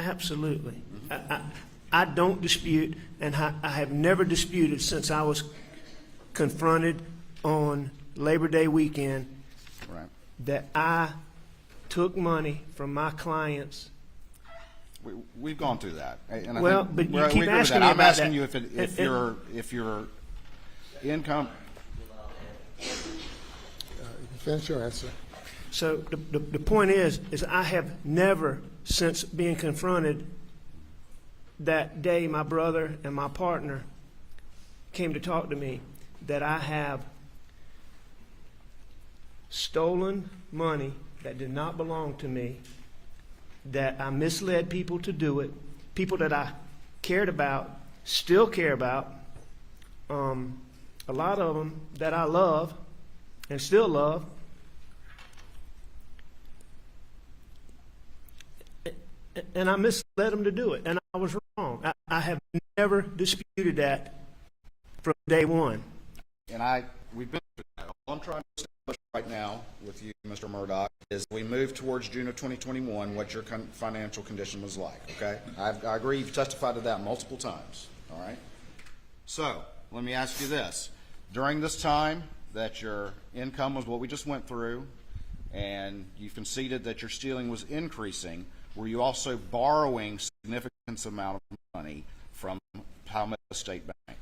Absolutely. I don't dispute, and I have never disputed since I was confronted on Labor Day weekend that I took money from my clients. We've gone through that. And Well, think but you we keep agree with asking that. me I'm about asking that. you if your income. Finish your answer. So the point is I have never, since being confronted that day, my brother and my partner came to talk to me, that I have stolen money that did not belong to me, that I misled people to do it, people that I cared about, still care about, a lot of them that I love and still love. And I misled them to do it, and I was wrong. I have never disputed that from day one. And we've been through that. All I'm trying to establish right now with you, Mr. Murdaugh, is we move towards June of 2021, what your financial condition was like, okay? I agree, you've testified to that multiple times, all right? So, let me ask you this. During this time that your income was what we just went through, and you conceded that your stealing was increasing, were you also borrowing significant amount of money from Palmetto State Bank?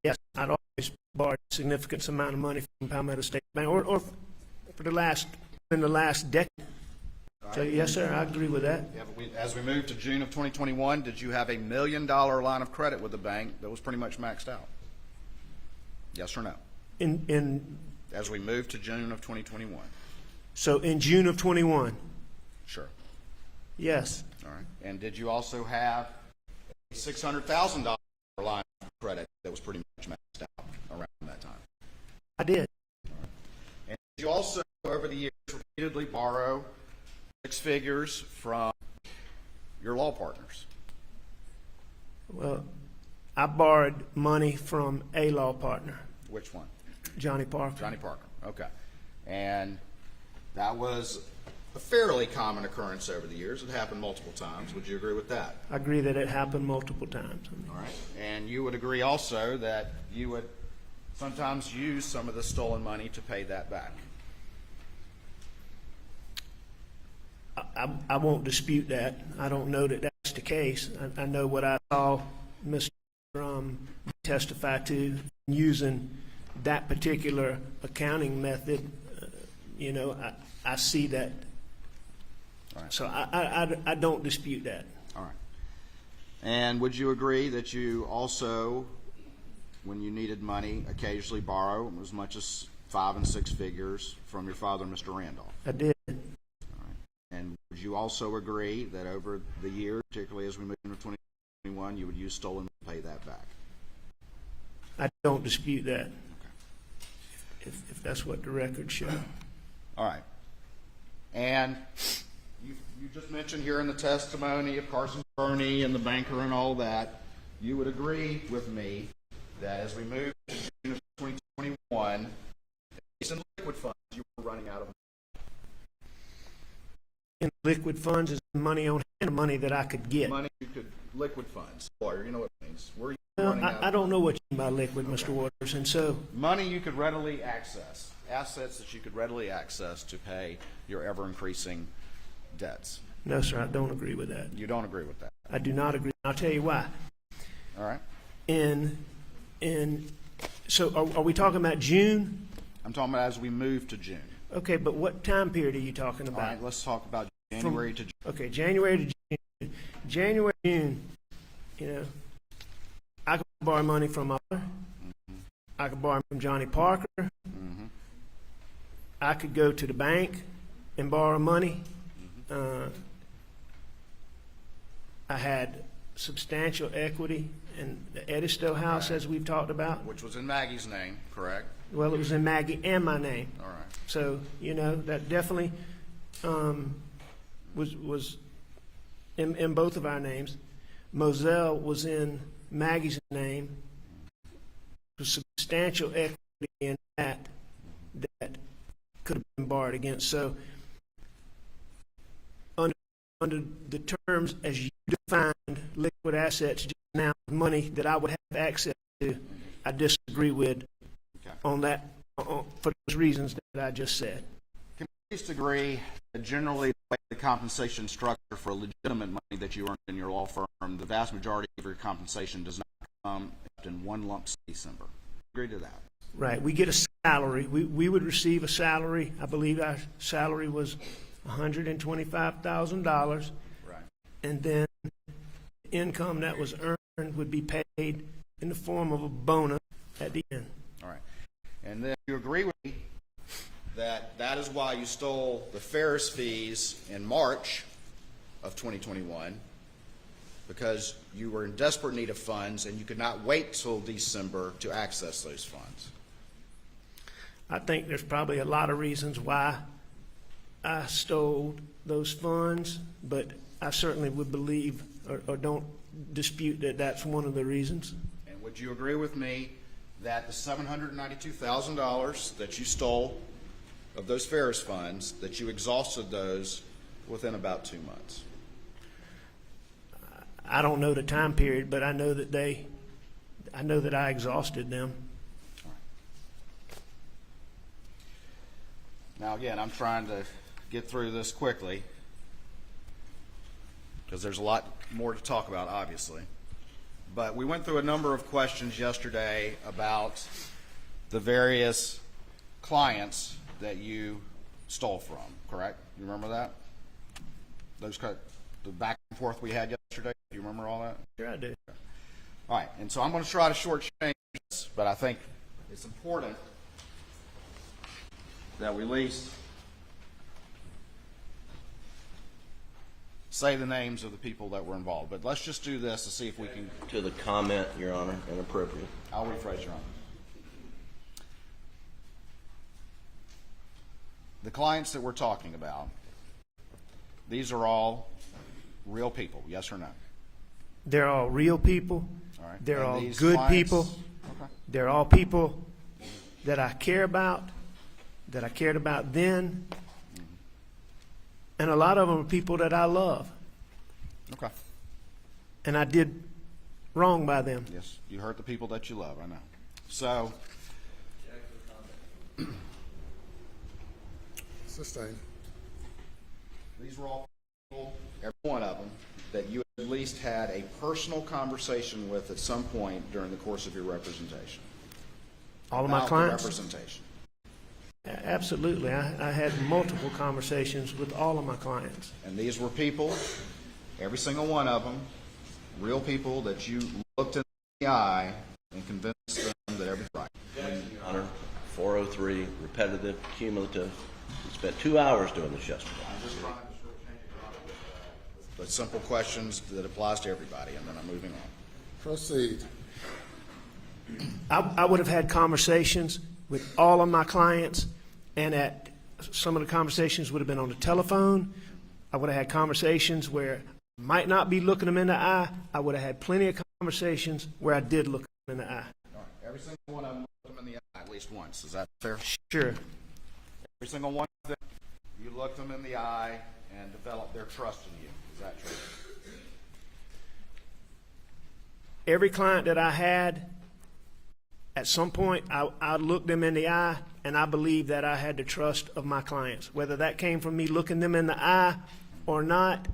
Yes, I'd always borrowed a significant amount of money from Palmetto State Bank, or in the last decade. So yes, sir, I agree with that. Yeah, but as we move to June of 2021, did you have $1 million line of credit with the bank that was pretty much maxed out? Yes or no? As we move to June of 2021. So in June of 21. Sure. Yes. All right. And did you also have a $600,000 line of credit that was pretty much maxed out around that time? I did. All right. And did you also, over the years, repeatedly borrow 6 figures from your law partners? Well, I borrowed money from a law partner. Which one? Johnny Parker. Johnny Parker. Okay. And that was a fairly common occurrence over the years. It happened multiple times. Would you agree with that? I agree that it happened multiple times. All right. And you would agree also that you would sometimes use some of the stolen money to pay that back? I won't dispute that. I don't know that that's the case. I know what I saw Mr. Testify to using that particular accounting method. I see that. All right. So I don't dispute that. All right. And would you agree that you also, when you needed money, occasionally borrow as much as 5 and 6 figures from your father, Mr. Randolph? I did. All right. And would you also agree that over the years, particularly as we move into 2021, you would use stolen to pay that back? I don't dispute that. Okay. If that's what the records show. All right. And you just mentioned here in the testimony of Carson Burney and the banker and all that, you would agree with me that as we move to June of 2021, at least in liquid funds, you were running out of money. In liquid funds is money on hand, money that I could get. Money you could, liquid funds. Lawyer, you know what it means. Were you Well, running out I don't know what you mean by liquid, Mr. Waters, and so money you could readily access, assets that you could readily access to pay your ever-increasing debts. no, sir, I don't agree with that. You don't agree with that. I do not agree. I'll tell you why. All right. So are we talking about June? I'm talking about as we move to June. Okay, but what time period are you talking All about? right, let's talk about January to June. Okay, January to June. January to June, I could borrow money from my mother. I could borrow from Johnny Parker. I could go to the bank and borrow money. I had substantial equity in the Edisto house, as we've talked about. Which was in Maggie's name, correct? Well, it was in Maggie and my name. All right. So, that definitely was in both of our names. Moselle was in Maggie's name. There was substantial equity in that could have been borrowed against. So under the terms as you defined liquid assets just now, money that I would have access to, I disagree with on that, for those reasons that I just said. Can we at least agree that generally the way the compensation structure for legitimate money that you earn in your law firm, the vast majority of your compensation does not come in one lump sum December? Agree to that? Right. We get a salary. We would receive a salary. I believe our salary was $125,000. Right. And then the income that was earned would be paid in the form of a bonus at the end. All right. And then you agree with me that that is why you stole the Ferris fees in March of 2021, because you were in desperate need of funds and you could not wait till December to access those funds. I think there's probably a lot of reasons why I stole those funds, but I certainly would believe or don't dispute that that's one of the reasons. And would you agree with me that the $792,000 that you stole of those Ferris funds, that you exhausted those within about 2 months? I don't know the time period, but I know that I exhausted them. Now, again, I'm trying to get through this quickly because there's a lot more to talk about, obviously. But we went through a number of questions yesterday about the various clients that you stole from, correct? You remember that? The back and forth we had yesterday? Do you remember all that? Sure I do. All right, and so I'm going to try to shortchange this, but I think it's important that we at least say the names of the people that were involved. But let's just do this to see if we can. To the comment, Your Honor, inappropriate. I'll rephrase, Your Honor. The clients that we're talking about, these are all real people, yes or no? They're all real people. All right. They're And all these good clients- people. Okay. They're all people that I care about, that I cared about then. And a lot of them are people that I love. Okay. And I did wrong by them. Yes, you hurt the people that you love, I know. So, Sustained. these were all people, every one of them, that you at least had a personal conversation with at some point during the course of your representation. All of my About the clients? representation. Absolutely. I had multiple conversations with all of my clients. And these were people, every single one of them, real people that you looked in the eye and convinced them that everything's right. Your Honor, 403, repetitive, cumulative. We spent 2 hours doing this yesterday. But simple questions that applies to everybody, and then I'm moving on. Proceed. I would have had conversations with all of my clients, and at some of the conversations would have been on the telephone. I would have had conversations where I might not be looking them in the eye. I would have had plenty of conversations where I did look them in the eye. All right. Every single one of them looked them in the eye at least once. Is that fair? Sure. Every single one of them, you looked them in the eye and developed their trust in you. Is that true? Every client that I had, at some point, I looked them in the eye, and I believe that I had the trust of my clients. Whether that came from me looking them in the eye or not,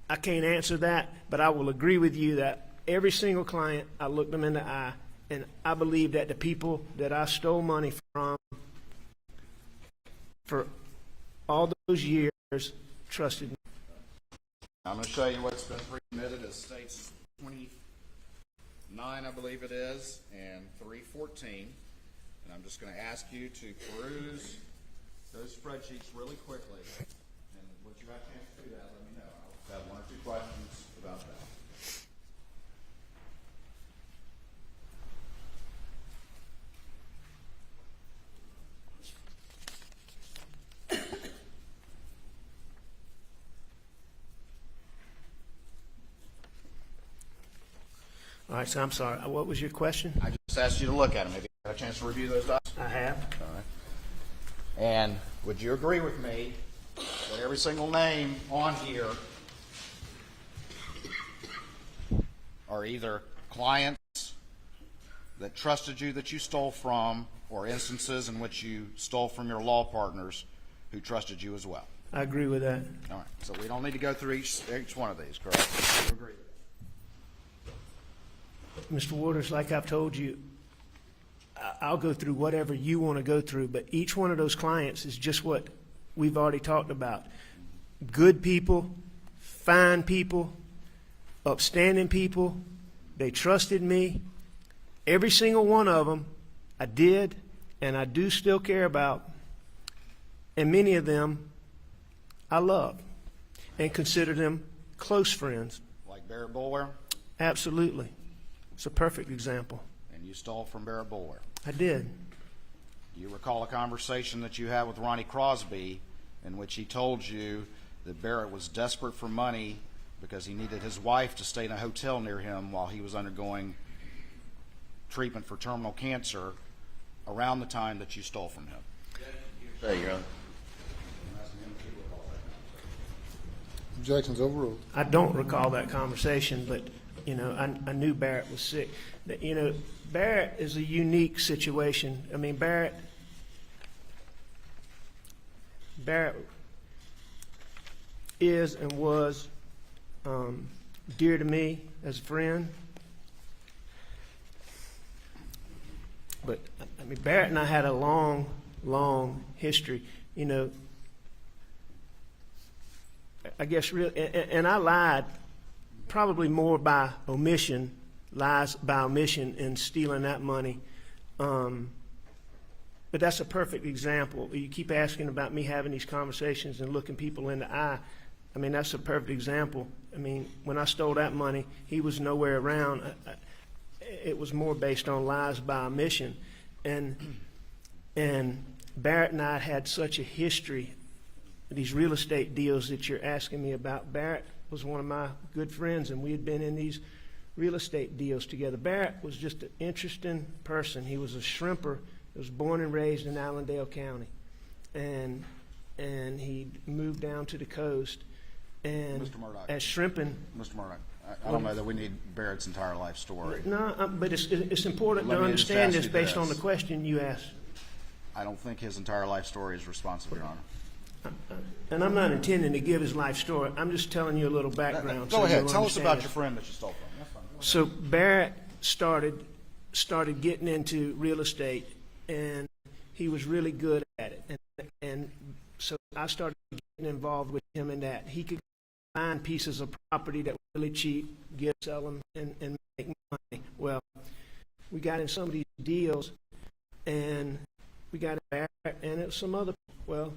I can't answer that, but I will agree with you that every single client, I looked them in the eye, and I believe that the people that I stole money from for all those years trusted me. I'm going to show you what's been pre-submitted as states 29, I believe it is, and 314. And I'm just going to ask you to peruse those spreadsheets really quickly. And once you have a chance to do that, let me know. I'll have one or two questions about that. All right, so I'm sorry. What was your question? I just asked you to look at them. Have you had a chance to review those documents? I have. All right. And would you agree with me that every single name on here are either clients that trusted you that you stole from, or instances in which you stole from your law partners who trusted you as well. I agree with that. All right, so we don't need to go through each one of these, correct? You agree with Mr. Waters, like I've told you, I'll go through whatever you want to go through, but each one of those clients is just what we've already talked about. Good people, fine people, upstanding people. They trusted me. Every single one of them I did, and I do still care about, and many of them I love and consider them close friends. Like Barrett Boulware? Absolutely. It's a perfect example. And you stole from Barrett Boulware. I did. Do you recall a conversation that you had with Ronnie Crosby in which he told you that Barrett was desperate for money because he needed his wife to stay in a hotel near him while he was undergoing treatment for terminal cancer around the time that you stole from him? Say, Your Honor. Objections overruled. I don't recall that conversation, but, you know, I knew Barrett was sick. You know, Barrett is a unique situation. I mean, Barrett is and was dear to me as a friend. But, I mean, Barrett and I had a long, long history. You know, I guess and I lied probably more by omission, lies by omission in stealing that money. But that's a perfect example. You keep asking about me having these conversations and looking people in the eye. I mean, that's a perfect example. I mean, when I stole that money, he was nowhere around. It was more based on lies by omission. And Barrett and I had such a history, these real estate deals that you're asking me about. Barrett was one of my good friends, and we had been in these real estate deals together. Barrett was just an interesting person. He was a shrimper. He was born and raised in Allendale County. And he moved down to the coast. And Mr. Murdaugh. as shrimping. Mr. Murdaugh, I don't know that we need Barrett's entire life story. No, but it's important Let to me just understand ask this you based this. on the question you asked. I don't think his entire life story is responsive, Your Honor. And I'm not intending to give his life story. I'm just telling you a little background. Go so ahead. you'll Tell us understand about it. your friend that you stole from. That's fine. Go ahead. So Barrett started getting into real estate, and he was really good at it. And so I started getting involved with him in that. He could find pieces of property that were really cheap, sell them, and make money. Well, we got in some of these deals, and we got Barrett and it was some other. Well,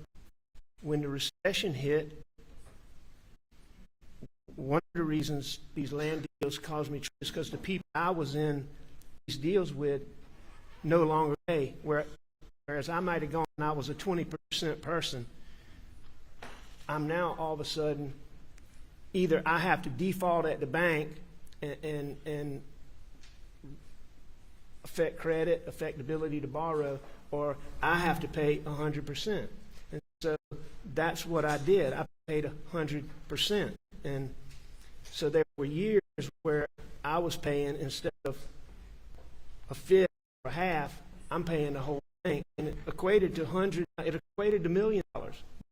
when the recession hit, one of the reasons these land deals caused me is because the people I was in these deals with no longer pay. Whereas I might have gone and I was a 20% person, I'm now all of a sudden either I have to default at the bank and affect credit, affect the ability to borrow, or I have to pay 100%. And so that's what I did. I paid 100%. And so there were years where I was paying, instead of a fifth or a half, I'm paying the whole thing. And it equated to $1 million.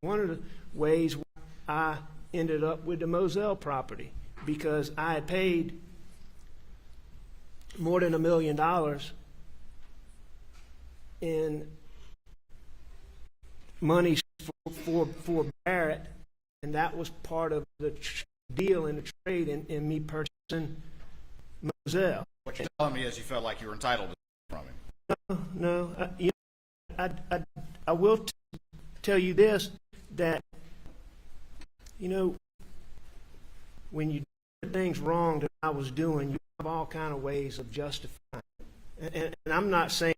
One of the ways I ended up with the Moselle property, because I had paid more than $1 million in money for Barrett, and that was part of the deal in the trade in me purchasing Moselle. What you're telling me is you felt like you were entitled to from him. No, I will tell you this, that, you know, when you do things wrong that I was doing, you have all kind of ways of justifying it. And I'm not saying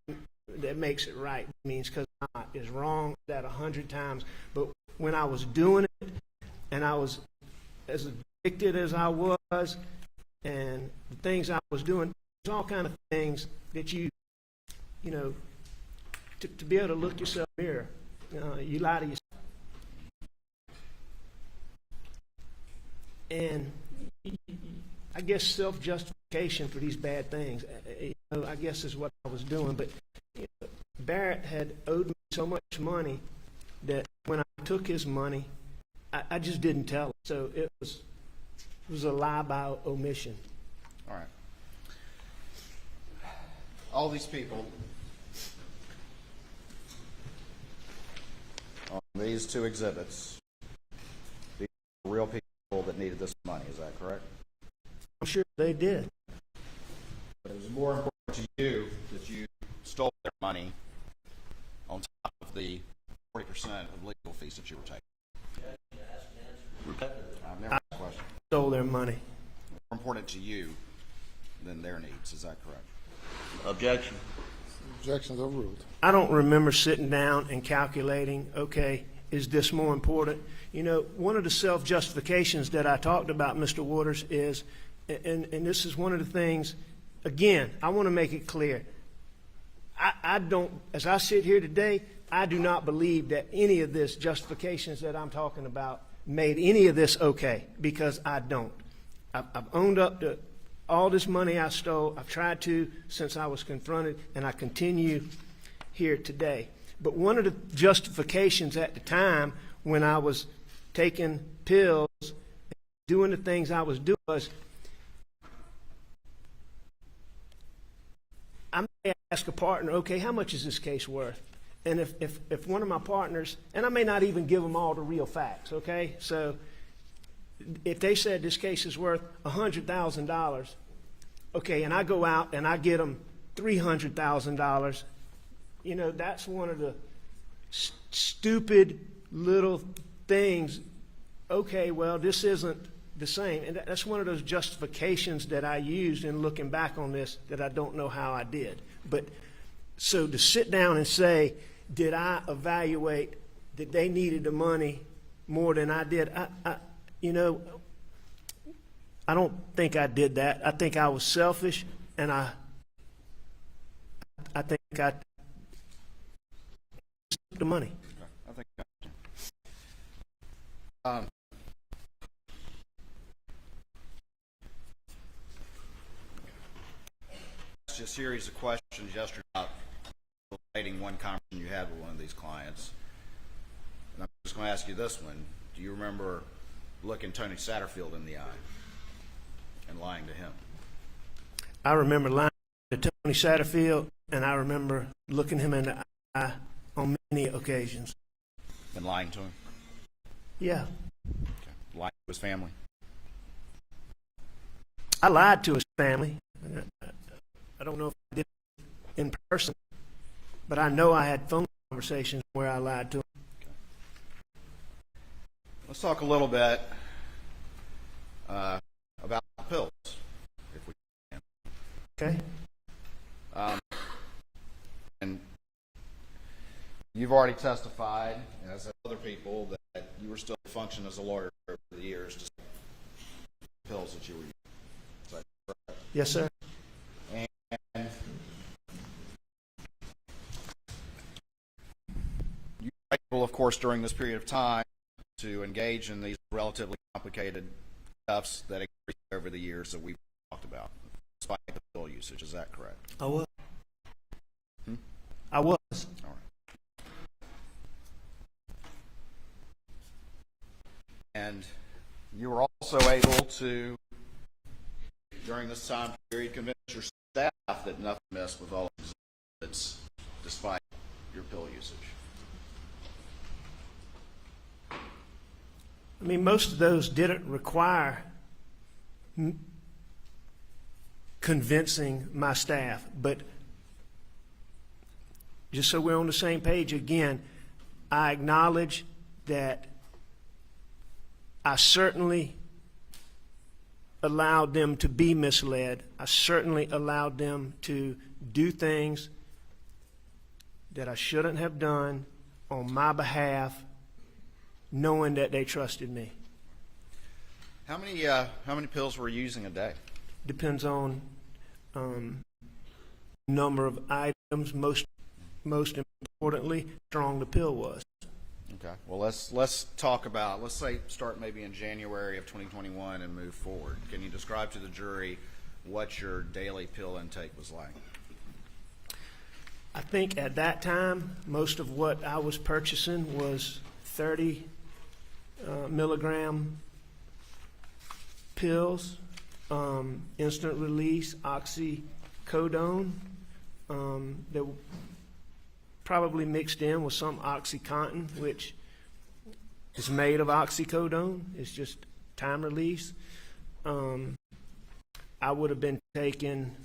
that makes it right. It means because I'm not is wrong that 100 times. But when I was doing it, and I was as addicted as I was, and the things I was doing, there's all kind of things that you know, to be able to look yourself in the mirror, you lie to yourself. And I guess self-justification for these bad things, I guess is what I was doing. But Barrett had owed me so much money that when I took his money, I just didn't tell him. So it was a lie by omission. All right. All these people on these two exhibits, these are real people that needed this money. Is that correct? I'm sure they did. But it was more important to you that you stole their money on top of the 40% of legal fees that you were taking. I've never asked a question. Stole their money. More important to you than their needs. Is that correct? Objection. Objections overruled. I don't remember sitting down and calculating, okay, is this more important? You know, one of the self-justifications that I talked about, Mr. Waters, is, and this is one of the things, again, I want to make it clear. I don't, as I sit here today, I do not believe that any of this justifications that I'm talking about made any of this okay, because I don't. I've owned up to all this money I stole. I've tried to since I was confronted, and I continue here today. But one of the justifications at the time when I was taking pills, doing the things I was doing, was I may ask a partner, okay, how much is this case worth? And if one of my partners, and I may not even give them all the real facts, okay? So if they said this case is worth $100,000, okay, and I go out and I get them $300,000, you know, that's one of the stupid little things. Okay, well, this isn't the same. And that's one of those justifications that I used in looking back on this that I don't know how I did. But so to sit down and say, did I evaluate that they needed the money more than I did? You know, I don't think I did that. I think I was selfish, and I think I took the money. I think asked you a series of questions yesterday about relating one conversation you had with one of these clients. And I'm just going to ask you this one. Do you remember looking Tony Satterfield in the eye and lying to him? I remember lying to Tony Satterfield, and I remember looking him in the eye on many occasions. And lying to him? Yeah. Okay. Lying to his family? I lied to his family. I don't know if I did it in person, but I know I had phone conversations where I lied to him. Okay. Let's talk a little bit about pills, if we can. Okay? And you've already testified, as have other people, that you were still functioning as a lawyer over the years, just pills that you were using. Is that correct? Yes, sir. And you were able, of course, during this period of time to engage in these relatively complicated stuffs that increased over the years that we've talked about, despite the pill usage. Is that correct? I was. I was. All right. And you were also able to, during this time period, convince your staff that nothing messed with all of these exhibits, despite your pill usage. I mean, most of those didn't require convincing my staff, but just so we're on the same page again, I acknowledge that I certainly allowed them to be misled. I certainly allowed them to do things that I shouldn't have done on my behalf, knowing that they trusted me. How many pills were you using a day? Depends on number of items. Most importantly, how strong the pill was. Okay, well, let's talk about, let's say, start maybe in January of 2021 and move forward. Can you describe to the jury what your daily pill intake was like? I think at that time, most of what I was purchasing was 30 milligram pills, instant release, oxycodone, that probably mixed in with some OxyContin, which is made of oxycodone. It's just time release. I would have been taking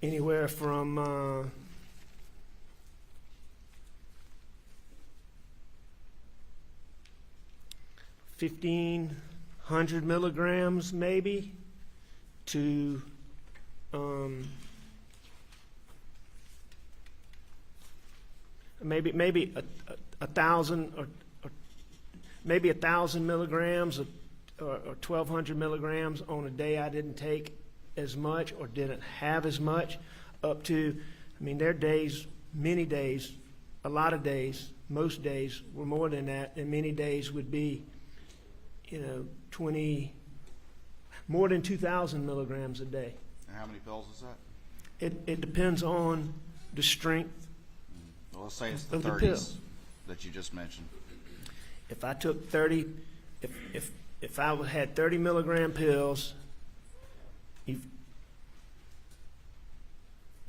anywhere from 1,500 milligrams maybe to maybe 1,000 or maybe 1,000 milligrams or 1,200 milligrams on a day I didn't take as much or didn't have as much, up to, I mean, there are days, many days, a lot of days, most days were more than that, and many days would be, you know, more than 2,000 milligrams a day. And how many pills is that? It depends on the strength. Well, let's say it's the Of the 30s pill. that you just mentioned. If I took 30, if I had 30 milligram pills, you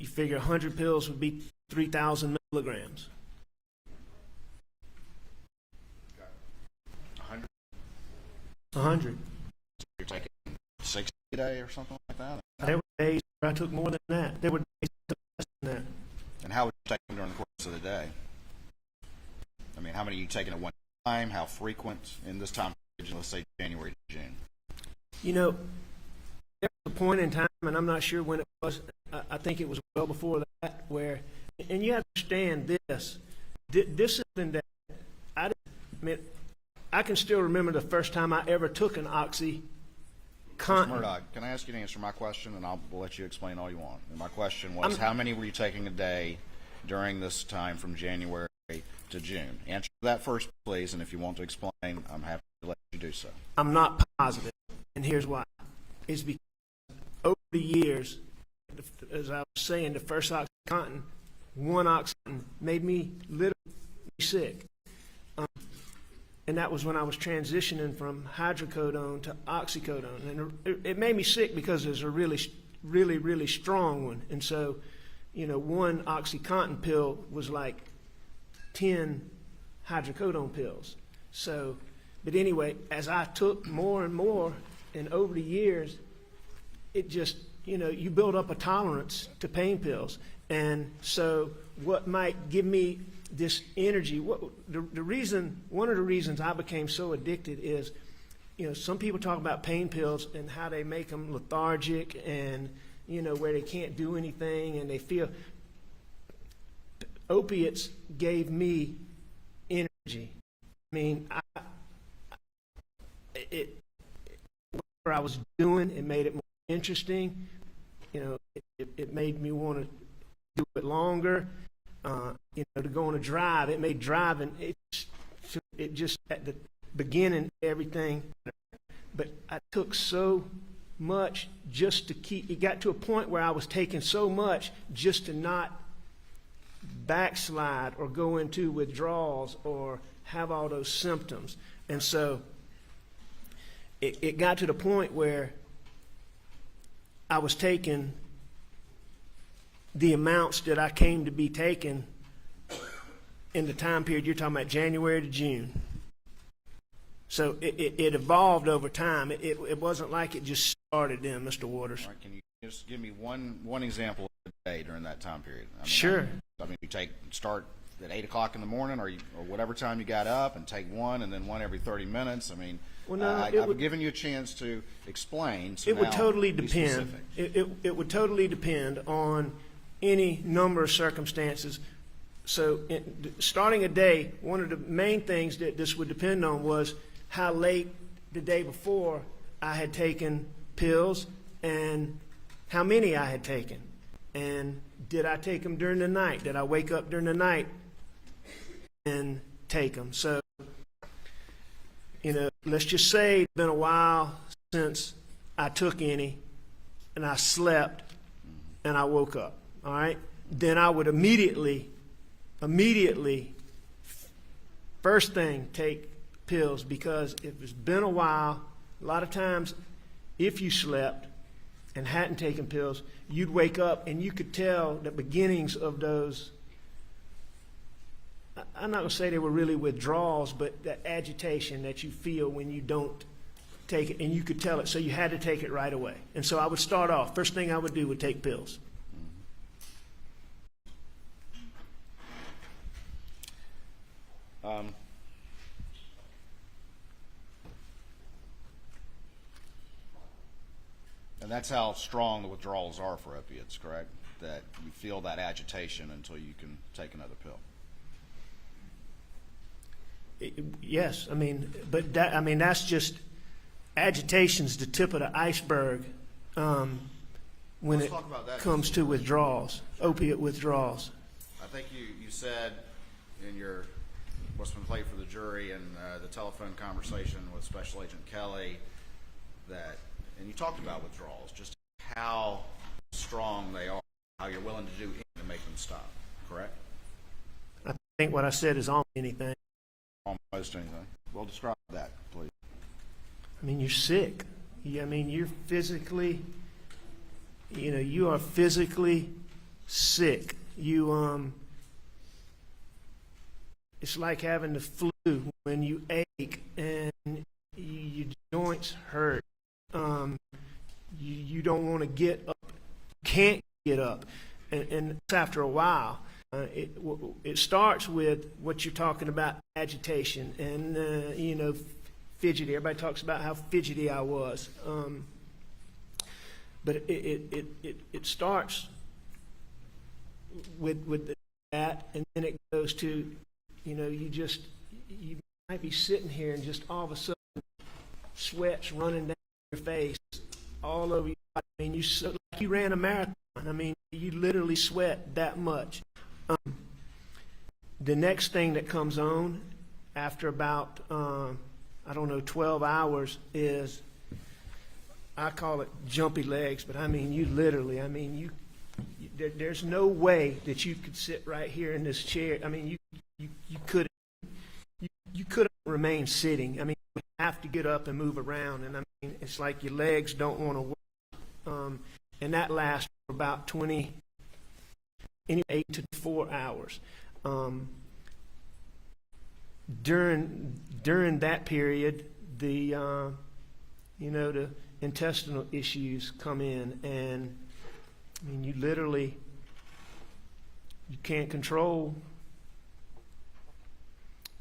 figure 100 pills would be 3,000 milligrams. 100? 100. You're taking 60 a day or something like that? There were days where I took more than that. There were days I took less than that. And how would you take them during the course of the day? I mean, how many are you taking at one time? How frequent in this time period, let's say January to June? You know, there was a point in time, and I'm not sure when it was, I think it was well before that, where, and you have to understand this, this is something that I mean, I can still remember the first time I ever took an OxyContin. Murdaugh, can I ask you to answer my question, and I'll let you explain all you want. And my question was, how many were you taking a day during this time from January to June? Answer that first, please, and if you want to explain, I'm happy to let you do so. I'm not positive, and here's why. It's because over the years, as I was saying, the first OxyContin, one OxyContin made me literally sick. And that was when I was transitioning from hydrocodone to oxycodone. And it made me sick because there's a really strong one. And so, you know, one OxyContin pill was like 10 hydrocodone pills. So, but anyway, as I took more and more, and over the years, it just, you know, you build up a tolerance to pain pills. And so what might give me this energy, one of the reasons I became so addicted is, you know, some people talk about pain pills and how they make them lethargic and, you know, where they can't do anything and they feel. Opiates gave me energy. I mean, whatever I was doing, it made it more interesting. You know, it made me want to do it longer. You know, to go on a drive, it made driving, it just at the beginning, everything. But I took so much just to keep, it got to a point where I was taking so much just to not backslide or go into withdrawals or have all those symptoms. And so it got to the point where I was taking the amounts that I came to be taking in the time period you're talking about, January to June. So it evolved over time. It wasn't like it just started then, Mr. Waters. All right, can you just give me one example of a day during that time period? I mean, Sure. I mean, you start at 8 o'clock in the morning, or whatever time you got up, and take one, and then one every 30 minutes. I mean, Well, no, I've given you a chance to explain. So It would now totally be depend. specific. It would totally depend on any number of circumstances. So starting a day, one of the main things that this would depend on was how late the day before I had taken pills, and how late the day after I had taken pills. So it depended on the number of circumstances. So starting a day, one of the main things that this would depend on was how late the day before I had taken pills, and how late the day after I had taken pills. So it depended on the number of circumstances. So starting a day, one of the main things that this would depend on was how late the day before I had taken pills, and how many I had taken. And did I take them during the night? Did I wake up during the night and take them? So, let's just say it's been a while since I took any, and I slept, and I woke up, all right? Then I would immediately, first thing, take pills, because if it's been a while, a lot of times, if you slept and hadn't taken pills, you'd wake up and you could tell the beginnings of those. I'm not going to say they were really withdrawals, but that agitation that you feel when you don't take it, and you could tell it, so you had to take it right away. And so I would start off, first thing I would do would take pills. And that's how strong the withdrawals are for opiates, correct? That you feel that agitation until you can take another pill. Yes, that's just, agitation's the tip of the iceberg when Let's it talk about that. comes to withdrawals, opiate withdrawals. I think you said in your what's been played for the jury and the telephone conversation with Special Agent Kelly that, and you talked about withdrawals, just how strong they are, how you're willing to do anything to make them stop, correct? I think what I said is almost anything. Almost anything. Well, describe that, please. You're sick. You're physically, you are physically sick. It's like having the flu when you ache and your joints hurt. You don't want to get up, can't get up, and after a while. It starts with what you're talking about, agitation, and fidgety. Everybody talks about how fidgety I was, but it starts with that, and then it goes to, you might be sitting here and just all of a sudden sweat's running down your face, all over your body. Like you ran a marathon. You literally sweat that much. The next thing that comes on after about, 12 hours is, I call it jumpy legs, but you literally, there's no way that you could sit right here in this chair. You couldn't remain sitting. You have to get up and move around, and it's like your legs don't want to work. And that lasts for about 8 to 4 hours. During that period, the intestinal issues come in, and you literally, you can't control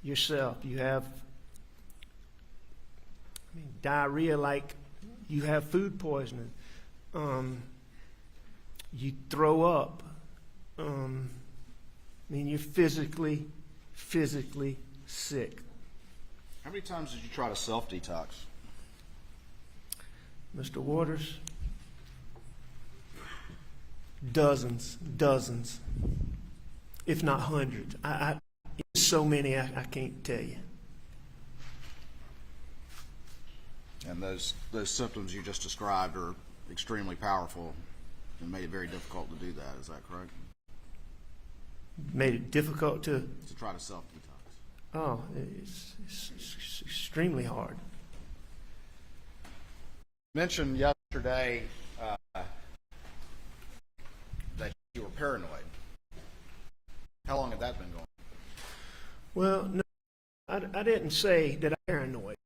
yourself. You have diarrhea, like you have food poisoning. You throw up. You're physically sick. How many times did you try to self-detox? Mr. Waters, dozens, if not hundreds. It's so many I can't tell you. And those symptoms you just described are extremely powerful and made it very difficult to do that. Is that correct? Made it difficult to try to self-detox. Oh, it's extremely hard. You mentioned yesterday that you were paranoid. How long had that been going? Well, no, I didn't say that I'm paranoid.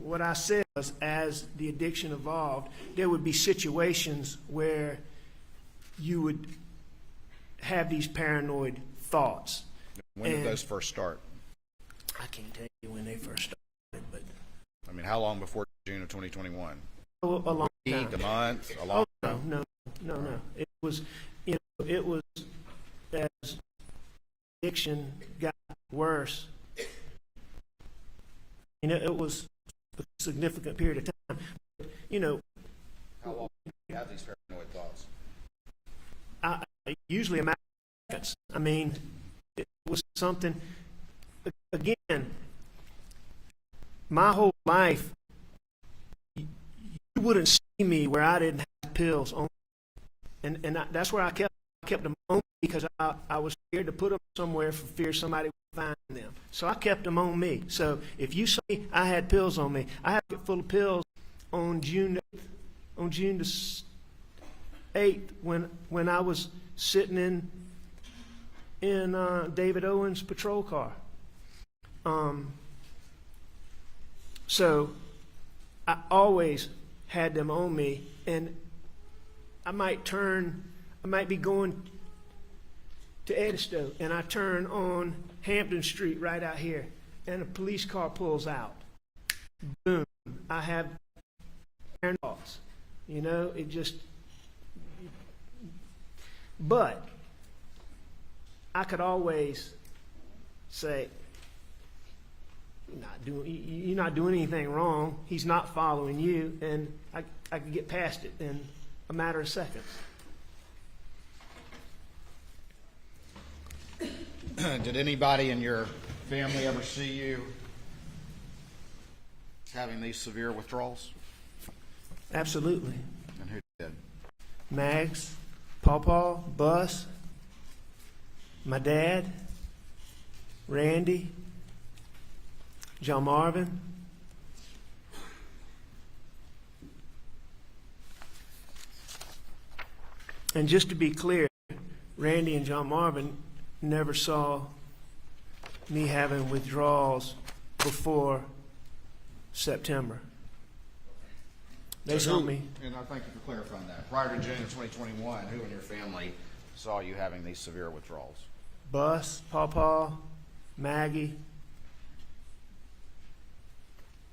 What I said was, as the addiction evolved, there would be situations where you would have these paranoid thoughts. When did those first start? I can't tell you when they first started, but how long before June of 2021? a long time. A month? A long time? No. It was, it was as addiction got worse. It was a significant period of time. How long usually a matter of seconds. I mean, it was something, again, my whole life, you wouldn't see me where I didn't have pills on. And that's where I kept them on me, because I was scared to put them somewhere for fear somebody would find them. So I kept them on me. So if you saw me, I had pills on me. I had a pocket full of pills on June the 8th when I was sitting in David Owen's patrol car. So I always had them on me, and I might be going to Edisto, and I turn on Hampton Street right out here, and a police car pulls out. Boom. I have thoughts. You know, it just, but I could always say, you're not doing anything wrong. He's not following you, and I could get past it in a matter of seconds. Did anybody in your family ever see you having these severe withdrawals? Absolutely. And who did? Mags, Paw, Bus, my dad, Randy, John Marvin. And just to be clear, Randy and John Marvin never saw me having withdrawals before September. They saw me. And I thank you for clarifying that. Prior to June of 2021, who in your family saw you having these severe withdrawals? Bus, Paw, Maggie,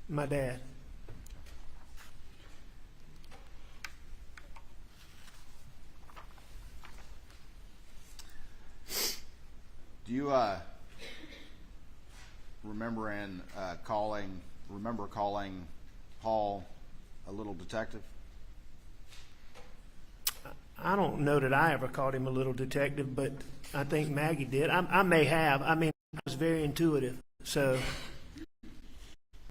my dad. Do you remember calling Paul a little detective? I don't know that I ever called him a little detective, but I think Maggie did. I may have. I mean, I was very intuitive. So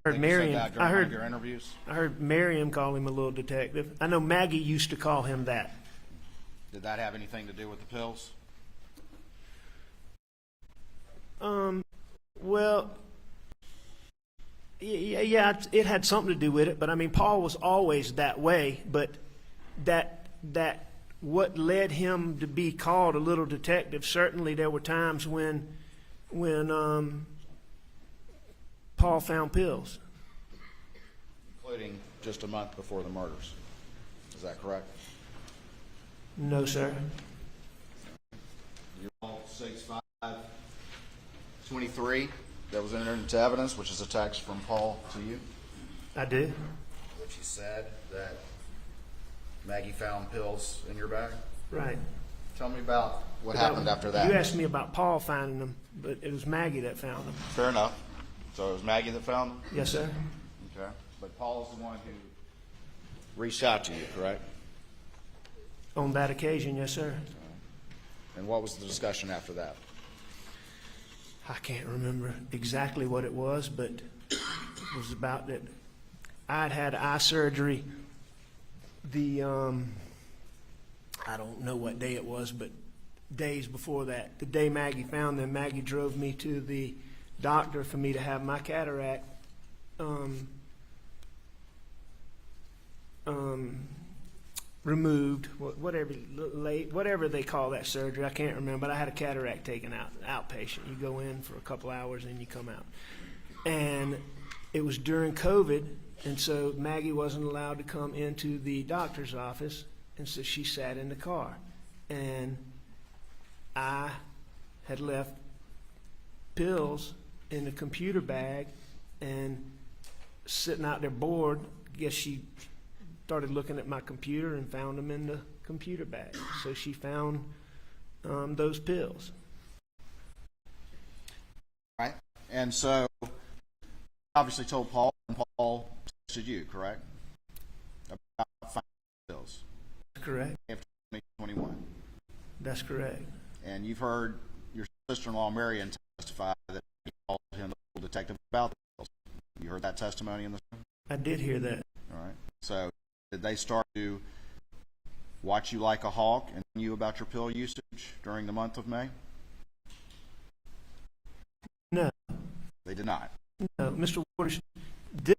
I heard Miriam. I heard your interviews. I heard Miriam call him a little detective. I know Maggie used to call him that. Did that have anything to do with the pills? Well, yeah, it had something to do with it. But I mean, Paul was always that way. But that what led him to be called a little detective. Certainly, there were times when Paul found pills, Including just a month before the murders. Is that correct? No, sir. You're all 6/5/23 that was entered into evidence, which is a text from Paul to you, I do. which he said that Maggie found pills in your bag. Right. Tell me about what happened after that. You asked me about Paul finding them, but it was Maggie that found them. Fair enough. So it was Maggie that found them? Yes, sir. Okay. But Paul's the one who reached out to you, correct? On that occasion, yes, sir. And what was the discussion after that? I can't remember exactly what it was, but it was about that I'd had eye surgery I don't know what day it was, but days before that. The day Maggie found them, Maggie drove me to the doctor for me to have my cataract removed, whatever they call that surgery. I can't remember, but I had a cataract taken out, outpatient. You go in for a couple hours and you come out. And it was during COVID, and so Maggie wasn't allowed to come into the doctor's office, and so she sat in the car. And I had left pills in the computer bag and sitting out there bored. I guess she started looking at my computer and found them in the computer bag. So she found those pills. Right. And so obviously told Paul, and Paul texted you, correct? About finding pills. Correct. After 2021. That's correct. And you've heard your sister-in-law Marion testify that you called him the detective about the pills. You heard that testimony in the room? I did hear that. All right. So did they start to watch you like a hawk and you about your pill usage during the month of May? No, They did not. no, Mr. Waters, this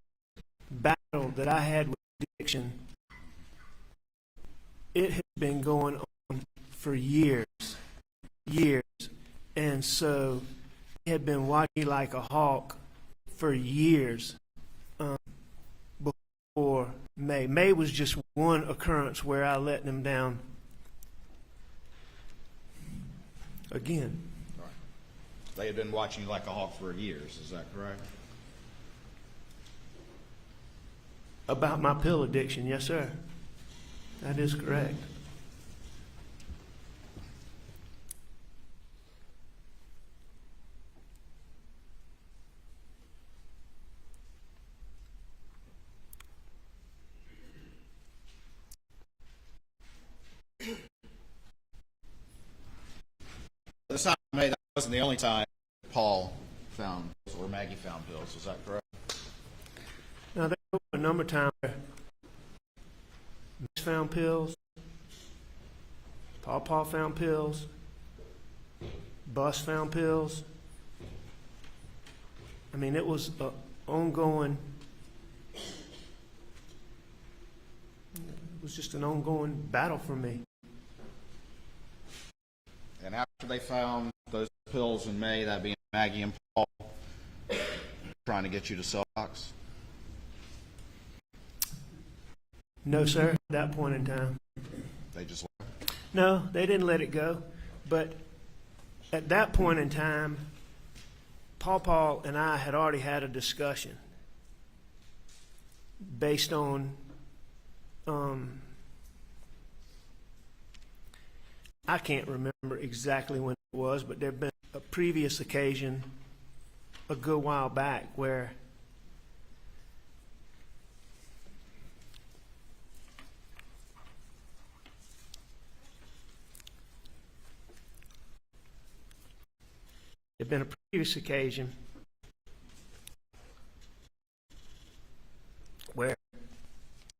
battle that I had with addiction, it has been going on for years, and so he had been watching me like a hawk for years before May. May was just one occurrence where I let them down again. Right. They had been watching you like a hawk for years. Is that correct? About my pill addiction, yes, sir. That is correct. This time in May, that wasn't the only time Paul found pills or Maggie found pills. Is that correct? Now, there were a number of times where Miss found pills, Paul found pills, Bus found pills. I mean, it was an ongoing, it was just an ongoing battle for me. And after they found those pills in May, that being Maggie and Paul, trying to get you to sell box? No, sir, at that point in time. They just left? No, they didn't let it go. But at that point in time, Paul and I had already had a discussion based on I can't remember exactly when it was, but there had been a previous occasion a good while back where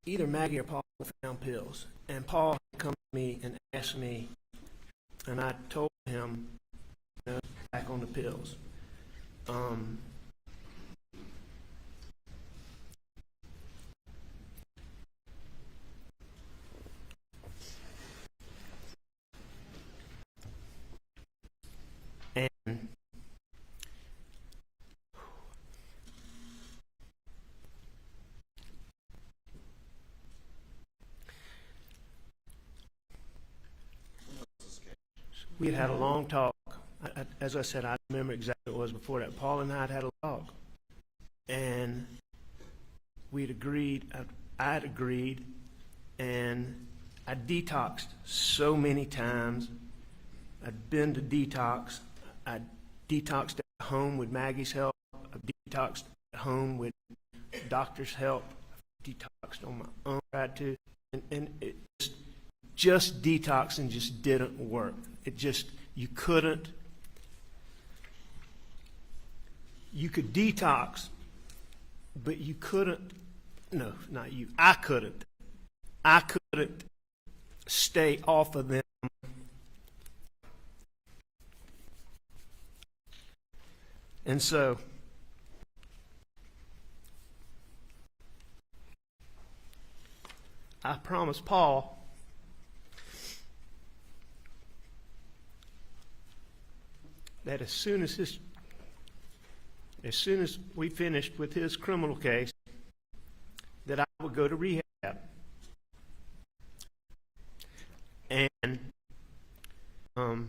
either Maggie or Paul found pills, and Paul had come to me and asked me, and I told him, back on the pills. And we had had a long talk. As I said, I remember exactly what it was before that. Paul and I had had a talk. And we'd agreed, I had agreed, and I detoxed so many times. I'd been to detox. I detoxed at home with Maggie's help. I detoxed at home with doctor's help. I detoxed on my own. Tried to, and it just detoxing just didn't work. It just, you could detox, but you couldn't, no, not you, I couldn't stay off of them. And so, I promised Paul that as soon as we finished with his criminal case, that I would go to rehab. And on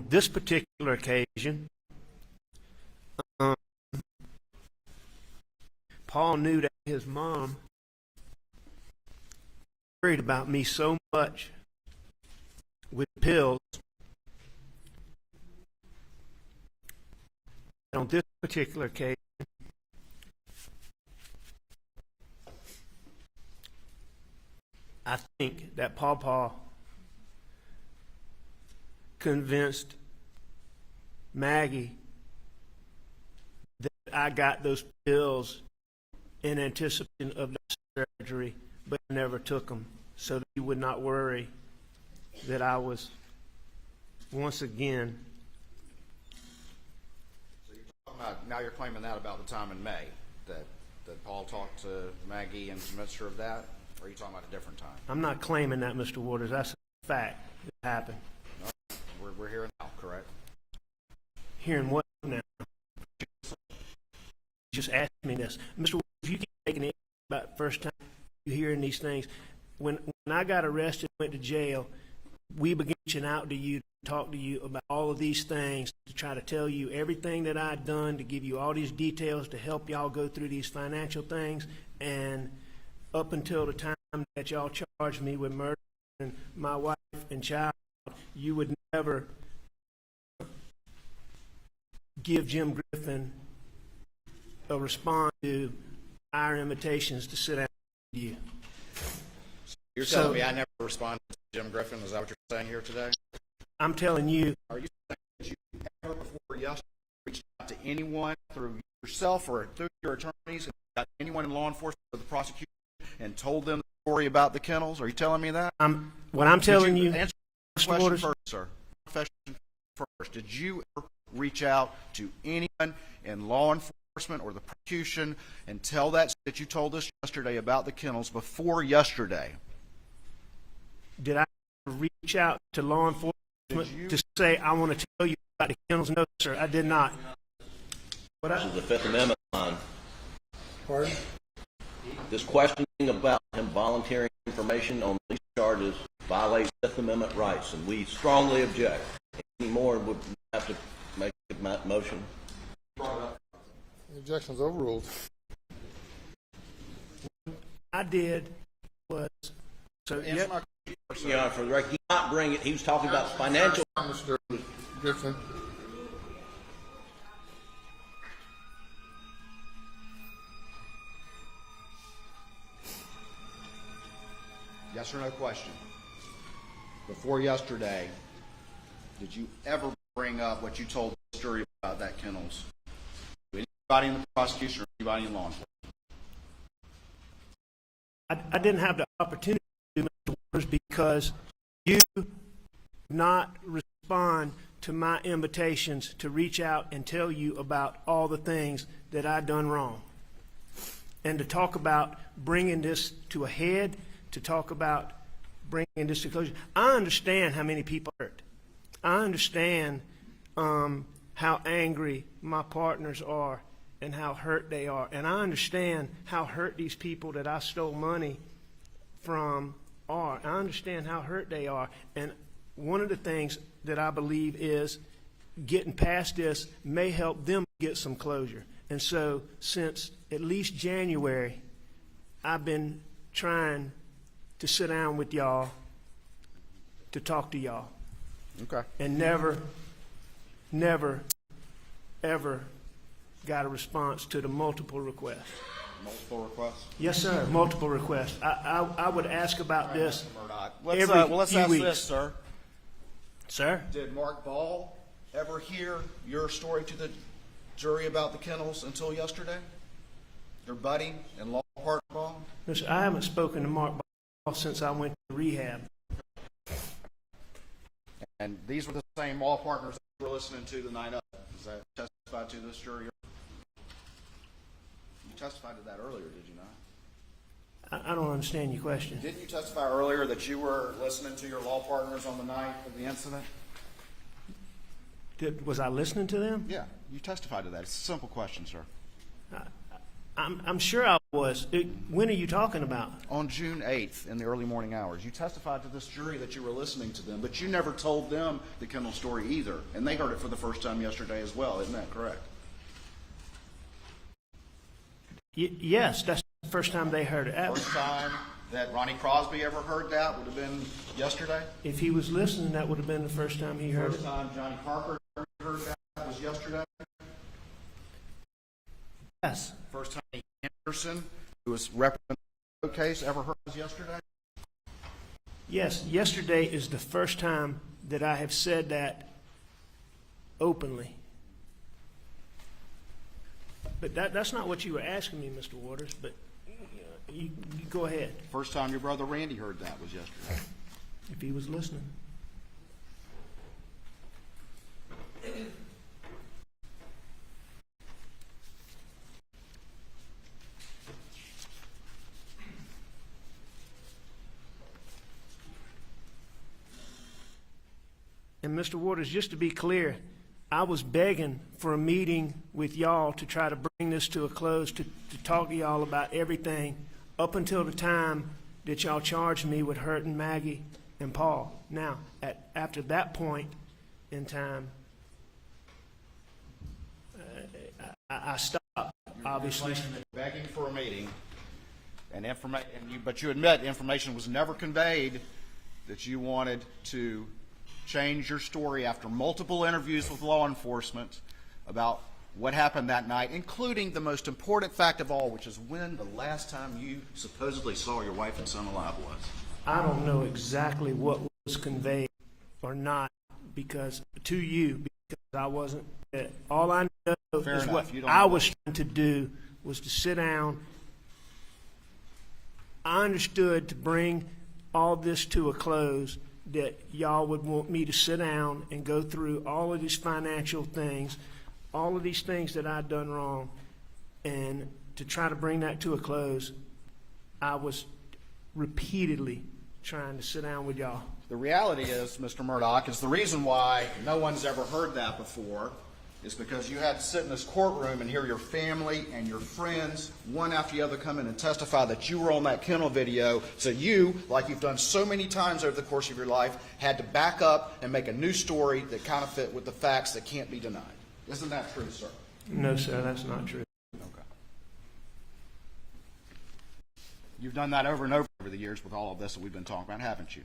this particular occasion, Paul knew that his mom worried about me so much with pills. On this particular occasion, I think that Paw convinced Maggie that I got those pills in anticipation of the surgery, but never took them, so that he would not worry that I was once again. So you're talking about, now you're claiming that about the time in May, that Paul talked to Maggie and convinced her of that? Or are you talking about a different time? I'm not claiming that, Mr. Waters. That's a fact that happened. No, we're hearing now, correct? Hearing what now? Just ask me this. Mr. Waters, if you keep making it about the first time you hearing these things, when I got arrested and went to jail, we began reaching out to you, to talk to you about all of these things, to try to tell you everything that I'd done, to give you all these details, to help y'all go through these financial things. And up until the time that y'all charged me with murder and my wife and child, you would never give Jim Griffin a response to our invitations to sit down with you. You're telling me I never responded to Jim Griffin? Is that what you're saying here today? I'm telling you, Are you saying that you ever before yesterday reached out to anyone through yourself or through your attorneys, and got anyone in law enforcement or the prosecution and told them the story about the kennels? Are you telling me that? what I'm telling you, Answer the Mr. question Waters, first, sir. Profession first. Did you ever reach out to anyone in law enforcement or the prosecution and tell that you told us yesterday about the kennels before yesterday? did I reach out to law enforcement to say I want to tell you about the kennels? No, sir, I did not. But This is the Fifth Amendment line. Pardon? This questioning about him volunteering information on these charges violates Fifth Amendment rights, and we strongly object. Any more would have to make a motion. The objection's overruled. I did was so. Answer Yep. my You know, for the record, he did not bring it. He was talking about financial. Mr. Griffin. yes or no question. Before yesterday, did you ever bring up what you told the jury about that kennels? To anybody in the prosecution or anybody in law enforcement? I didn't have the opportunity to, Mr. Waters, because you not respond to my invitations to reach out and tell you about all the things that I've done wrong, and to talk about bringing this to a head, to talk about bringing this to closure. I understand how many people are hurt. I understand how angry my partners are and how hurt they are. And I understand how hurt these people that I stole money from are. I understand how hurt they are. And one of the things that I believe is getting past this may help them get some closure. And so since at least January, I've been trying to sit down with y'all to talk to y'all. Okay. And never, ever got a response to the multiple requests. Multiple requests? Yes, sir, multiple requests. I would ask about this Murdaugh. every Let's few ask weeks. this, sir. Sir? Did Mark Ball ever hear your story to the jury about the kennels until yesterday? Your buddy and law partner Ball? Listen, I haven't spoken to Mark Ball since I went to rehab. And these were the same law partners that you were listening to the night of. Is that testified to this jury? You testified to that earlier, did you not? I don't understand your question. Didn't you testify earlier that you were listening to your law partners on the night of the incident? Was I listening to them? Yeah, you testified to that. It's a simple question, sir. I'm sure I was. When are you talking about? On June 8th, in the early morning hours, you testified to this jury that you were listening to them, but you never told them the kennel story either, and they heard it for the first time yesterday as well. Isn't that correct? Yes, that's the first time they heard it. First time that Ronnie Crosby ever heard that would have been yesterday. If he was listening, that would have been the first time he heard First it. time Johnny Parker heard that was yesterday. Yes. First time Anderson, who was representing the case, ever heard was yesterday. Yes, yesterday is the first time that I have said that openly. But that's not what you were asking me, Mr. Waters, but you go ahead, First time your brother Randy heard that was yesterday. if he was listening. And Mr. Waters, just to be clear, I was begging for a meeting with y'all to try to bring this to a close, to talk to y'all about everything up until the time that y'all charged me with hurting Maggie and Paul. Now, after that point in time, I stopped, obviously. Begging for a meeting, but you admit information was never conveyed that you wanted to change your story after multiple interviews with law enforcement about what happened that night, including the most important fact of all, which is when the last time you supposedly saw your wife and son alive was. I don't know exactly what was conveyed or not because to you, because I wasn't. All I know Fair is enough. what You don't I know. was trying to do was to sit down. I understood to bring all this to a close that y'all would want me to sit down and go through all of these financial things, all of these things that I'd done wrong, and to try to bring that to a close, I was repeatedly trying to sit down with y'all. The reality is, Mr. Murdaugh, is the reason why no one's ever heard that before is because you had to sit in this courtroom and hear your family and your friends, one after the other, come in and testify that you were on that kennel video. So you, like you've done so many times over the course of your life, had to back up and make a new story that kind of fit with the facts that can't be denied. Isn't that true, sir? No, sir, that's not true. Okay. You've done that over and over the years with all of this that we've been talking about, haven't you?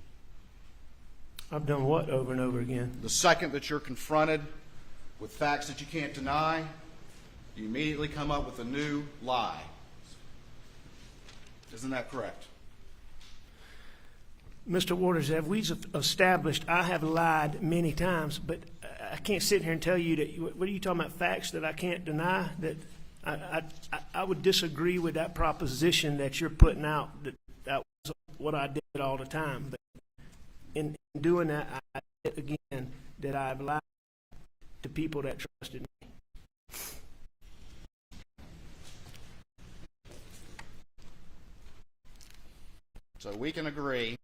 I've done what over and over again? The second that you're confronted with facts that you can't deny, you immediately come up with a new lie. Isn't that correct? Mr. Waters, as we've established, I have lied many times, but I can't sit here and tell you that, what are you talking about, facts that I can't deny? That I would disagree with that proposition that you're putting out, that was what I did all the time. But in doing that, I admit again that I've lied to people that trusted me. So we can agree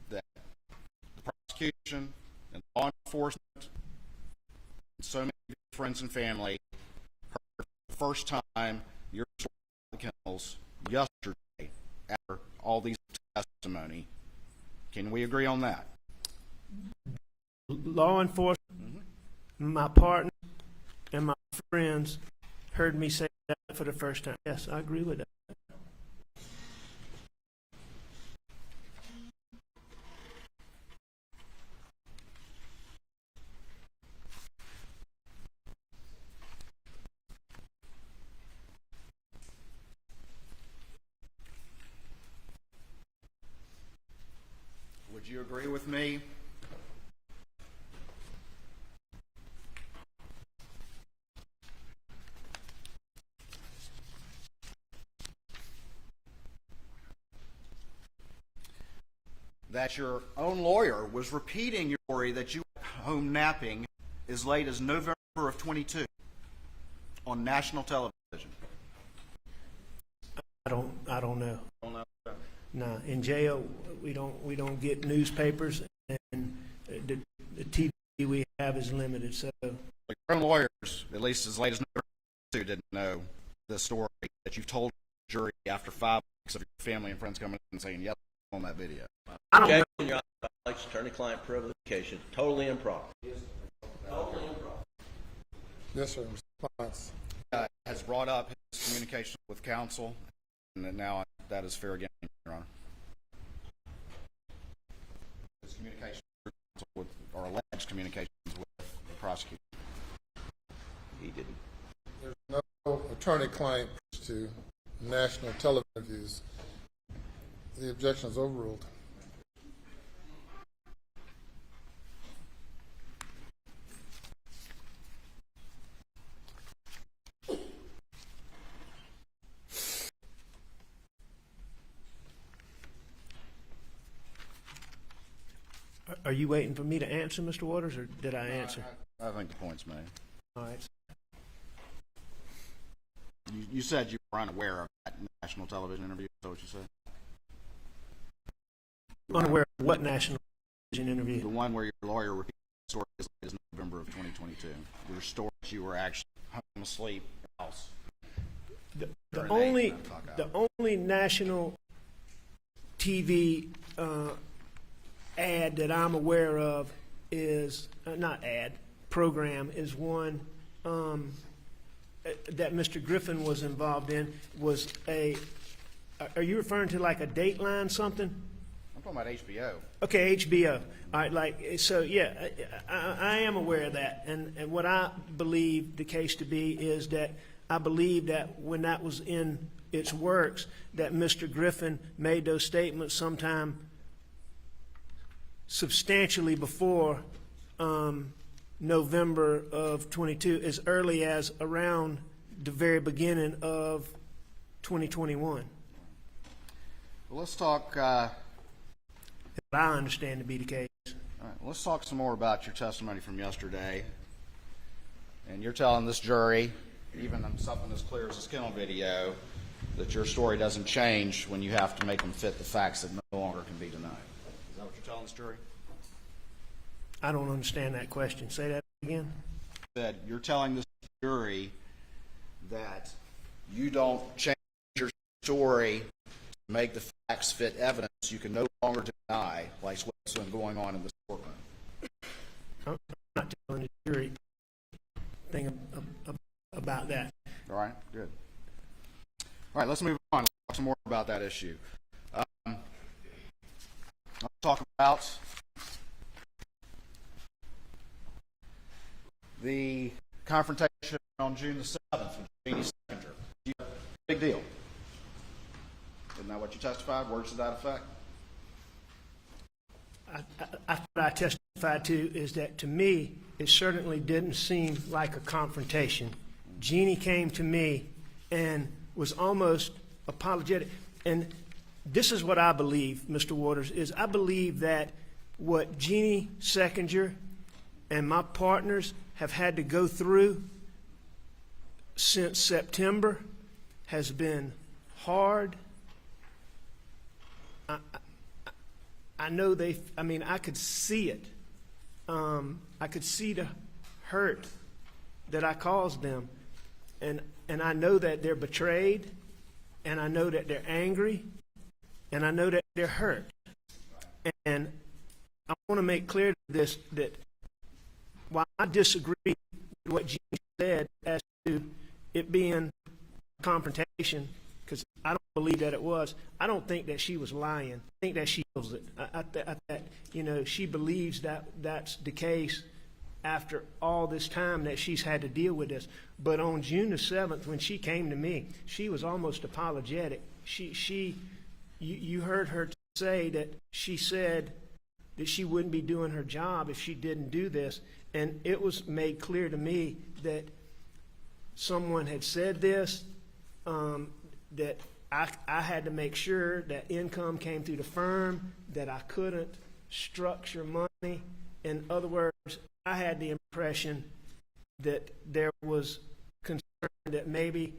that the prosecution and law enforcement and so many of your friends and family heard the first time your story about the kennels yesterday after all these testimony. Can we agree on that? Law enforcement, my partner, and my friends heard me say that for the first time. Yes, I agree with that. Would you agree with me that your own lawyer was repeating your story that you were home napping as late as November of 22 on national television? I don't know. Don't know. No, in jail we don't get newspapers, and the TV we have is limited. So Your own lawyers, at least as late as November 22, didn't know the story that you've told the jury after 5 weeks of your family and friends coming in and saying, "Yep, on that video." I don't know. Objection, Your Honor, violates attorney-client privilege. Totally improper. Totally improper. Yes, sir. Response. Has brought up his communication with counsel, and that now that is fair game, Your Honor. His communication with, or alleged communications with the prosecutor. He didn't. There's no attorney-client to national television views. The objection is overruled. Are you waiting for me to answer, Mr. Waters, or did I answer? I think the point's made. All right. You said you were unaware of that national television interview. Is that what you said? Unaware of what national television The interview? one where your lawyer repeated the story as late as November of 2022. Your story that you were actually home asleep in the house. The only national TV ad that I'm aware of is not ad program is one that Mr. Griffin was involved in. Was a are you referring to like a Dateline something? I'm talking about HBO. Okay, HBO. All right, like, so, yeah, I am aware of that. And what I believe the case to be is that I believe that when that was in its works, that Mr. Griffin made those statements sometime substantially before November of 22, as early as around the very beginning of 2021. Well, let's talk. What I understand to be the case. All right, let's talk some more about your testimony from yesterday. And you're telling this jury, even on something as clear as a skin on video, that your story doesn't change when you have to make them fit the facts that no longer can be denied. Is that what you're telling this jury? I don't understand that question. Say that again. That you're telling this jury that you don't change your story to make the facts fit evidence you can no longer deny, like what's been going on in this courtroom. I'm not telling the jury anything about that. All right, good. All right, let's move on. Let's talk some more about that issue. Let's talk about the confrontation on June the 7th with Jeannie Seconder. Big deal. Isn't that what you testified? Words to that effect? What I testified to is that, to me, it certainly didn't seem like a confrontation. Jeannie came to me and was almost apologetic. And this is what I believe, Mr. Waters, is I believe that what Jeannie Seconder and my partners have had to go through since September has been hard. I know I could see it. I could see the hurt that I caused them. And I know that they're betrayed, and I know that they're angry, and I know that they're hurt. And I want to make clear this, that while I disagree with what Jeannie said as to it being a confrontation, because I don't believe that it was, I don't think that she was lying. I think that she feels it. She believes that that's the case after all this time that she's had to deal with this. But on June the 7th, when she came to me, she was almost apologetic. You heard her say that she said that she wouldn't be doing her job if she didn't do this. And it was made clear to me that someone had said this, that I had to make sure that income came through the firm, that I couldn't structure money. In other words, I had the impression that there was concern that maybe,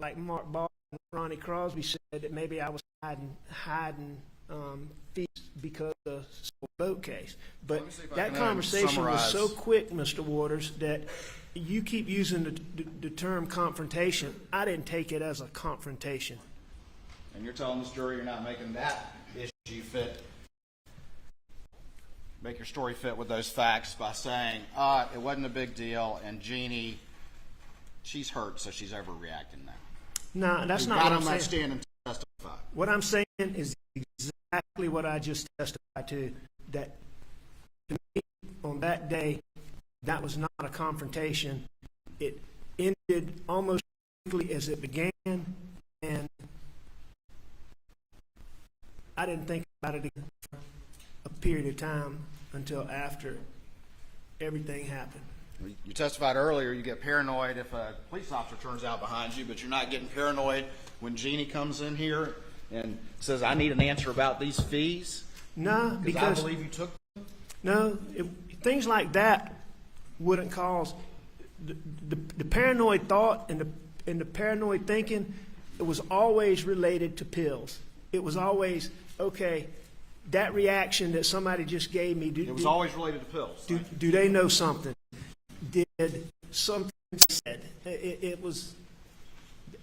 like Mark Ball and Ronnie Crosby said, that maybe I was hiding fees because of the boat case. But that conversation was so quick, Mr. Waters, that you keep using the term confrontation. I didn't take it as a confrontation. And you're telling this jury you're not making that issue fit, make your story fit with those facts by saying, it wasn't a big deal, and Jeannie, she's hurt, so she's overreacting now. No, that's not what I'm saying. Stand and testify. What I'm saying is exactly what I just testified to, that to me, on that day, that was not a confrontation. It ended almost quickly as it began, and I didn't think about it again for a period of time until after everything happened. You testified earlier you get paranoid if a police officer turns out behind you, but you're not getting paranoid when Jeannie comes in here and says, I need an answer about these fees. No, I because believe you took. no, things like that wouldn't cause the paranoid thought and the paranoid thinking. It was always related to pills. It was always, okay, that reaction that somebody just gave me. It was always related to pills. Do they know something? Did something said? It was.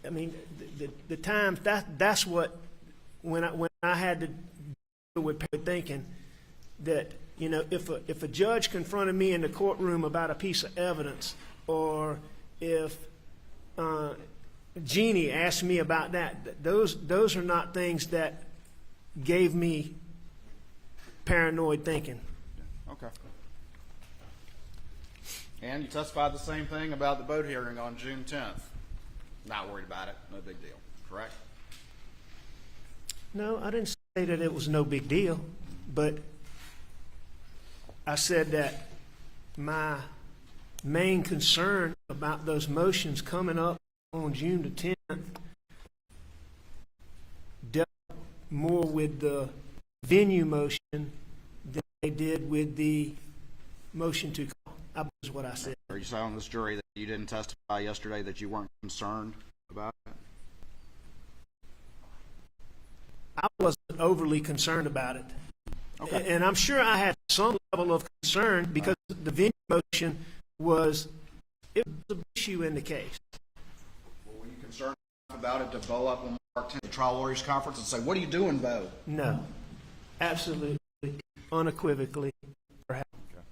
I mean, the times that's what when I had to deal with thinking that, you know, if a judge confronted me in the courtroom about a piece of evidence, or if Jeannie asked me about that, those are not things that gave me paranoid thinking. Okay. And you testified the same thing about the boat hearing on June 10th. Not worried about it. No big deal. Correct? No, I didn't say that it was no big deal, but I said that my main concern about those motions coming up on June the 10th dealt more with the venue motion than they did with the motion to call. That was what I said. Are you telling this jury that you didn't testify yesterday that you weren't concerned about it? I wasn't overly concerned about it. Okay. And I'm sure I had some level of concern because the venue motion was an issue in the case. Well, were you concerned about it to bow up on Mark 10 the trial lawyers conference and say, "What are you doing, Bo?" No, absolutely, unequivocally, perhaps. Okay.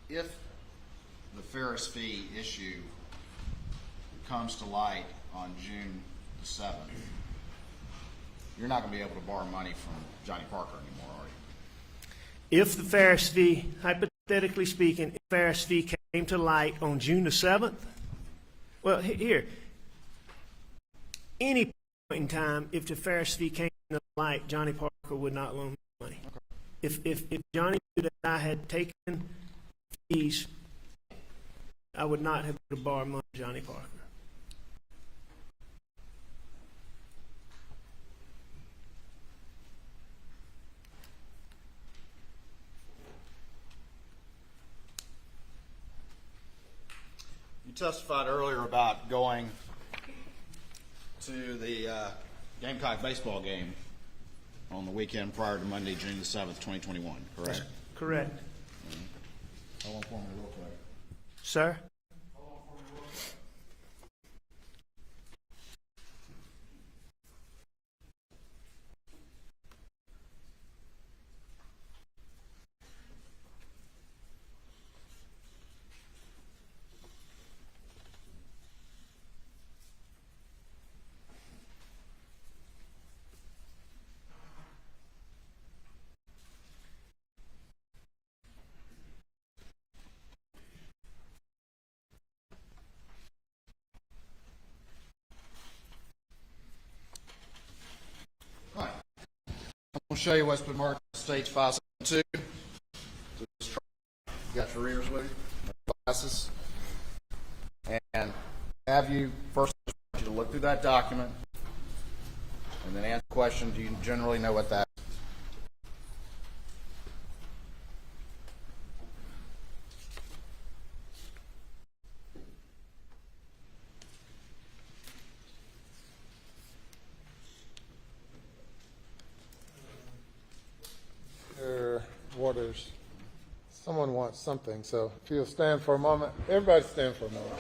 If the Ferris fee issue comes to light on June the 7th, you're not going to be able to borrow money from Johnny Parker anymore, are you? If the Ferris fee, hypothetically speaking, if Ferris fee came to light on June the 7th, well, here, any point in time, if the Ferris fee came to light, Johnny Parker would not loan me money. If Johnny knew that I had taken fees, I would not have to borrow money from Johnny Parker. You testified earlier about going to the Gamecock baseball game on the weekend prior to Monday, June the 7th, 2021, correct? Correct. Hold on for me real quick. Sir? Right. I'm going to show you what's been marked on stage 572. You got your readers with you, glasses, and have you first I want you to look through that document and then answer the question, do you generally know what that is? Waters. Someone wants something, so if you'll stand for a moment. Everybody stand for a moment.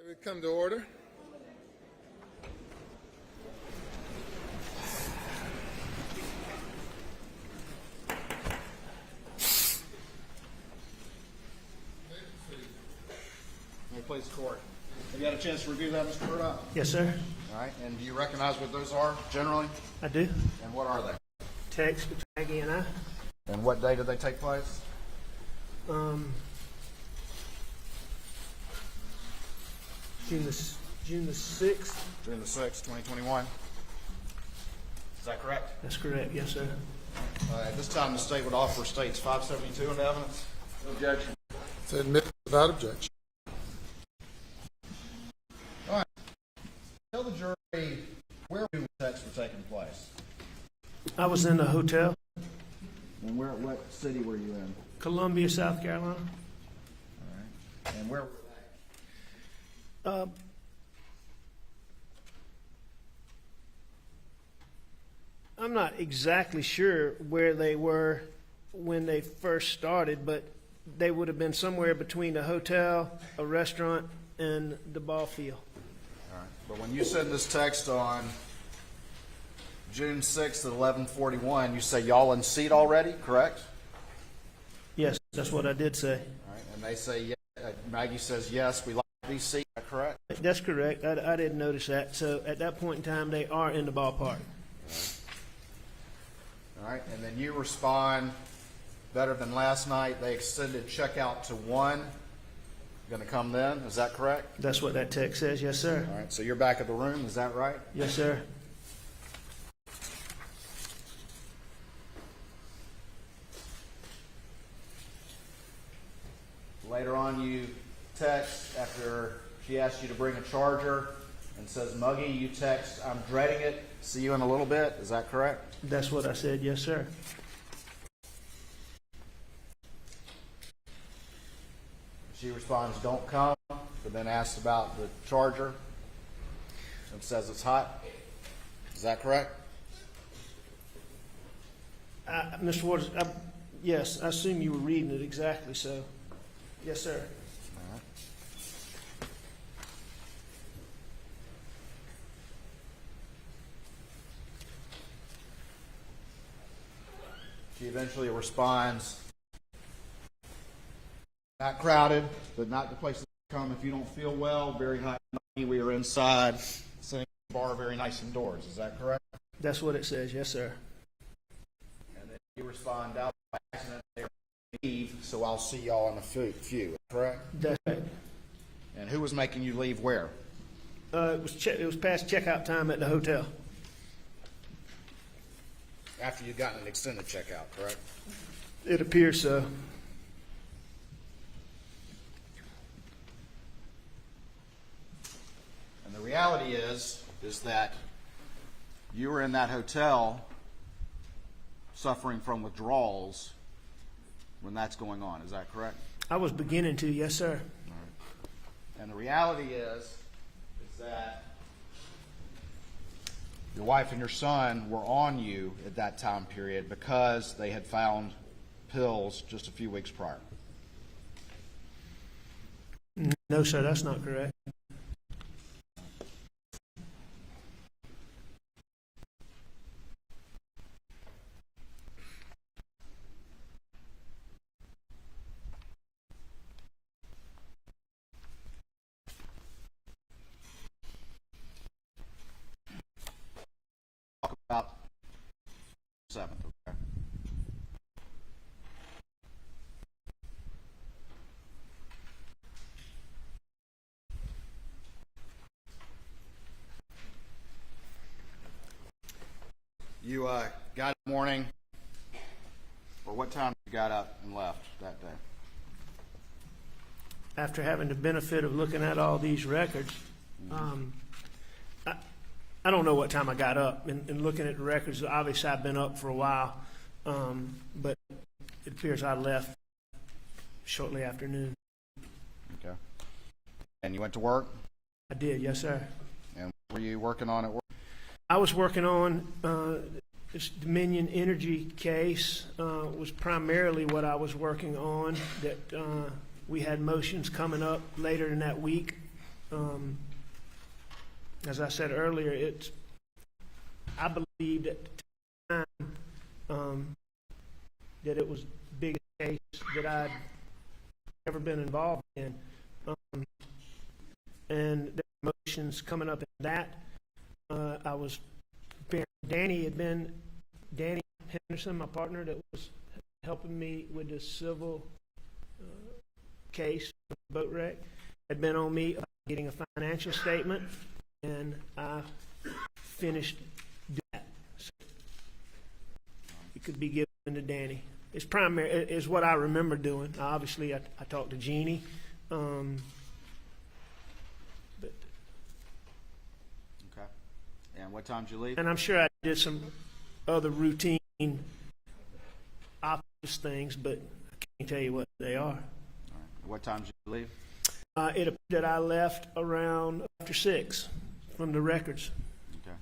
We come to order. May it please the court. Have you had a chance to review that, Mr. Murdaugh? Yes, sir. All right, and do you recognize what those are generally? I do. And what are they? Text between Maggie and I. And what day did they take place? June the 6th. June the 6th, 2021. Is that correct? That's correct. Yes, sir. At this time, the state would offer states 572 into evidence. No objection. It's admitted without objection. All right. Tell the jury where the texts were taking place. I was in the hotel, And what city were you in? Columbia, South Carolina. All right. And where were Uh, I'm not exactly sure where they were when they first started, but they would have been somewhere between a hotel, a restaurant, and the ball field. All right. But when you send this text on June 6th at 11:41, you say y'all in seat already, correct? Yes, that's what I did say. All right. And they say, yeah, Maggie says, yes, we like these seats, correct? That's correct. I didn't notice that. So at that point in time, they are in the ballpark. All right. And then you respond, better than last night. They extended checkout to 1. Going to come then, is that correct? That's what that text says. Yes, sir. All right. So you're back at the room, is that right? Yes, sir. Later on, you text after she asks you to bring a charger and says, Muggy, you text, I'm dreading it. See you in a little bit. Is that correct? That's what I said. Yes, sir. She responds, don't come, but then asks about the charger and says it's hot. Is that correct? Mr. Waters, yes, I assume you were reading it exactly so. Yes, sir. All right. She eventually responds, not crowded, but not the place to come if you don't feel well. Very hot. We are inside, sitting in the bar, very nice indoors. Is that correct? That's what it says. Yes, sir. And then you respond, out by accident, they leave, so I'll see y'all in a few. Correct? That's right. And who was making you leave where? It was past checkout time at the hotel. After you'd gotten an extended checkout, correct? It appears so. And the reality is that you were in that hotel suffering from withdrawals when that's going on. Is that correct? I was beginning to. Yes, sir. And the reality is that your wife and your son were on you at that time period because they had found pills just a few weeks prior. No, sir, that's not correct. Talk about 7th, okay? You got up in the morning, or what time you got up and left that day? After having the benefit of looking at all these records, I don't know what time I got up. And looking at the records, obviously I've been up for a while, but it appears I left shortly after noon. Okay. And you went to work? I did, yes, sir. And what were you working on at work? I was working on this Dominion Energy case, was primarily what I was working on, that we had motions coming up later in that week As I said earlier, I believed at the time that it was the biggest case that I'd ever been involved in. And there were motions coming up in that. I was Danny Henderson, my partner, that was helping me with the civil case, boat wreck, had been on me getting a financial statement, and I finished that. So it could be given to Danny. It's primary is what I remember doing. Obviously, I talked to Jeannie, but Okay. And what time did you leave? and I'm sure I did some other routine office things, but I can't tell you what they are. All right. What time did you leave? It appeared that I left around after 6 from the records. Okay.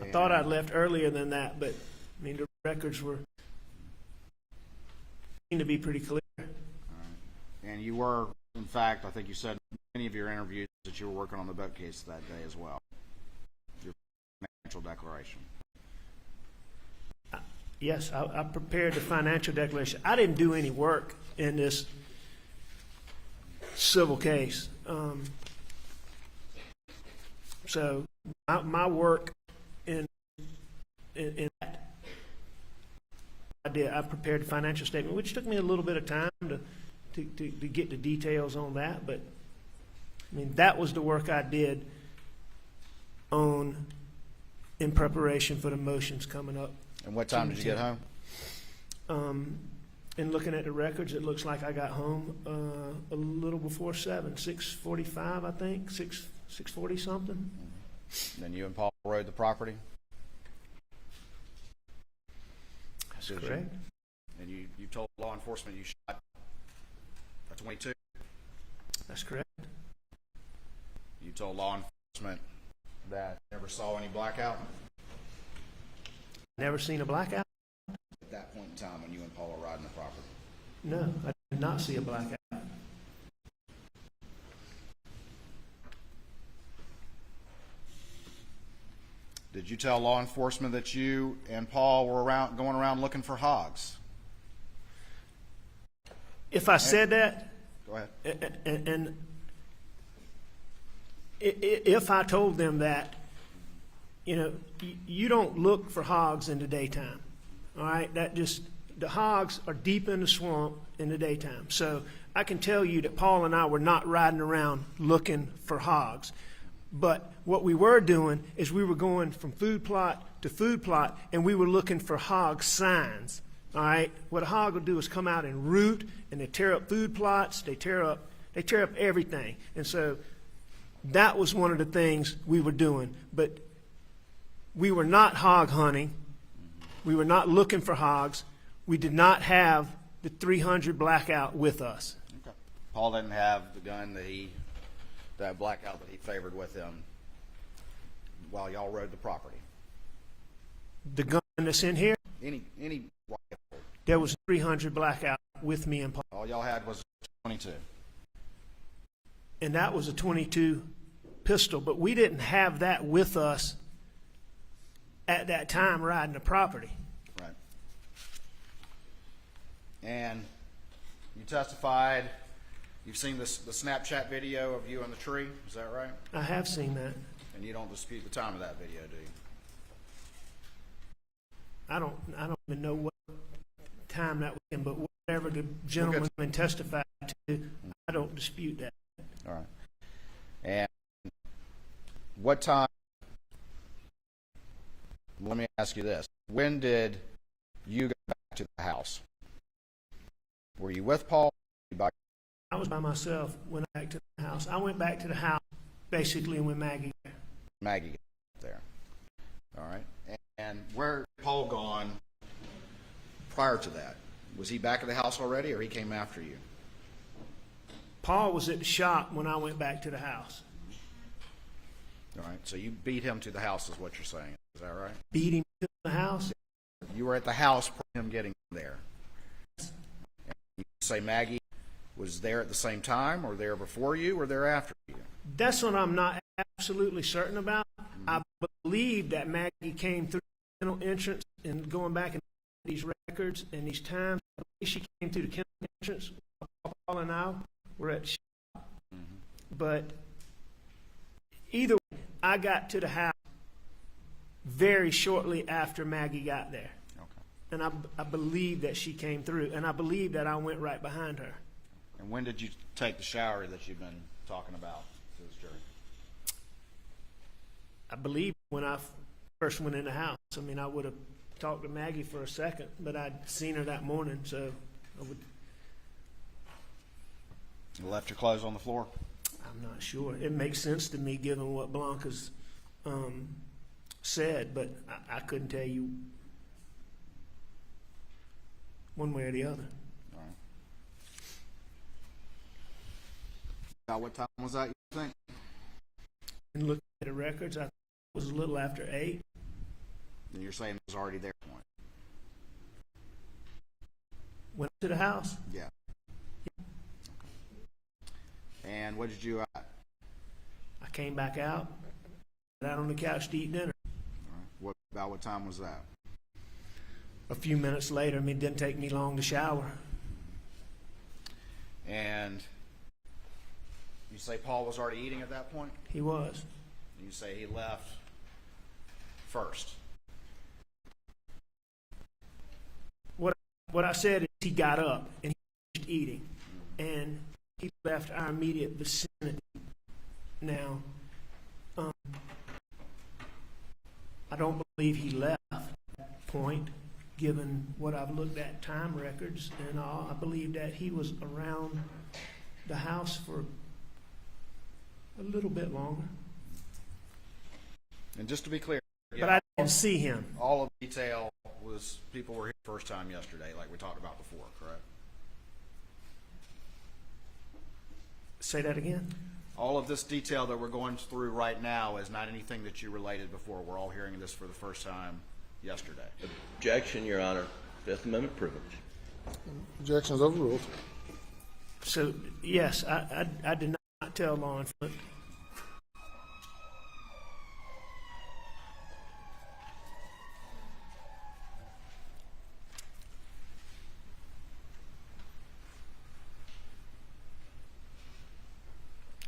I thought I'd left earlier than that, but I mean the records seemed to be pretty clear. All right. And you were, in fact, I think you said in many of your interviews that you were working on the boat case that day as well. Your financial declaration. Yes, I prepared the financial declaration. I didn't do any work in this civil case. So my work in that, I prepared the financial statement, which took me a little bit of time to get the details on that. But I mean, that was the work I did in preparation for the motions coming up. And what time did you get home? And looking at the records, it looks like I got home a little before 7, 6:45, I think, 6:40 something. Then you and Paul rode the property? That's Did you? correct. And you told law enforcement you shot a 22? That's correct. You told law enforcement that you never saw any blackout? Never seen a blackout? At that point in time when you and Paul were riding the property? No, I did not see a blackout. Did you tell law enforcement that you and Paul were going around looking for hogs? If I said that, Go ahead. and if I told them that, you know, you don't look for hogs in the daytime. All right, the hogs are deep in the swamp in the daytime. So I can tell you that Paul and I were not riding around looking for hogs. But what we were doing is we were going from food plot to food plot, and we were looking for hog signs. All right, what a hog will do is come out and root, and they tear up food plots. They tear up everything. And so that was one of the things we were doing. But we were not hog hunting. We were not looking for hogs. We did not have the 300 blackout with us. Okay. Paul didn't have the gun that blackout that he favored with him while y'all rode the property. The gun that's in here, Any rifle. there was 300 blackout with me and Paul. All y'all had was 22. And that was a 22 pistol, but we didn't have that with us at that time riding the property. Right. And you testified, you've seen the Snapchat video of you on the tree, is that right? I have seen that. And you don't dispute the time of that video, do you? I don't even know what time that was in, but whatever the gentleman testified to, I don't dispute that. All right. And what time, let me ask you this. When did you go back to the house? Were you with Paul? I was by myself, went back to the house. I went back to the house basically when Maggie got there. Maggie got there. All right. And where had Paul gone prior to that? Was he back at the house already, or he came after you? Paul was at the shop when I went back to the house. All right. So you beat him to the house is what you're saying. Is that right? Beat him to the house? You were at the house prior to him getting there. And you say Maggie was there at the same time, or there before you, or there after you? That's what I'm not absolutely certain about. I believe that Maggie came through the kennel entrance, and going back and these records and these times, I believe she came through the kennel entrance. Paul and I were at the shop. But either way, I got to the house very shortly after Maggie got there. Okay. And I believe that she came through, and I believe that I went right behind her. And when did you take the shower that you've been talking about to this jury? I believe when I first went in the house. I mean, I would have talked to Maggie for a second, but I'd seen her that morning, so I would. You left your clothes on the floor? I'm not sure. It makes sense to me given what Blanca's said, but I couldn't tell you one way or the other. All right. About what time was that, you think? And looking at the records, I thought it was a little after 8. And you're saying it was already there at that point? Went to the house. Yeah. And what did you I came back out on the couch to eat dinner. About what time was that? A few minutes later. I mean, it didn't take me long to shower. And you say Paul was already eating at that point? He was. You say he left first. What I said is he got up and he finished eating, and he left our immediate vicinity. Now, I don't believe he left at that point, given what I've looked at, time records and all. I believe that he was around the house for a little bit longer. And just to be clear, But I didn't see him. all of the detail was people were here first time yesterday, like we talked about before, correct? Say that again? All of this detail that we're going through right now is not anything that you related before. We're all hearing this for the first time yesterday. Objection, Your Honor. Fifth Amendment privilege. Objections overruled. So, yes, I did not tell law enforcement.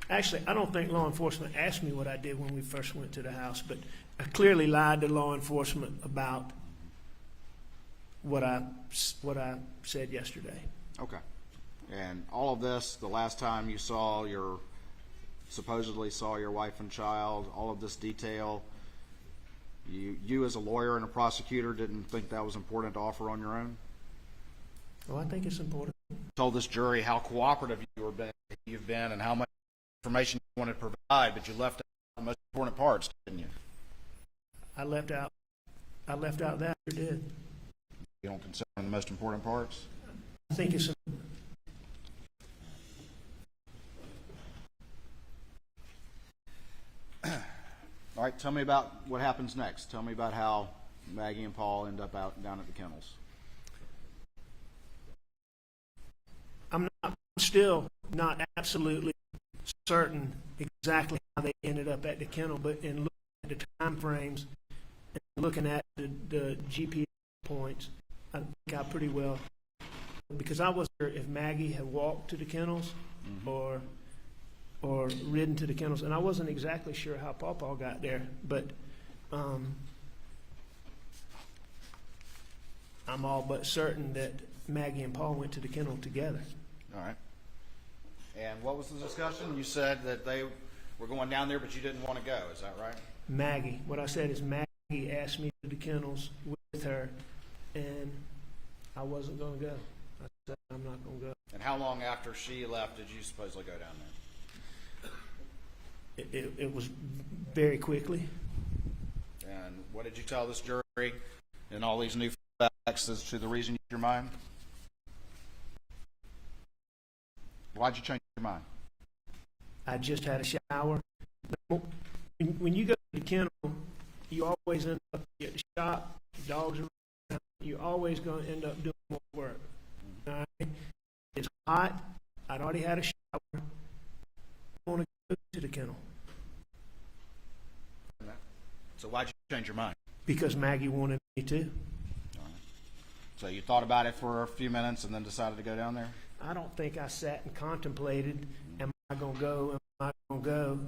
Actually, I don't think law enforcement asked me what I did when we first went to the house, but I clearly lied to law enforcement about what I said yesterday. Okay. And all of this, the last time you supposedly saw your wife and child, all of this detail, you as a lawyer and a prosecutor didn't think that was important to offer on your own? Well, I think it's important. You told this jury how cooperative you've been and how much information you wanted to provide, but you left out the most important parts, didn't you? I left out that. I did. You don't consider them the most important parts? I think it's All right, tell me about what happens next. Tell me about how Maggie and Paul end up out down at the kennels. I'm still not absolutely certain exactly how they ended up at the kennel, but in looking at the time frames and looking at the GPS points, I think I pretty well, because I wasn't sure if Maggie had walked to the kennels or ridden to the kennels, and I wasn't exactly sure how Paw got there, but I'm all but certain that Maggie and Paul went to the kennel together. All right. And what was the discussion? You said that they were going down there, but you didn't want to go. Is that right? Maggie. What I said is Maggie asked me to the kennels with her, and I wasn't going to go. I said I'm not going to go. And how long after she left did you supposedly go down there? It was very quickly. And what did you tell this jury and all these new facts as to the reason you changed your mind? Why'd you change your mind? I just had a shower. When you go to the kennel, you always end up at the shop, the dogs are around, you're always going to end up doing more work. All right? It's hot. I'd already had a shower. I want to go to the kennel So why'd you change your mind? because Maggie wanted me to. So you thought about it for a few minutes and then decided to go down there? I don't think I sat and contemplated, am I going to go, am I going to go?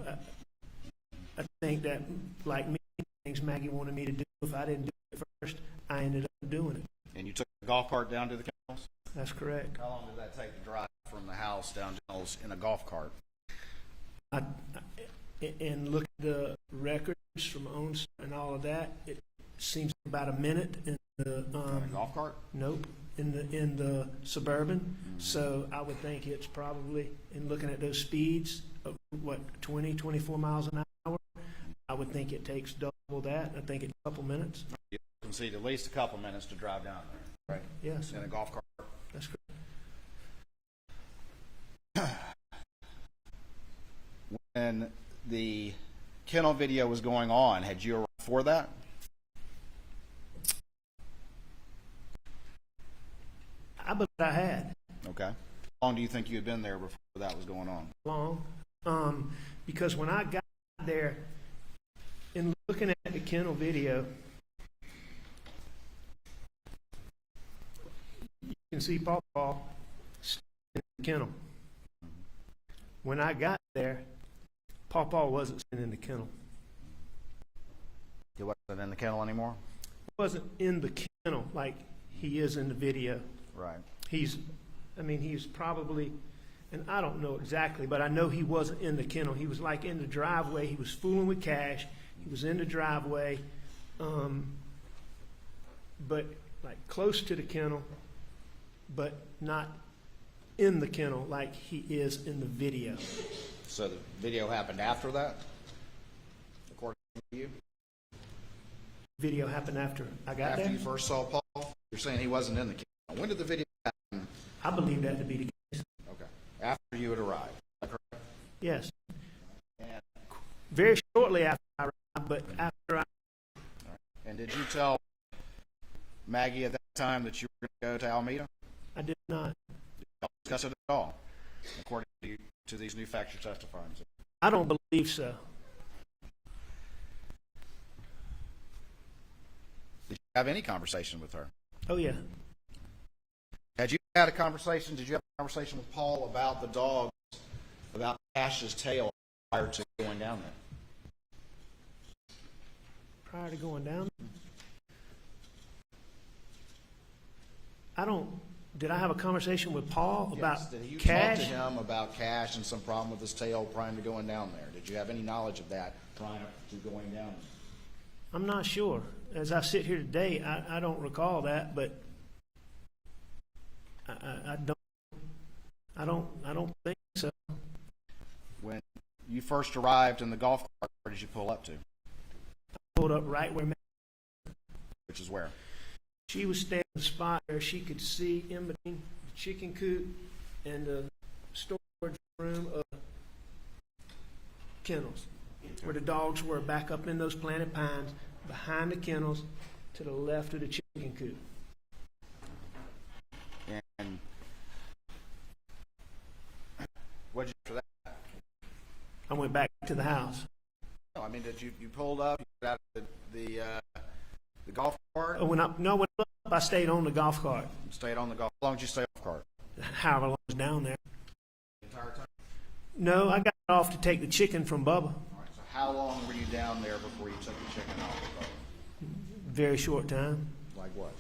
I think that, like many things Maggie wanted me to do, if I didn't do it first, I ended up doing it. And you took the golf cart down to the kennels? That's correct. How long did that take to drive from the house down to the kennels in a golf cart? And look at the records from OWN and all of that, it seems about a minute in the, In a golf cart? nope, in the Suburban. So I would think it's probably, in looking at those speeds of what, 20, 24 miles an hour, I would think it takes double that. I think it's a couple minutes. You concede at least a couple minutes to drive down there, right? Yes, In a golf cart. that's correct. When the kennel video was going on, had you arrived for that? I believe I had Okay. How long do you think you had been there before that was going on? long, because when I got there, in looking at the kennel video, you can see Paw Paw in the kennel. When I got there, Paw Paw wasn't sitting in the kennel. He wasn't in the kennel anymore? He wasn't in the kennel like he is in the video. Right. He's probably, and I don't know exactly, but I know he wasn't in the kennel. He was like in the driveway. He was fooling with Cash. He was in the driveway, but like close to the kennel, but not in the kennel like he is in the video. So the video happened after that, according to you? Video happened after I got After there. you first saw Paul? You're saying he wasn't in the kennel. When did the video happen? I believe that to be the case. Okay. After you had arrived. Is that correct? Yes. And, Very shortly after I arrived, but after I, and did you tell Maggie at that time that you were going to go to Alameda? I did not. Did you discuss it at all, according to these new facts you're testifying to? I don't believe so. Did you have any conversation with her? Oh yeah. Had you had a conversation, did you have a conversation with Paul about the dogs, about Cash's tail prior to going down there? Prior to going down, did I have a conversation with Paul about Yes. Did you Cash? talk to him about Cash and some problem with his tail prior to going down there? Did you have any knowledge of that prior to going down there? I'm not sure. As I sit here today, I don't recall that, but I don't think so. When you first arrived in the golf cart, where did you pull up to? Pulled up right where Which is where? she was standing in a spot where she could see in between the chicken coop and the storage room of kennels, where the dogs were back up in those planted pines behind the kennels to the left of the chicken coop. And what did you do for that? I went back to the house. No, I mean, did you pulled up, you got out of the golf cart, When I went up, I stayed on the golf cart. stayed on the golf? How long did you stay on the cart? However long I was down there. The entire time? No, I got off to take the chicken from Bubba. All right, so how long were you down there before you took the chicken off the cart? Very short time. Like what?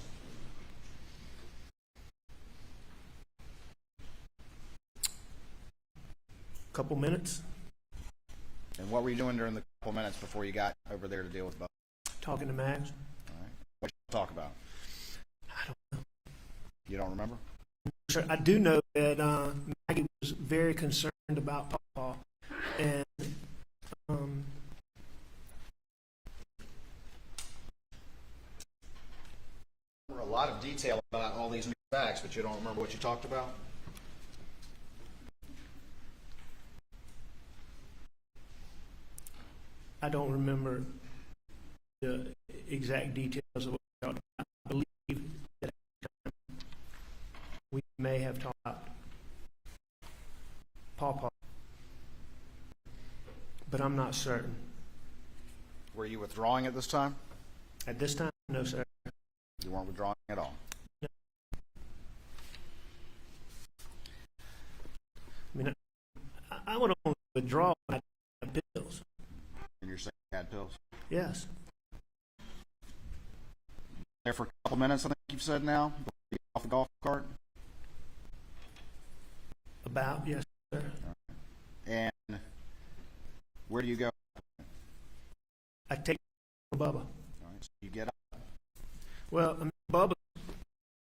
Couple minutes. And what were you doing during the couple minutes before you got over there to deal with Bubba? Talking to Max. All right. What did you talk about? I don't know. You don't remember? Sure, I do know that Maggie was very concerned about Paw, and A lot of detail about all these new facts, but you don't remember what you talked about? I don't remember the exact details of what we talked about. I believe that we may have talked about Paw. but I'm not certain. Were you withdrawing at this time? At this time, no, sir. You weren't withdrawing at all. I mean, I would only withdraw when I had pills. And you're saying you had pills? Yes. There for a couple minutes, I think you've said now, before you get off the golf cart? About, yes, sir. And where do you go? I take Bubba. All right, so you get up. Well, I mean, Bubba,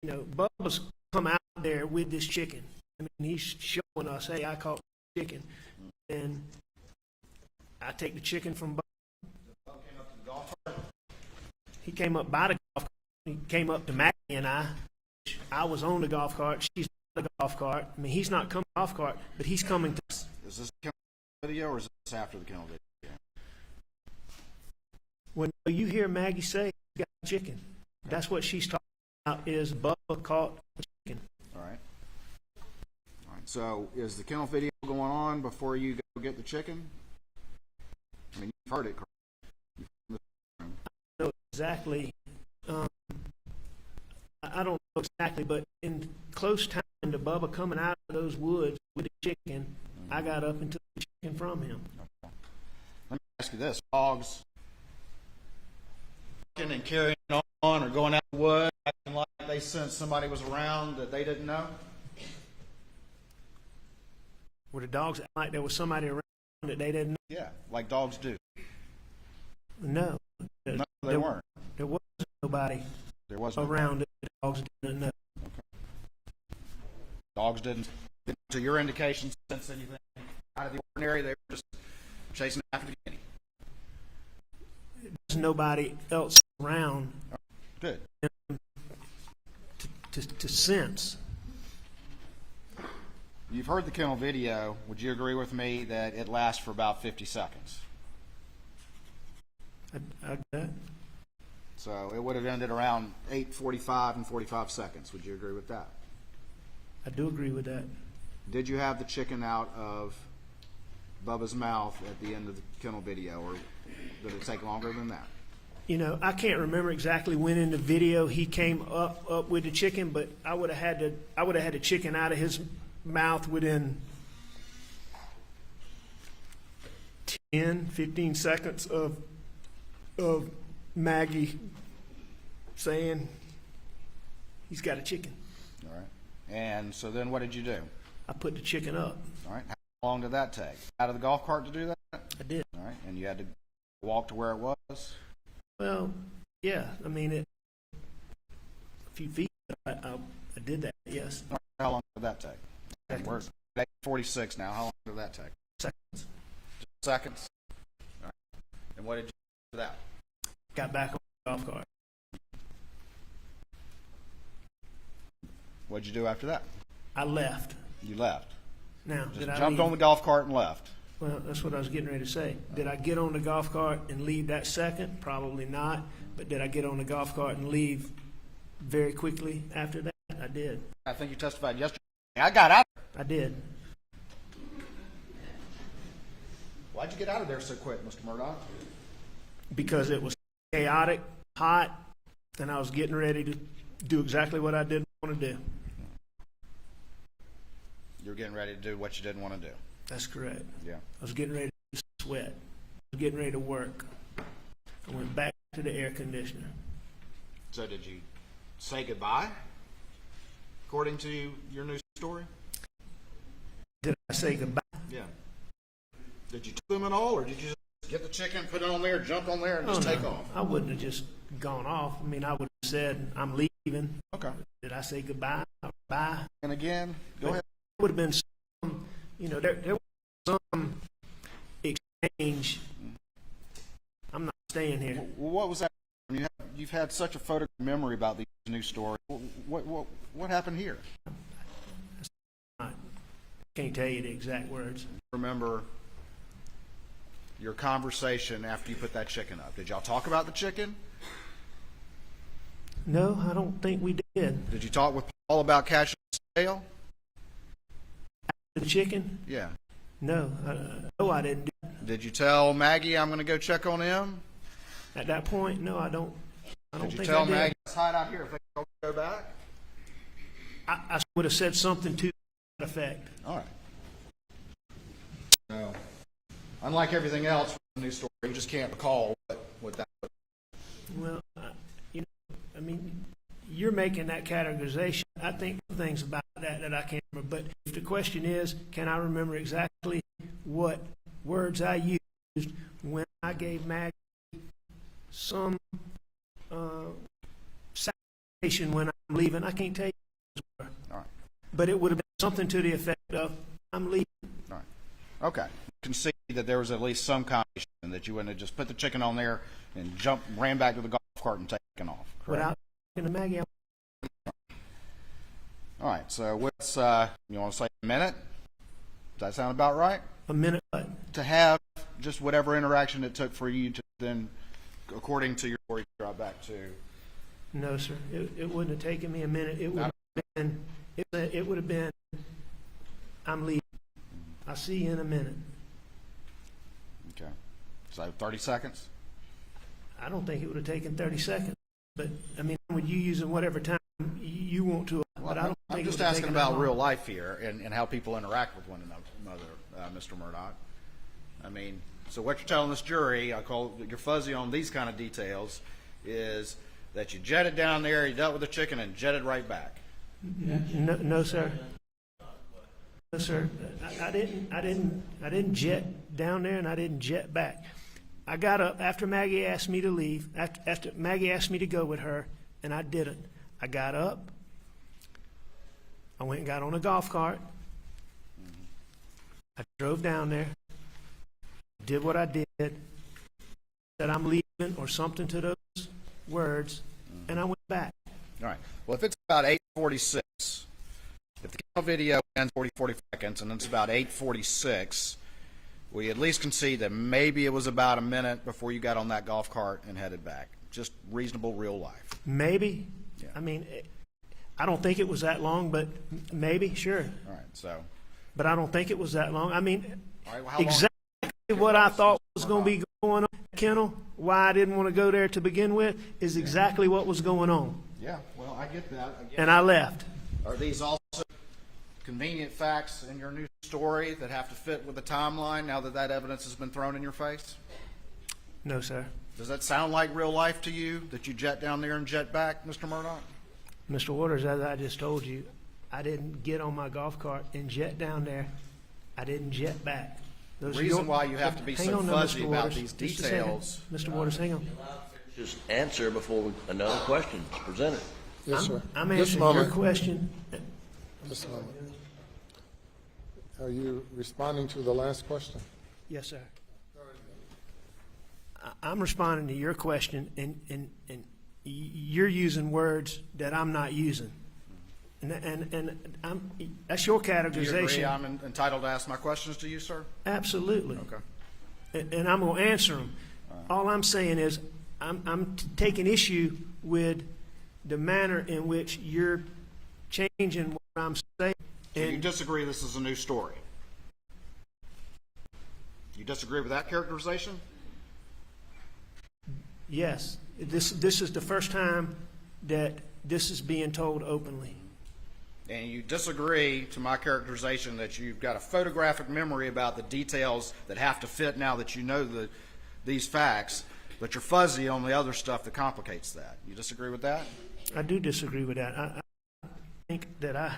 Bubba's come out there with this chicken. I mean, he's showing us, hey, I caught the chicken. And I take the chicken from Bubba. Came up to the golf cart. He came up by the golf cart. He came up to Maggie and I was on the golf cart. She's on the golf cart. I mean, he's not coming to the golf cart, but he's coming to us. Is this a kennel video or is this after the kennel video? When you hear Maggie say, "You got chicken," that's what she's talking about. Is Bubba caught the chicken? All right. All right. So is the kennel video going on before you go get the chicken? I mean, you've heard it. Correct? I don't know exactly. I don't know exactly, but in close time to Bubba coming out of those woods with the chicken, I got up and took the chicken from him. Okay. Let me ask you this: dogs and carrying on or going out the woods, acting like they sensed somebody was around that they didn't know? Were the dogs act like there was somebody around that they didn't know? Yeah, like dogs do. No. No, they weren't. There wasn't nobody There wasn't. around that the dogs didn't know. Dogs didn't, to your indication, sense anything out of the ordinary. They were just chasing after the kitty. There's nobody else around Good. to sense. You've heard the kennel video. Would you agree with me that it lasts for about 50 seconds? I So it would have ended around 8:45 and 45 seconds. Would you agree with that? do agree with that. Did you have the chicken out of Bubba's mouth at the end of the kennel video, or did it take longer than that? I can't remember exactly when in the video he came up with the chicken, but I would have had the chicken out of his mouth within 10, 15 seconds of Maggie saying he's got a chicken. All right. And so then what did you do? I put the chicken up. All right. How long did that take? Out of the golf cart to do that? I did. All right. And you had to walk to where it was? Well, yeah. I mean, a few feet. I did that. Yes. All right. How long did that take? Seconds. We're at 46 now. How long did that take? Seconds. Just seconds. All right. And what did you do for that? Got back on the golf cart. What did you do after that? I left. You left. Now, Just did I jumped leave? on the golf cart and left. Well, that's what I was getting ready to say. Did I get on the golf cart and leave that second? Probably not. But did I get on the golf cart and leave very quickly after that? I did. I think you testified yesterday. I got out. I did. Why'd you get out of there so quick, Mr. Murdaugh? Because it was chaotic, hot, and I was getting ready to do exactly what I didn't want to do. You were getting ready to do what you didn't want to do. That's correct. Yeah. I was getting ready to sweat. I was getting ready to work. I went back to the air conditioner. So did you say goodbye, according to your new story? Did I say goodbye? Yeah. Did you tell them at all, or did you just get the chicken, put it on there, jump on there, and just take off? I wouldn't have just gone off. I mean, I would have said, I'm leaving. Okay. Did I say goodbye? Bye. And again, go ahead. There would have been some, there was some exchange. I'm not staying here. Well, what was that? You've had such a photographic memory about these new stories. What happened here? I can't tell you the exact words. Remember your conversation after you put that chicken up. Did y'all talk about the chicken? No, I don't think we did. Did you talk with Paul about catching the sale? The chicken? Yeah. No, no, I didn't do that. Did you tell Maggie I'm going to go check on him? At that point, no, I don't Did you think tell I did. Maggie, let's hide out here if they don't go back? I would have said something to that effect. All right. No. Unlike everything else in the news story, you just can't recall what that was. Well, you know, I mean, you're making that categorization. I think things about that I can't remember. But if the question is, can I remember exactly what words I used when I gave Maggie some satisfaction when I'm leaving? I can't tell you. All right. But it would have been something to the effect of, I'm leaving. All right. Okay. You can see that there was at least some combination that you wouldn't have just put the chicken on there and ran back to the golf cart and taken off. Correct? Without talking to Maggie. All right. So what's, you want to say a minute? Does that sound about right? A minute, but To have just whatever interaction it took for you to then, according to your story, drive back to. no, sir. It wouldn't have taken me a minute. It would have been, it would have been, I'm leaving. I'll see you in a minute. Okay. So 30 seconds? I don't think it would have taken 30 seconds. But, I mean, would you using whatever time you want to, but I don't I'm think it just would have asking taken that about long. real life here and how people interact with one another, Mr. Murdaugh. I mean, so what you're telling this jury, I call you're fuzzy on these kind of details, is that you jetted down there, you dealt with the chicken, and jetted right back. No, sir. No, sir. I didn't jet down there, and I didn't jet back. I got up after Maggie asked me to leave. After Maggie asked me to go with her, and I didn't. I got up. I went and got on a golf cart. I drove down there. Did what I did. Said I'm leaving or something to those words, and I went back. All right. Well, if it's about 8:46, if the camera video ends 40 seconds, and it's about 8:46, we at least concede that maybe it was about a minute before you got on that golf cart and headed back. Just reasonable real life. Maybe. Yeah. I mean, I don't think it was that long, but maybe, sure. All right. So, But I don't think it was that long. I mean, all right. Well, how long? exactly what I thought was going to be going on at Kennel, why I didn't want to go there to begin with, is exactly what was going on. Yeah. Well, I get that. And I left. Are these also convenient facts in your new story that have to fit with the timeline now that that evidence has been thrown in your face? No, sir. Does that sound like real life to you, that you jet down there and jet back, Mr. Murdaugh? Mr. Waters, as I just told you, I didn't get on my golf cart and jet down there. I didn't jet back. The reason why you have to be Hang so on now, fuzzy Mr. about Waters. these Just a second. details. Mr. Waters, hang on. Just answer before another question is presented. Yes, sir. I'm Just a answering your moment. question. Just a moment. Are you responding to the last question? Yes, sir. I'm responding to your question, and you're using words that I'm not using. And that's your Do you agree categorization. I'm entitled to ask my questions to you, sir? Absolutely. Okay. And I'm going to answer them. All I'm saying is I'm taking issue with the manner in which you're changing what I'm saying. So you And disagree this is a new story? You disagree with that characterization? yes, this is the first time that this is being told openly. And you disagree to my characterization that you've got a photographic memory about the details that have to fit now that you know these facts, but you're fuzzy on the other stuff that complicates that. You disagree with that? I do disagree with that. I think that I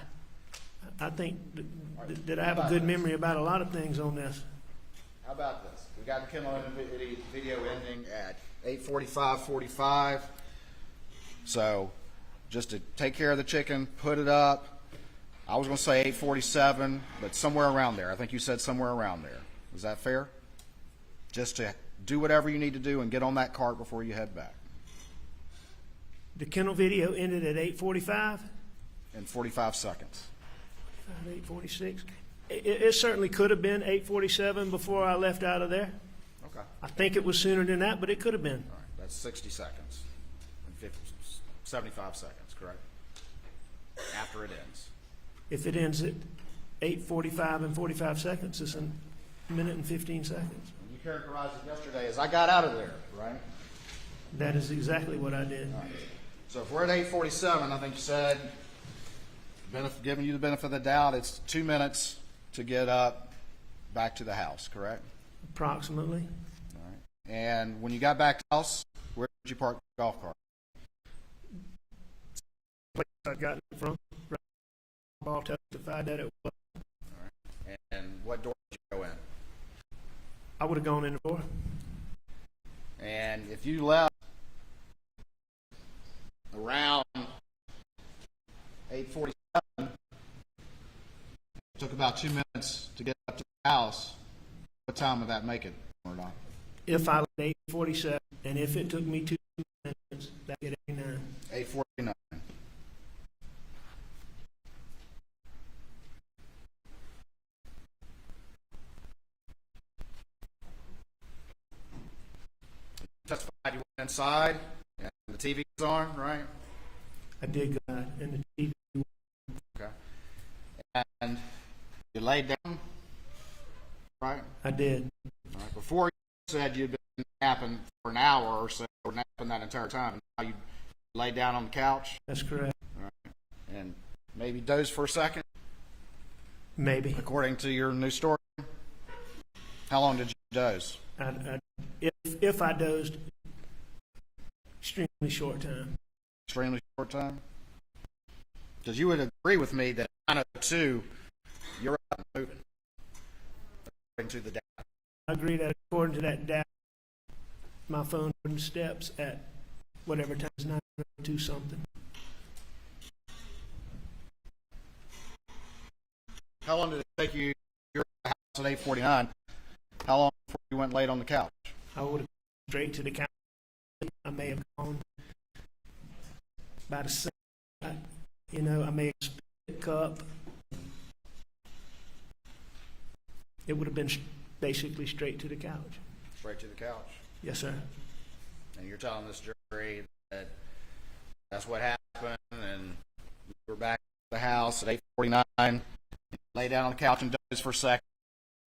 have a good memory about a lot of things on this. How about this? We got the Kindle video ending at 8:45:45. So just to take care of the chicken, put it up. I was going to say 8:47, but somewhere around there. I think you said somewhere around there. Is that fair? Just to do whatever you need to do and get on that cart before you head back. The kennel video ended at 8:45, In 45 seconds. 8:46. It certainly could have been 8:47 before I left out of there. Okay. I think it was sooner than that, but it could have been. All right. That's 60 seconds. And 75 seconds, correct? After it ends. If it ends at 8:45 and 45 seconds, minute and 15 seconds. You characterized it yesterday as I got out of there, right? That is exactly what I did. So if we're at 8:47, I think you said, giving you the benefit of the doubt, it's 2 minutes to get up back to the house, correct? Approximately. All right. And when you got back to the house, where did you park the golf cart? Place I got it from. Ball testified that it was. All right. And what door did you go in? I would have gone in the door. And if you left around 8:47, it took about 2 minutes to get up to the house, what time would that make it, Murdaugh? If I left 8:47, and if it took me 2 minutes, that'd get 89. 8:49. Testified you went inside and the TV was on, right? I did go out, and the TV. Okay. And you laid down, right? I did. All right. Before you said you'd been napping for an hour or so, or napping that entire time, and now you laid down on the couch. That's correct. All right. And maybe dozed for a second, Maybe. according to your new story. How long did you doze? If I dozed, extremely short time. Extremely short time? Because you would agree with me that at 9:02, you're up and moving, according to the data. I agree that according to that data, my phone steps at whatever time is 9:02 something. How long did it take you? You're at the house at 8:49. How long before you went laid on the couch? I would have gone straight to the counter. I may have gone about a second. I may have spit a cup. It would have been basically straight to the couch. Straight to the couch. Yes, sir. And you're telling this jury that that's what happened, and you were back at the house at 8:49, lay down on the couch and dozed for a second.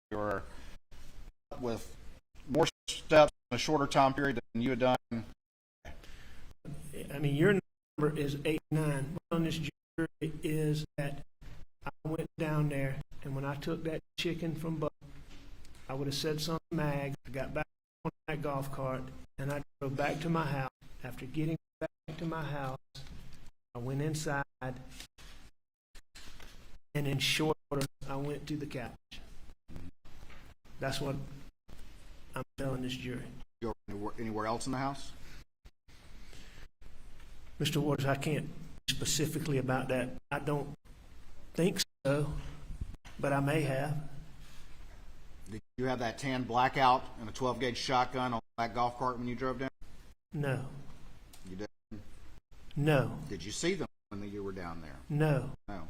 You were up with more steps in a shorter time period than you had done. I mean, your number is 89. What on this jury is that I went down there, and when I took that chicken from Buck, I would have said something mag. I got back on that golf cart, and I drove back to my house. After getting back to my house, I went inside, and in short order, I went to the couch. That's what I'm telling this jury. You go anywhere else in the house? Mr. Waters, I can't specifically about that. I don't think so, but I may have. Did you have that tan blackout and a 12-gauge shotgun on that golf cart when you drove down? No. You didn't? No. Did you see them when you were down there? No. No.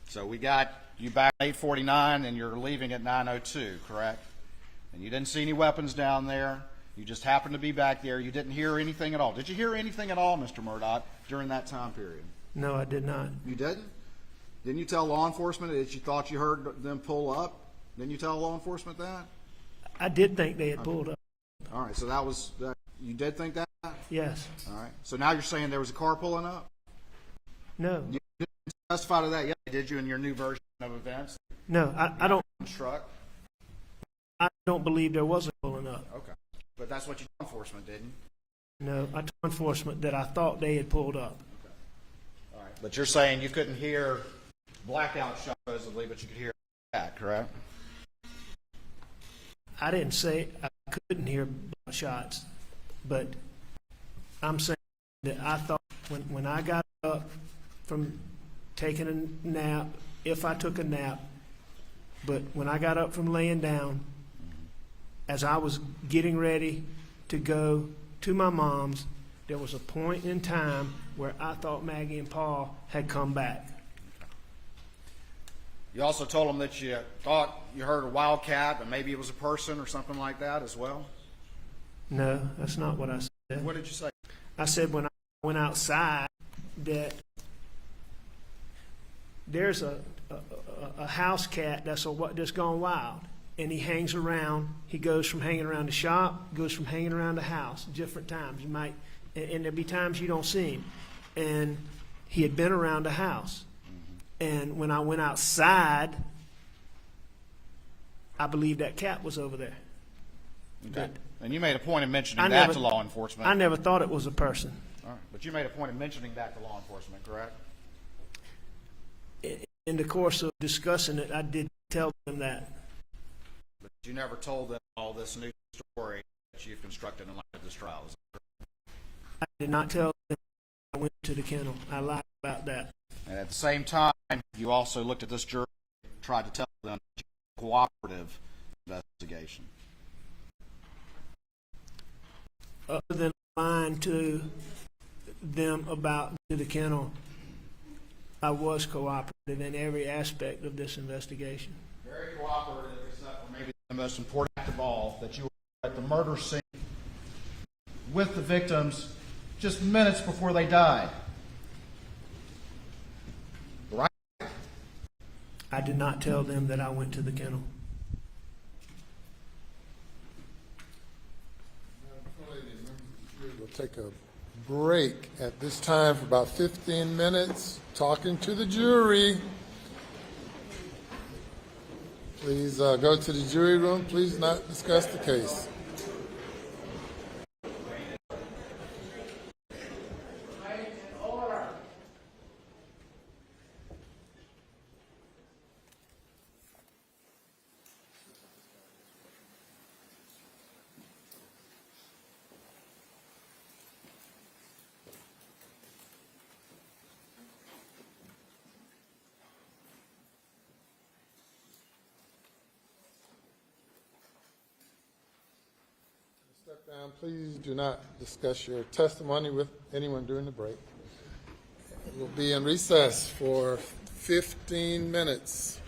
So we got you back at 8:49 and you're leaving at 9:02, correct? And you didn't see any weapons down there. You just happened to be back there. You didn't hear anything at all. Did you hear anything at all, Mr. Murdaugh, during that time period? No, I did not. You didn't? Didn't you tell law enforcement that you thought you heard them pull up? Didn't you tell law enforcement that? I did think they had pulled up. All right, so that was that. You did think that? Yes. All right. So now you're saying there was a car pulling up? No. You didn't testify to that yet, did you, in your new version of events? No, I don't. Truck? I don't believe there was a pulling up. Okay. But that's what you told enforcement, didn't you? No, I told enforcement that I thought they had pulled up. Okay. All right. But you're saying you couldn't hear blackout shot supposedly, but you could hear that, correct? I didn't say I couldn't hear shots, but I'm saying that I thought when I got up from taking a nap, if I took a nap, but when I got up from laying down, as I was getting ready to go to my mom's, there was a point in time where I thought Maggie and Paul had come back. You also told them that you thought you heard a wildcat, but maybe it was a person or something like that as well? No, that's not what I said. What did you say? I said when I went outside that there's a house cat that's gone wild, and he hangs around. He goes from hanging around the shop, goes from hanging around the house, different times. You might, and there'll be times you don't see him. And he had been around the house. And when I went outside, I believe that cat was over there. Okay. And you made a point of mentioning I that never- to law enforcement. I never thought it was a person. All right. But you made a point of mentioning that to law enforcement, correct? In the course of discussing it, I did tell them that. But you never told them all this new story that you've constructed in light of this trial. Is that correct? I did not tell them I went to the kennel. I lied about that. And at the same time, you also looked at this jury, tried to tell them that you were cooperative investigation. Other than lying to them about to the kennel, I was cooperative in every aspect of this investigation. Very cooperative, except for maybe the most important act of all, that you were at the murder scene with the victims just minutes before they died. Right? I did not tell them that I went to the kennel. We'll take a break at this time for about 15 minutes, talking to the jury. Please go to the jury room. Please not discuss the case. Step down. Please do not discuss your testimony with anyone during the break. We'll be in recess for 15 minutes.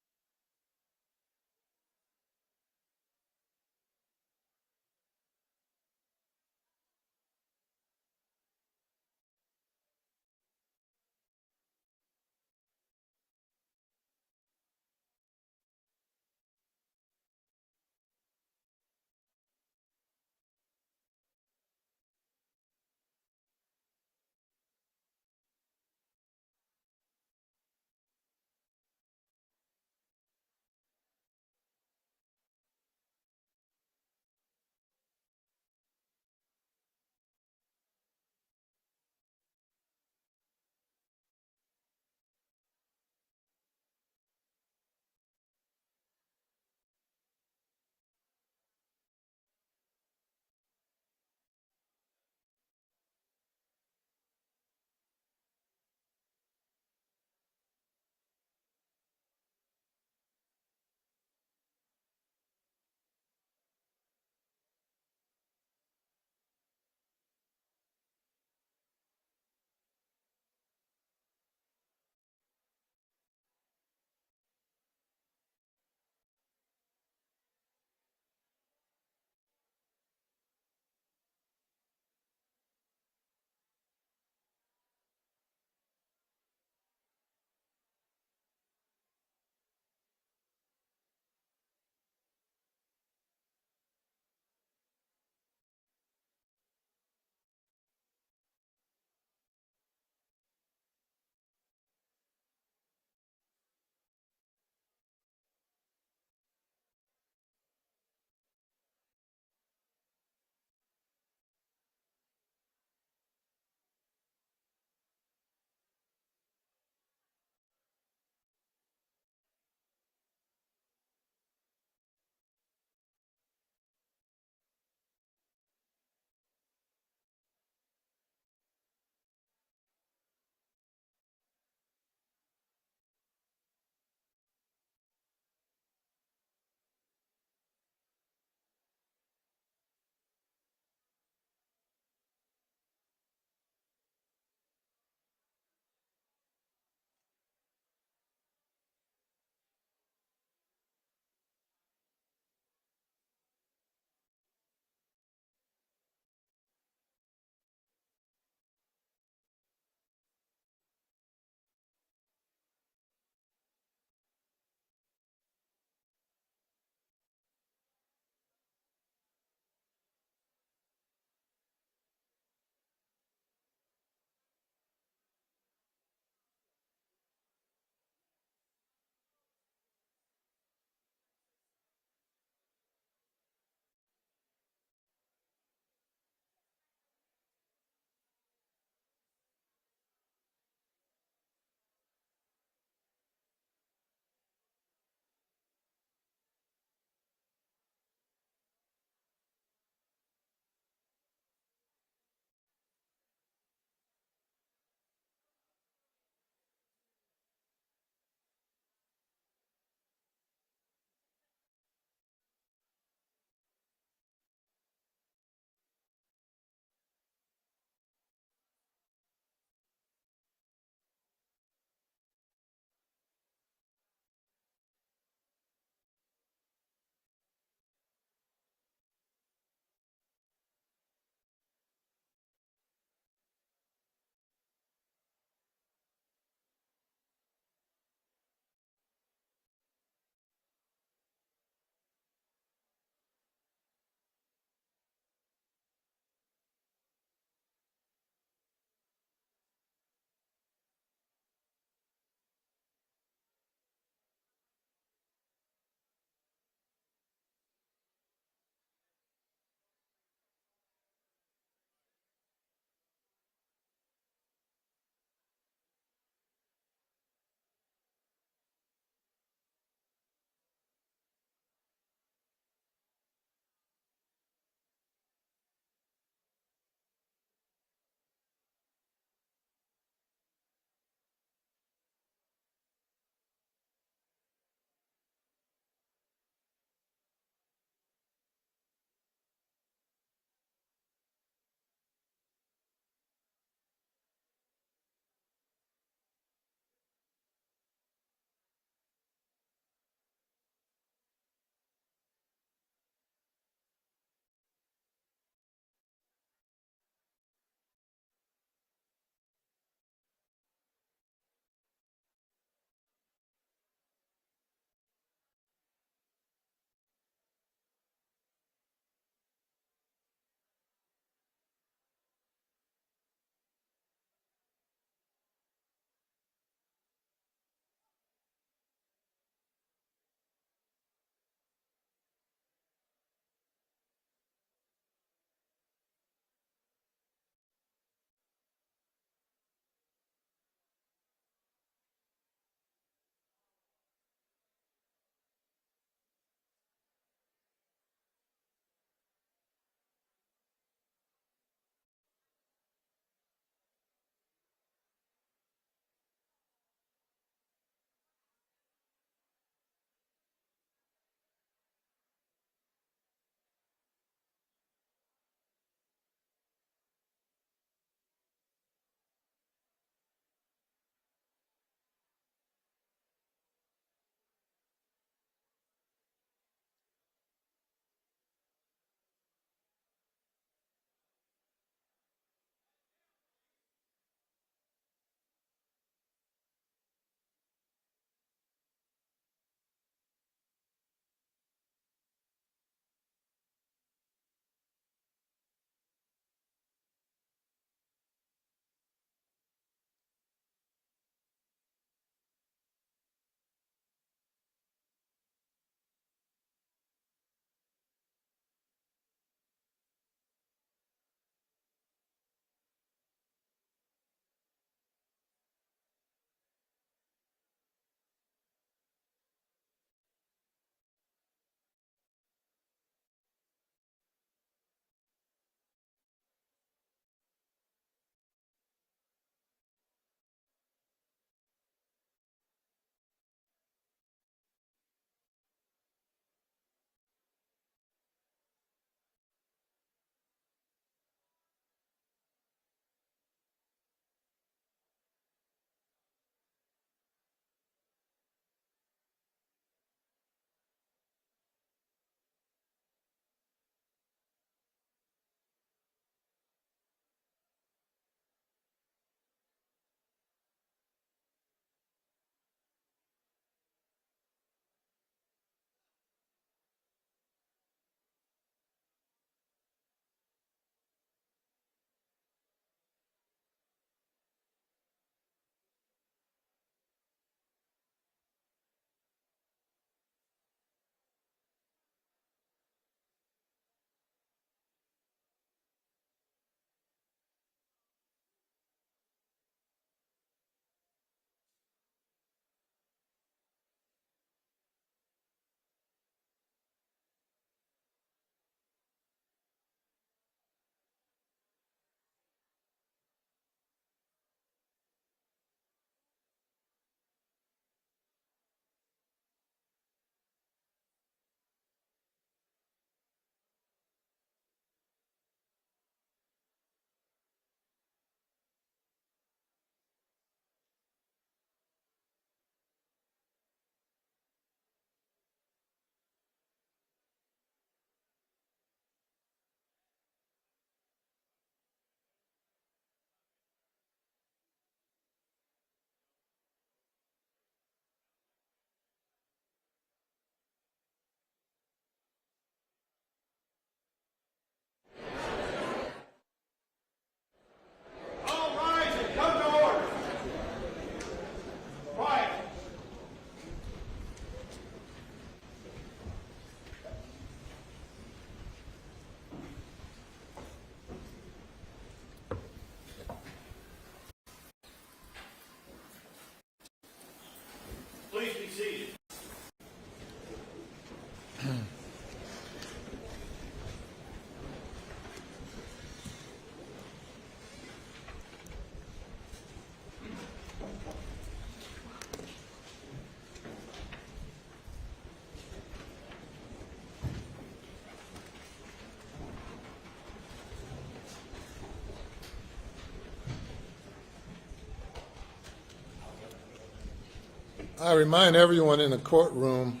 I remind everyone in the courtroom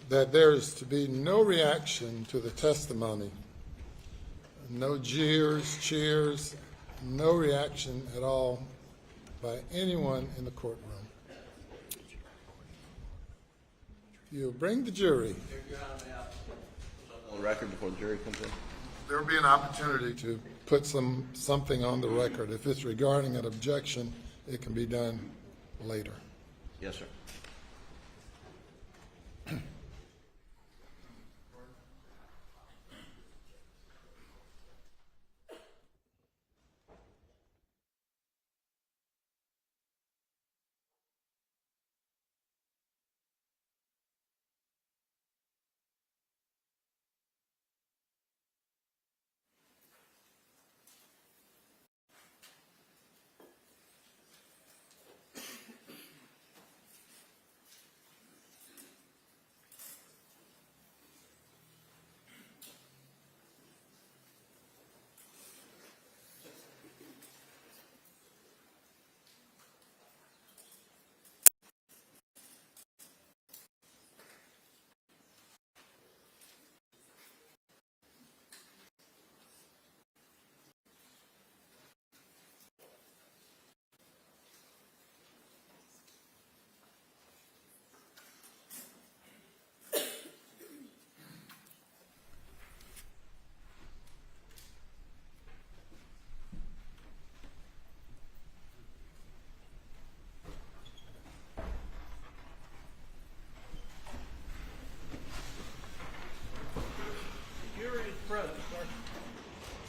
that there is to be no reaction to the testimony. No jeers, cheers, no reaction at all by anyone in the courtroom. You'll bring the jury. On record before the jury comes in. There will be an opportunity to put something on the record. If it's regarding an objection, it can be done later. Yes, sir.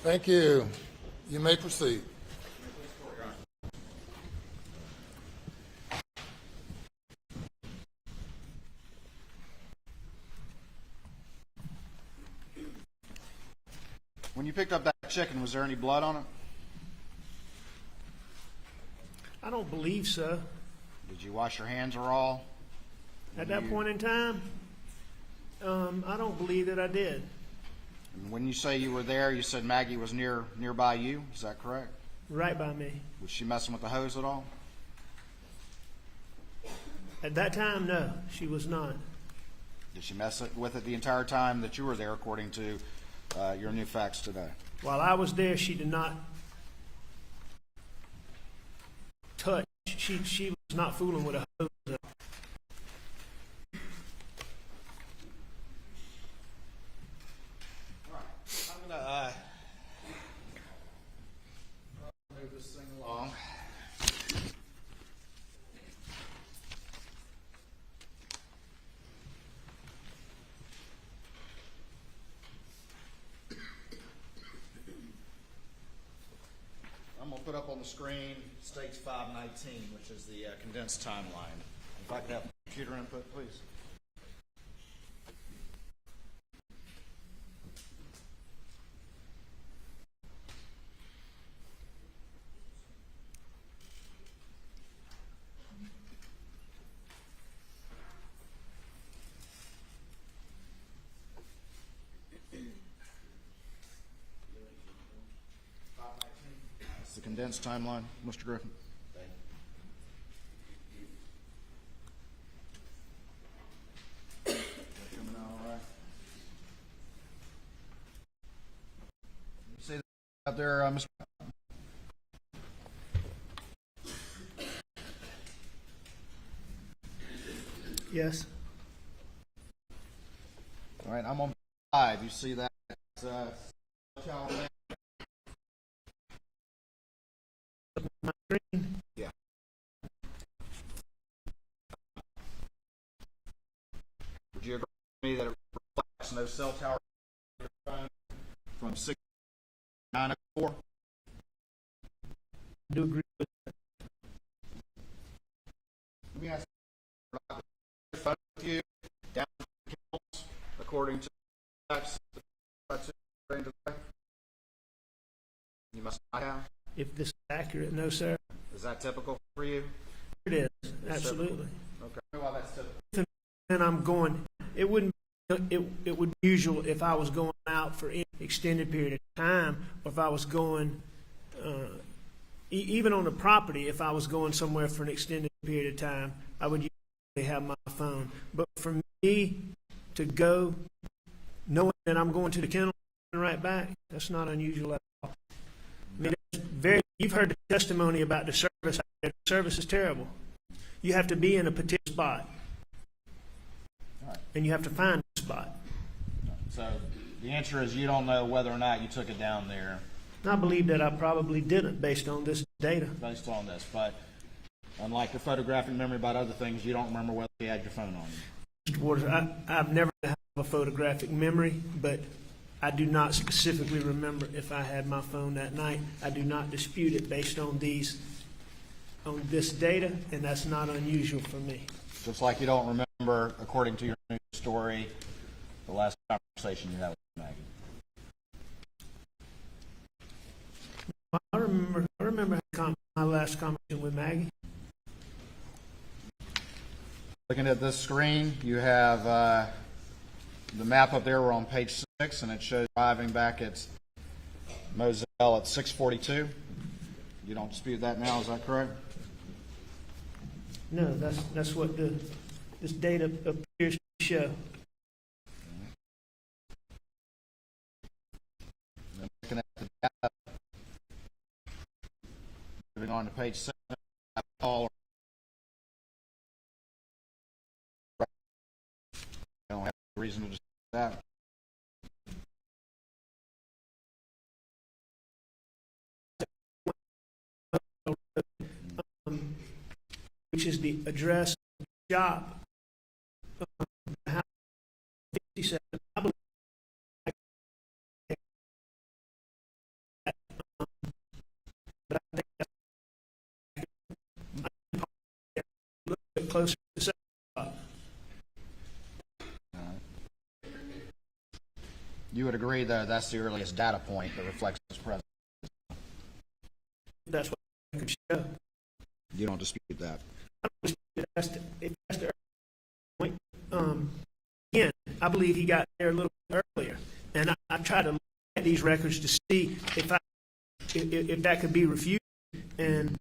Thank you. You may proceed. When you picked up that chicken, was there any blood on it? I don't believe so. Did you wash your hands raw? At that point in time, I don't believe that I did. And when you say you were there, you said Maggie was nearby you. Is that correct? Right by me. Was she messing with the hose at all? At that time, no, she was not. Did she mess with it the entire time that you were there, according to your new facts today? While I was there, she did not touch. She was not fooling with a hose. I'm gonna move this thing along. I'm gonna put up on the screen states 519, which is the condensed timeline. If I could have computer input, please. It's the condensed timeline, Mr. Griffin. Coming out all right. You see that out there, Mr. Yes. All right, I'm on 5. You see that? Child man. Yeah. Would you agree with me that it reflects no cell tower from 6904? I do agree with Let me ask you, with you down kills according to facts that's in today? You must not have. if this is accurate. No, sir. Is that typical for you? It is. Absolutely. Okay. Well, that's typical. And I'm going, it wouldn't, it would be usual if I was going out for any extended period of time, or if I was going even on the property, if I was going somewhere for an extended period of time, I would usually have my phone. But for me to go knowing that I'm going to the kennel and right back, that's not unusual at all. I mean, you've heard the testimony about the service. The service is terrible. You have to be in a particular spot, and you have to find a spot. So the answer is you don't know whether or not you took it down there I believe that I probably didn't based on this data. based on this, but unlike the photographic memory about other things, you don't remember whether you had your phone on you. Mr. Waters, I've never had a photographic memory, but I do not specifically remember if I had my phone that night. I do not dispute it based on this data, and that's not unusual for me. Just like you don't remember, according to your news story, the last conversation you had with Maggie. I remember my last conversation with Maggie. Looking at this screen, you have the map up there. We're on page 6, and it shows driving back at Moselle at 6:42. You don't dispute that now, is that correct? No, that's what this data appears to show. And looking at the data, moving on to page 7, all I don't have a reason to dispute that. Which is the address of the shop. 57. I believe but I think that's a little bit closer to the shop. You would agree, though, that's the earliest data point that reflects this present. That's what I could show. You don't dispute that. That's the point. Again, I believe he got there a little bit earlier, and I tried to look at these records to see if that could be refuted, and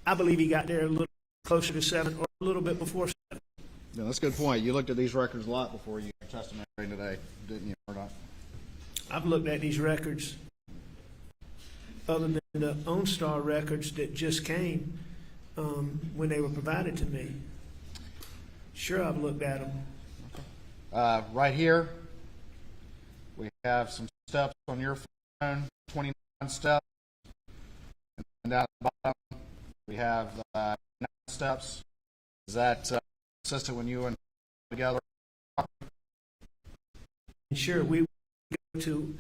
I believe he got there a little closer to 7 or a little bit before 7. No, that's a good point. You looked at these records a lot before you testified today, didn't you, Murdaugh? I've looked at these records other than the OnStar records that just came when they were provided to me. Sure, I've looked at them. Right here, we have some steps on your phone, 29 steps. And down at the bottom, we have 9 steps. Is that consistent when you and together? And sure, we would go to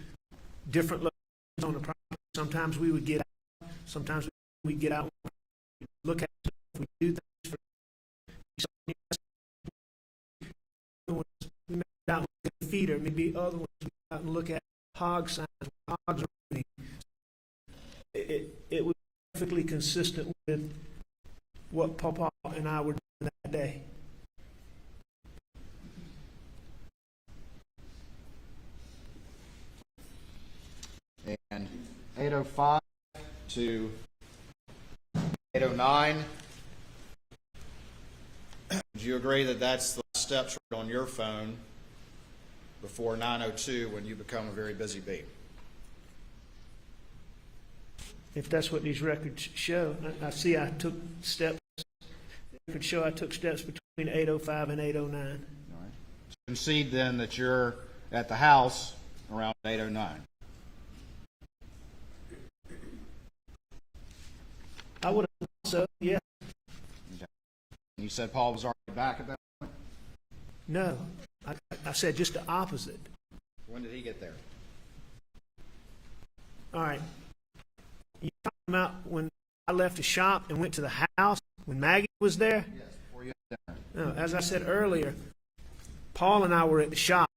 different locations on the property. Sometimes we would get out. Sometimes we'd get out, look at it, if we do things for we may out and look at the feeder, maybe other ones we go out and look at hog signs, hogs are moving. It was perfectly consistent with what Paul and I were doing that day. And 8:05 to 8:09. Would you agree that that's the steps on your phone before 9:02 when you become a very busy bee? If that's what these records show, I see I took steps. Records show I took steps between 8:05 and 8:09. All right. So concede then that you're at the house around 8:09. I would have thought so, yeah. Okay. You said Paul was already back at that point? No, I said just the opposite. When did he get there? All right. You talking about when I left the shop and went to the house when Maggie was there? Yes, before you had dinner. No, as I said earlier, Paul and I were at the shop.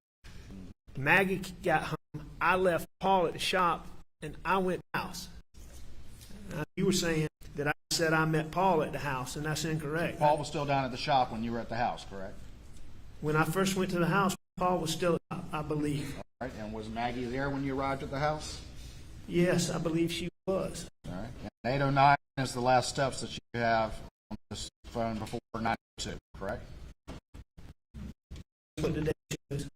Maggie got home. I left Paul at the shop, and I went to the house. You were saying that I said I met Paul at the house, and that's incorrect. Paul was still down at the shop when you were at the house, correct? When I first went to the house, Paul was still, I believe. All right, and was Maggie there when you arrived at the house? Yes, I believe she was. All right. And 809 is the last steps that you have on this phone before 902, correct? What the date shows.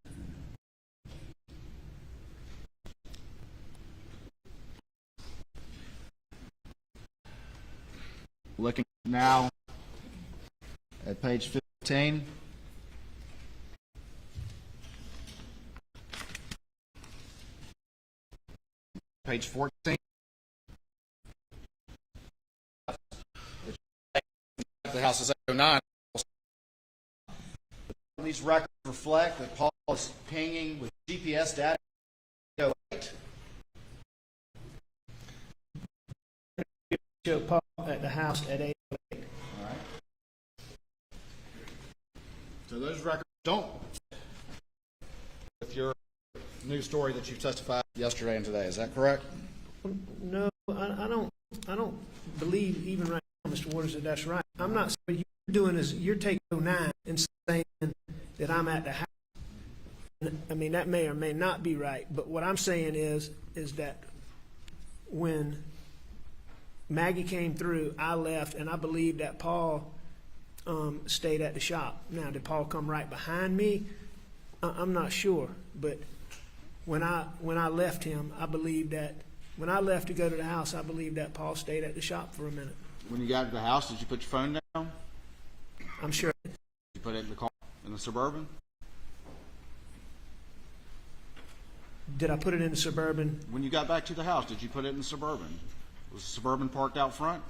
Looking now at page 15. Page 14. The house is 809. These records reflect that Paul is pinging with GPS data. 808. Show Paul at the house at 8. All right. So those records don't fit with your new story that you've testified yesterday and today. Is that correct? No, I don't believe even right now, Mr. Waters, that that's right. I'm not saying what you're doing is you're taking 09 and saying that I'm at the house. I mean, that may or may not be right, but what I'm saying is that when Maggie came through, I left, and I believe that Paul stayed at the shop. Now, did Paul come right behind me? I'm not sure, but when I left him, I believe that when I left to go to the house, I believe that Paul stayed at the shop for a minute. When you got to the house, did you put your phone down? I'm sure. Did you put it in the car, in the Suburban? Did I put it in the Suburban? When you got back to the house, did you put it in the Suburban? Was the Suburban parked out front?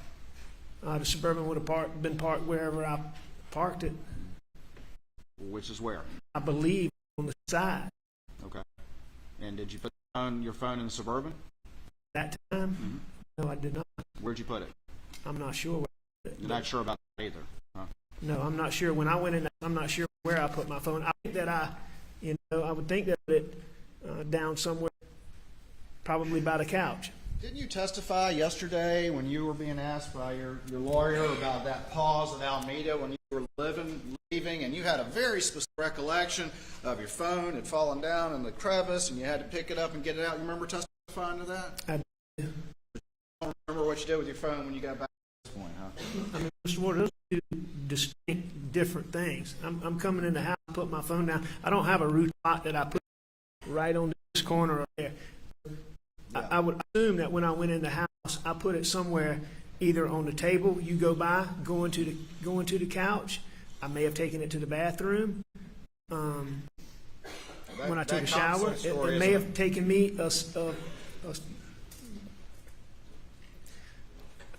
The Suburban would have been parked wherever I parked it. Which is where? I believe on the side. Okay. And did you put your phone in the Suburban? That time? No, I did not. Where'd you put it? I'm not sure. Where You're not sure about that either, huh? No, I'm not sure. When I went in, I'm not sure where I put my phone. I think that I would think that it down somewhere, probably by the couch. Didn't you testify yesterday when you were being asked by your lawyer about that pause at Alameda when you were leaving, and you had a very specific recollection of your phone had fallen down in the crevice and you had to pick it up and get it out? You remember testifying to that? I don't remember what you did with your phone when you got back at this point, huh? I mean, Mr. Ward, those are two distinct, different things. I'm coming in the house, put my phone down. I don't have a root spot that I put right on this corner or there. I would assume that when I went in the house, I put it somewhere, either on the table. You go by, going to the couch. I may have taken it to the bathroom. When I took a shower, it may have taken me a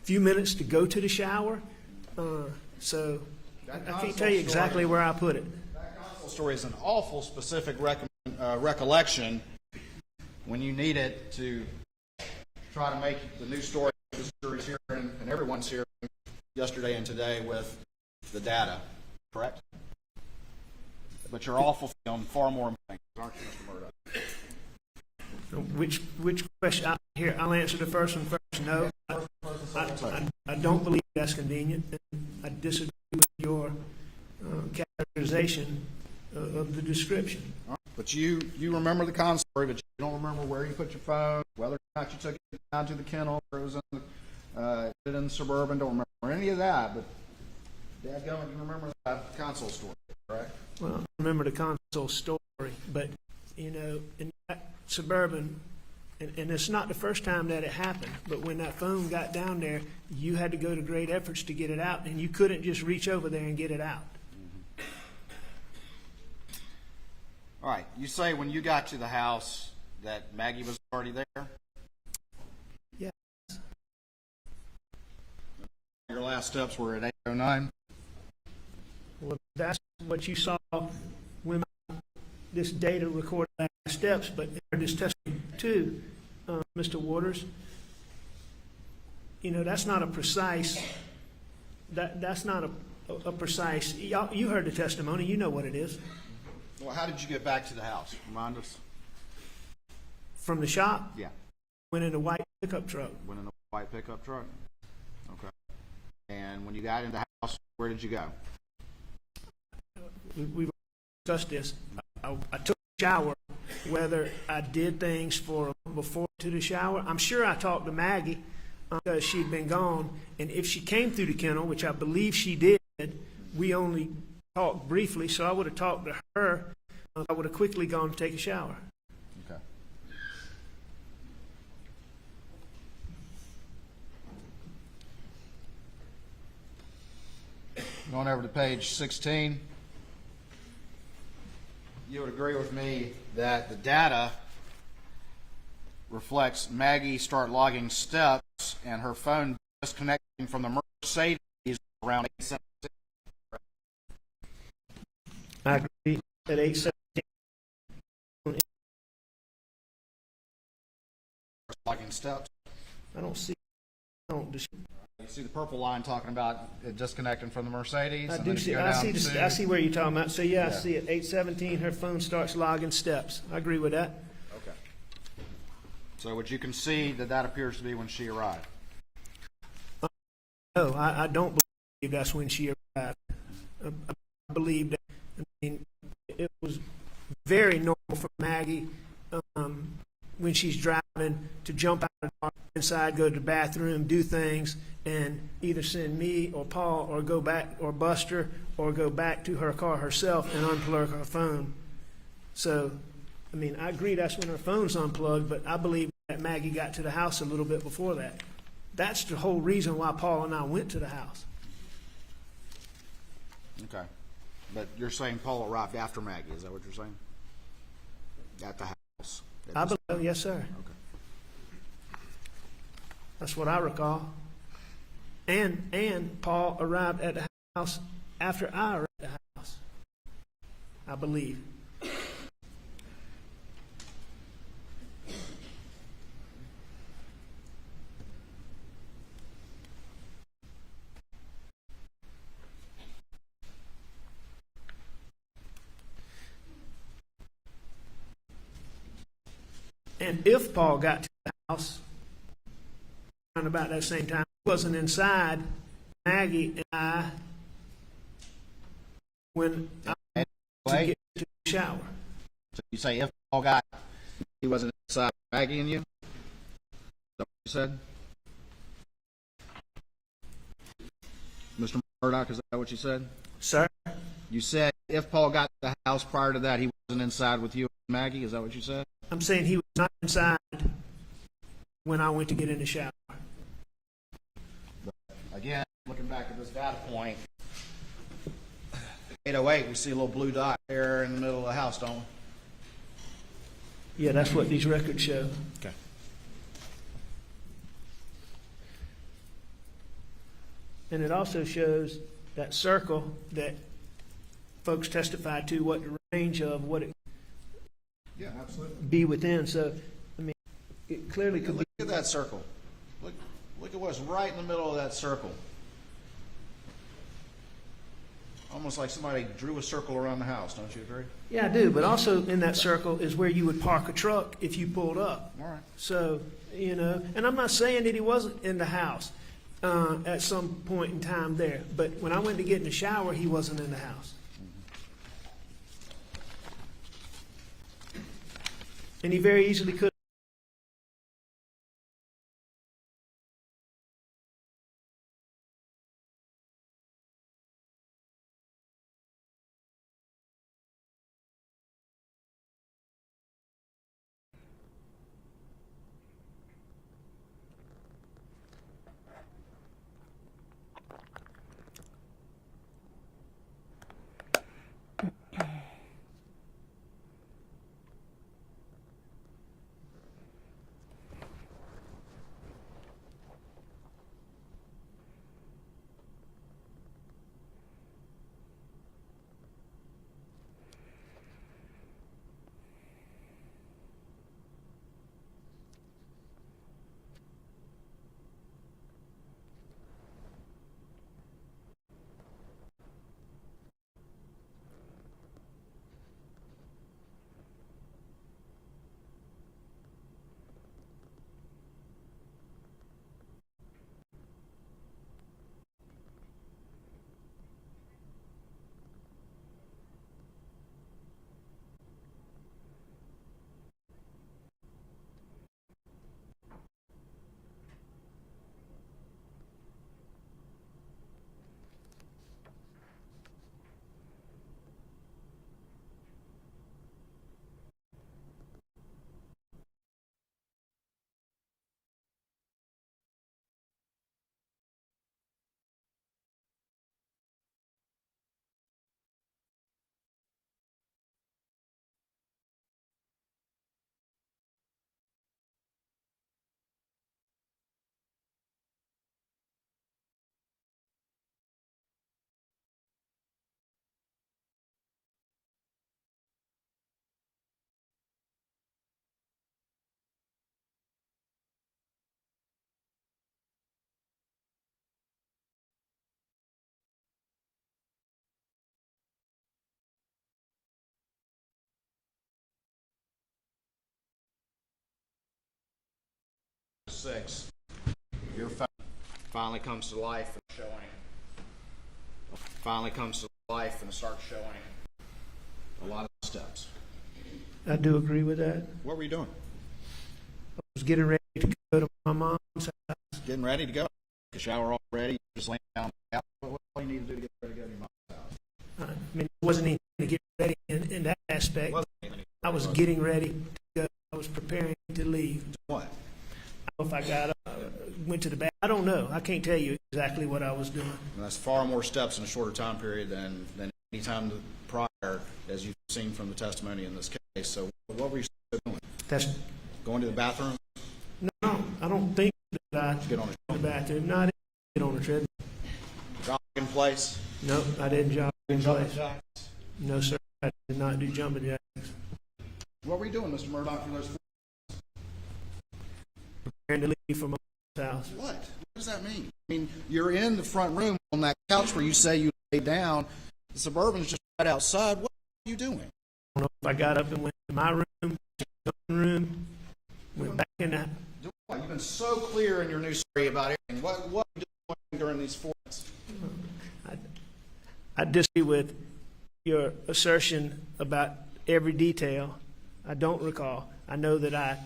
few minutes to go to the shower. So I can't tell you exactly where I put it. That console story is an awful specific recollection when you need it to try to make the new story the jury's hearing and everyone's hearing yesterday and today with the data, correct? But you're awful on far more things, aren't you, Mr. Murdaugh? Which question? Here, I'll answer the first one first. No, I don't believe that's convenient. I disagree with your characterization of the description. But you remember the con story, but you don't remember where you put your phone, whether or not you took it down to the kennel, or it was in the Suburban. Don't remember any of that. But dadgummit, you remember that console story, correct? Well, I remember the console story, but in that Suburban, and it's not the first time that it happened, but when that phone got down there, you had to go to great efforts to get it out, and you couldn't just reach over there and get it out. All right. You say when you got to the house that Maggie was already there? Yes. Your last steps were at 809. Well, that's what you saw when this data recorded last steps, but this testimony too, Mr. Waters. That's not a precise. That's not a precise. You heard the testimony. You know what it is. Well, how did you get back to the house? Remind us. From the shop. Yeah. Went in a white pickup truck. Went in a white pickup truck? Okay. And when you got in the house, where did you go? We've discussed this. I took a shower. Whether I did things before to the shower. I'm sure I talked to Maggie because she'd been gone, and if she came through the kennel, which I believe she did, we only talked briefly, so I would have talked to her. I would have quickly gone to take a shower. Okay. Going over to page 16. You would agree with me that the data reflects Maggie start logging steps and her phone disconnecting from the Mercedes around 8:17. I agree at 8:17. Logging steps. I don't see. I don't. You see the purple line talking about it disconnecting from the Mercedes. I and do then if see. you go I down see. to- I see where you're talking about. So yeah, I Yeah. see it. 8:17. Her phone starts logging steps. I agree with that. Okay. So would you concede that that appears to be when she arrived? No, I don't believe that's when she arrived. I believe that. I mean, it was very normal for Maggie when she's driving to jump out of the car, inside, go to the bathroom, do things, and either send me or Paul or go back or Buster or go back to her car herself and unplug her phone. So, I mean, I agree that's when her phone's unplugged, but I believe that Maggie got to the house a little bit before that. That's the whole reason why Paul and I went to the house. Okay. But you're saying Paul arrived after Maggie, is that what you're saying? At the house? I believe, yes, sir. Okay. That's what I recall. And Paul arrived at the house after I arrived at the house. I believe. And if Paul got to the house around about that same time, he wasn't inside, Maggie and I, when I went to Wait. get to the shower. So you say if Paul got, he wasn't inside Maggie and you? Is that what you said? Mr. Murdaugh, is that what you said? Sir? You said if Paul got to the house prior to that, he wasn't inside with you and Maggie? Is that what you said? I'm saying he was not inside when I went to get in the shower. Again, looking back at this data point, 808, we see a little blue dot there in the middle of the house, don't we? Yeah, that's what these records show. Okay. And it also shows that circle that folks testified to, what the range of what it Yeah, absolutely. be within. So, I mean, it clearly could be. Look at that circle. Look at what's right in the middle of that circle. Almost like somebody drew a circle around the house, don't you agree? Yeah, I do. But also in that circle is where you would park a truck if you pulled up. All right. So, you know, and I'm not saying that he wasn't in the house at some point in time there. But when I went to get in the shower, he wasn't in the house. And he very easily could. 6, your phone finally comes to life and starts showing a lot of steps. I do agree with that. What were you doing? I was getting ready to go to my mom's house. Getting ready to go. The shower already. Just laying down. What do you need to do to get ready to go to your mom's house? I mean, it wasn't anything to get ready in that aspect. I was getting ready to go. I was preparing to leave. What? I don't know if I got up, went to the bathroom. I don't know. I can't tell you exactly what I was doing. And that's far more steps in a shorter time period than any time prior, as you've seen from the testimony in this case. So what were you doing? That's Going to the bathroom? no. I don't think that I Get on a the bathroom. No, I didn't get on the treadmill. jog in place? No, I didn't jog in Jumping place. jacks? No, sir. I did not do jumping jacks. What were you doing, Mr. Murdaugh, for those 4 Preparing to leave from my house. What? What does that mean? I mean, you're in the front room on that couch where you say you lay down. The Suburban's just right outside. What are you doing? I don't know if I got up and went to my room, to the room, went back in the. You've been so clear in your new story about everything. What were you doing during these 4 months? I disagree with your assertion about every detail. I don't recall. I know that I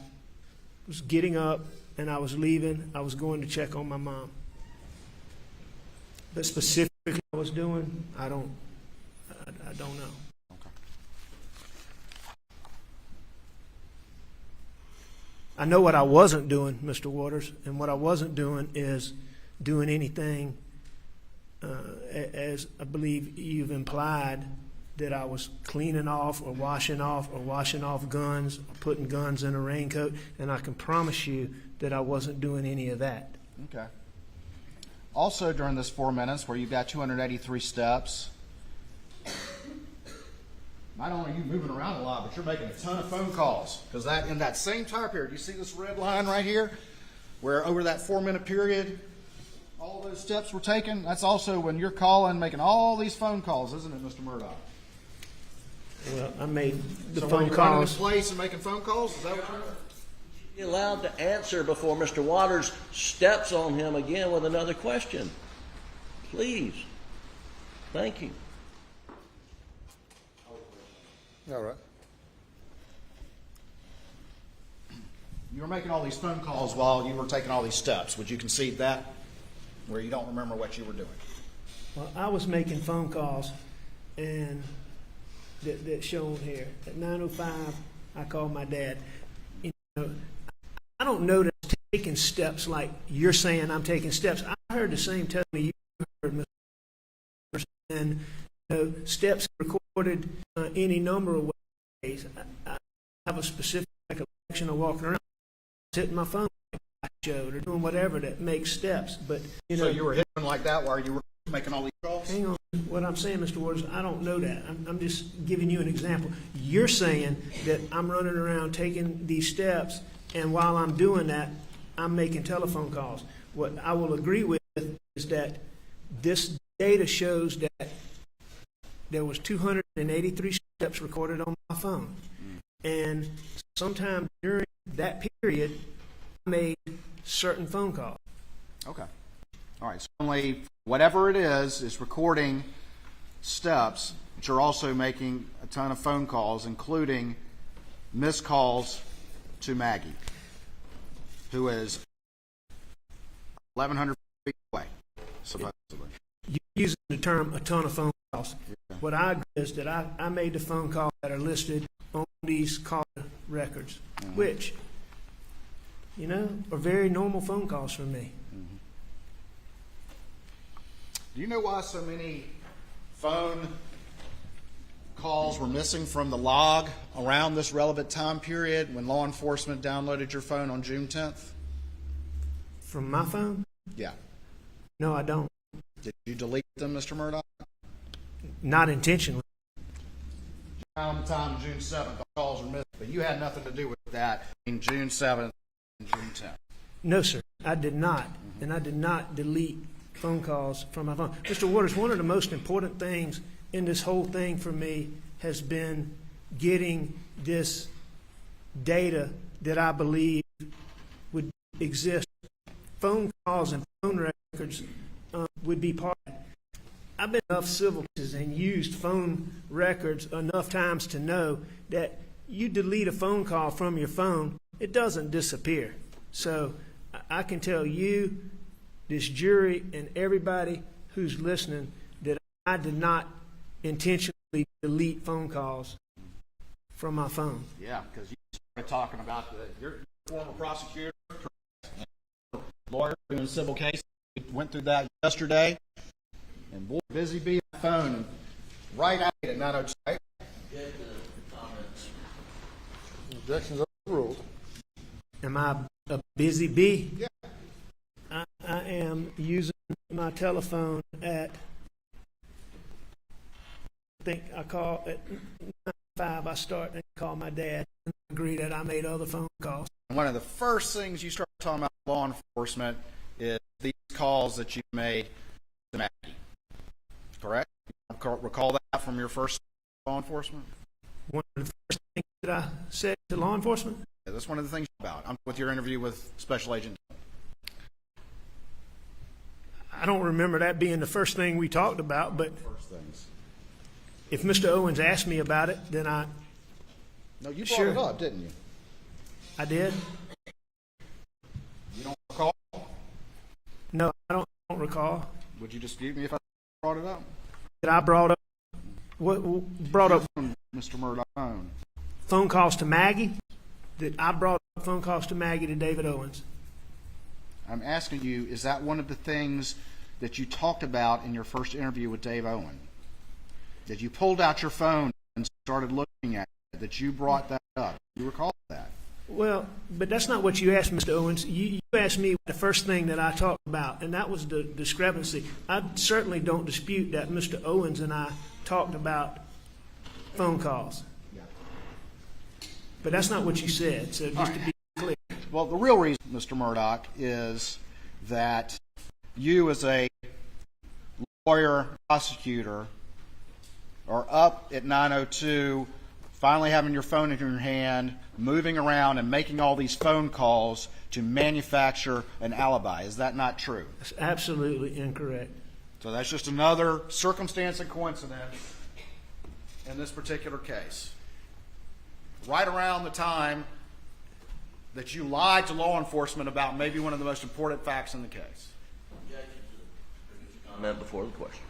was getting up and I was leaving. I was going to check on my mom. But specifically what I was doing, I don't know. Okay. I know what I wasn't doing, Mr. Waters, and what I wasn't doing is doing anything, as I believe you've implied, that I was cleaning off or washing off guns or putting guns in a raincoat, and I can promise you that I wasn't doing any of that. Okay. Also, during this 4 minutes where you've got 283 steps, not only are you moving around a lot, but you're making a ton of phone calls. Because that in that same time period, you see this red line right here, where over that 4 minute period, all those steps were taken. That's also when you're calling, making all these phone calls, isn't it, Mr. Murdaugh? Well, I made the So were phone you running this calls. place and making phone calls? Is that what you're doing? Be allowed to answer before Mr. Waters steps on him again with another question. Please. Thank you. All right. You were making all these phone calls while you were taking all these steps. Would you concede that? Where you don't remember what you were doing? Well, I was making phone calls, and that shown here at 9:05, I called my dad. You know, I don't know that I'm taking steps like you're saying I'm taking steps. I heard the same testimony you heard, Mr. And steps recorded any number of ways. I have a specific recollection of walking around, hitting my phone like I showed, or doing whatever that makes steps. But So you were hitting like that while you were making all these calls? hang on. What I'm saying, Mr. Waters, I don't know that. I'm just giving you an example. You're saying that I'm running around taking these steps, and while I'm doing that, I'm making telephone calls. What I will agree with is that this data shows that there was 283 steps recorded on my phone. And sometime during that period, I made certain phone calls. Okay. All right. So only whatever it is recording steps, but you're also making a ton of phone calls, including missed calls to Maggie, who is 1,100 feet away, supposedly. You're using the term a ton of phone calls. Yeah. What I agree is that I made the phone calls that are listed on these call records, which, are very normal phone calls for me. Do you know why so many phone calls were missing from the log around this relevant time period when law enforcement downloaded your phone on June 10th? From my phone? Yeah. No, I don't. Did you delete them, Mr. Murdaugh? Not intentionally. Around the time of June 7th, the calls were missing, but you had nothing to do with that in June 7th and June 10th. No, sir, I did not. And I did not delete phone calls from my phone. Mr. Waters, one of the most important things in this whole thing for me has been getting this data that I believe would exist, phone calls and phone records would be part of it. I've been in enough civil cases and used phone records enough times to know that you delete a phone call from your phone, it doesn't disappear. So I can tell you, this jury, and everybody who's listening that I did not intentionally delete phone calls from my phone. Yeah, because you started talking about your former prosecutor, and lawyer doing civil cases. We went through that yesterday, and boy, busy being on the phone, and right at it at 9:02. Objections overruled. Am I a busy bee? Yeah. I am using my telephone at, I think I call at 9:05, I start and call my dad and agree that I made other phone calls. One of the first things you start talking about law enforcement is these calls that you made to Maggie. Correct? You recall that from your first law enforcement? One of the first things that I said to law enforcement, Yeah, that's one of the things about. I'm with your interview with Special Agent. I don't remember that being the first thing we talked about, but First things. if Mr. Owens asked me about it, then No, you brought Sure. it up, didn't you? I did. You don't recall? No, I don't recall Would you dispute me if I brought it up? that I brought up brought up Mr. Murdaugh phone. phone calls to Maggie, that I brought up phone calls to Maggie to David Owens. I'm asking you, is that one of the things that you talked about in your first interview with Dave Owen? That you pulled out your phone and started looking at it, that you brought that up? You recall that? Well, but that's not what you asked, Mr. Owens. You asked me the first thing that I talked about, and that was the discrepancy. I certainly don't dispute that Mr. Owens and I talked about phone calls. But that's not what you said, so just to be clear. Well, the real reason, Mr. Murdaugh, is that you as a lawyer, prosecutor, are up at 9:02, finally having your phone in your hand, moving around and making all these phone calls to manufacture an alibi. Is that not true? That's absolutely incorrect. So that's just another circumstance and coincidence in this particular case. Right around the time that you lied to law enforcement about maybe one of the most important facts in the case. Comment before the question.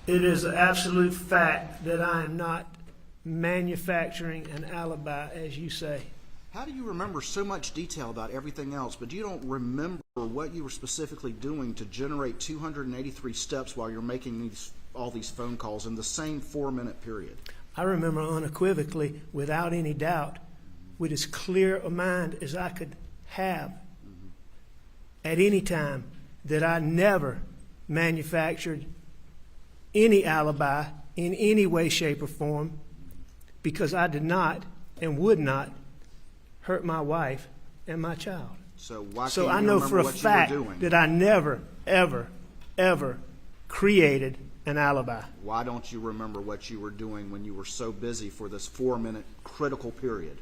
It is an absolute fact that I am not manufacturing an alibi, as you say. How do you remember so much detail about everything else, but you don't remember what you were specifically doing to generate 283 steps while you're making all these phone calls in the same 4-minute period? I remember unequivocally, without any doubt, with as clear a mind as I could have at any time, that I never manufactured any alibi in any way, shape, or form, because I did not and would not hurt my wife and my child. So why So can't I you know remember for a what you fact were doing? that I never, ever, ever created an alibi. Why don't you remember what you were doing when you were so busy for this 4-minute critical period?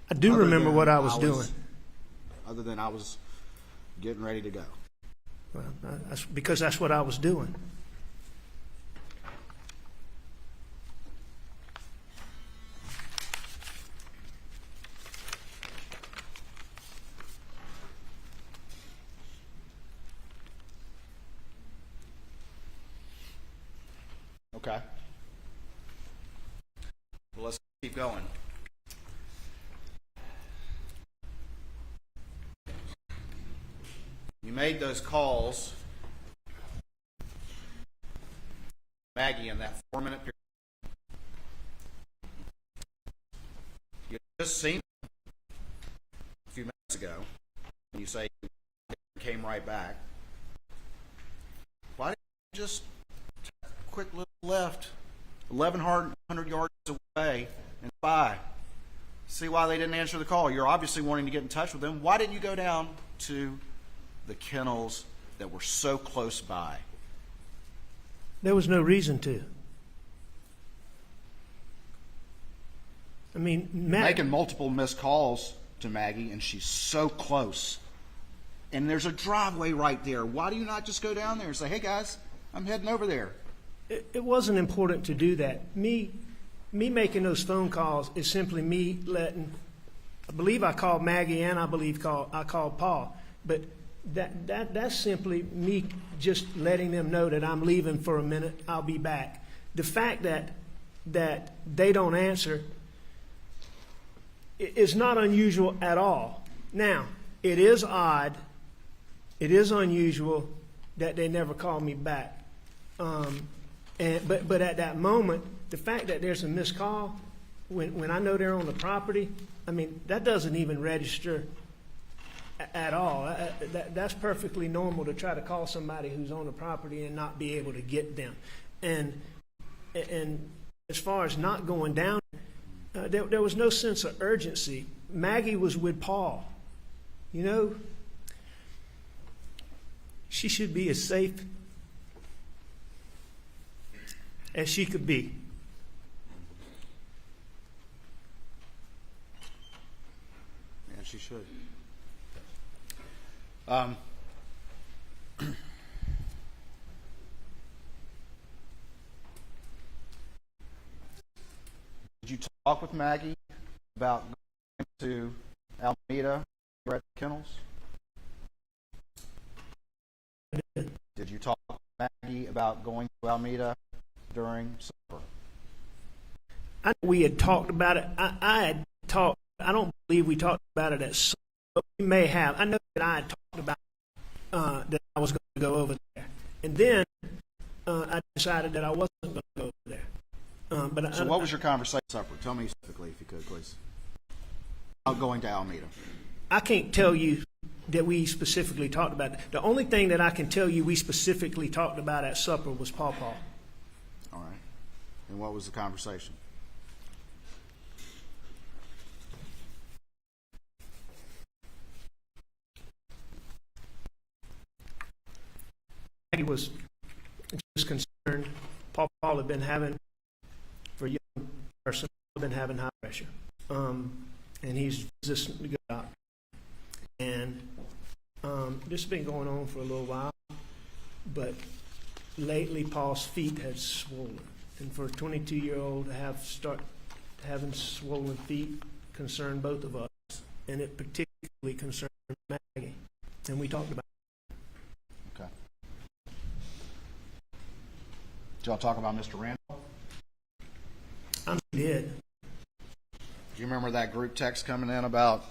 I do Other remember than what I was doing. Other than I was getting ready to go. Well, that's because that's what I was doing. Okay. Well, let's keep going. You made those calls, Maggie, in that 4-minute period. You just seen a few minutes ago, and you say you came right back. Why didn't you just take a quick little left, 1,100 yards away, and by? See why they didn't answer the call. You're obviously wanting to get in touch with them. Why didn't you go down to the kennels that were so close by? There was no reason to. I mean, Making multiple missed calls to Maggie, and she's so close and there's a driveway right there. Why do you not just go down there and say, hey, guys, I'm heading over there? It wasn't important to do that. Me making those phone calls is simply me letting, I believe I called Maggie and I called Paul, but that's simply me just letting them know that I'm leaving for a minute, I'll be back. The fact that they don't answer is not unusual at all. Now, it is odd, it is unusual that they never call me back. But at that moment, the fact that there's a missed call, when I know they're on the property, I mean, that doesn't even register at all. That's perfectly normal to try to call somebody who's on the property and not be able to get them. And as far as not going down, there was no sense of urgency. Maggie was with Paul. You know, she should be as safe as she could be. Yeah, she should. Did you talk with Maggie about going to Alameda or at the kennels? Did you talk with Maggie about going to Alameda during supper? I know we had talked about it. I had talked. I don't believe we talked about it at supper, but we may have. I know that I had talked about that I was going to go over there, and then I decided that I wasn't going to go over there. So what was your conversation at supper? Tell me specifically, if you could, please. About going to Alameda. I can't tell you that we specifically talked about it. The only thing that I can tell you we specifically talked about at supper was Paw Paw. All right. And what was the conversation? Maggie was just concerned. Paw Paw had been having, for a young person, been having high pressure. And he's resistant to go to the doctor. And this has been going on for a little while, but lately Paul's feet had swollen. And for a 22-year-old to have having swollen feet concerned both of us, and it particularly concerned Maggie. And we talked about it. Okay. Did y'all talk about Mr. Randall? I did. Do you remember that group text coming in about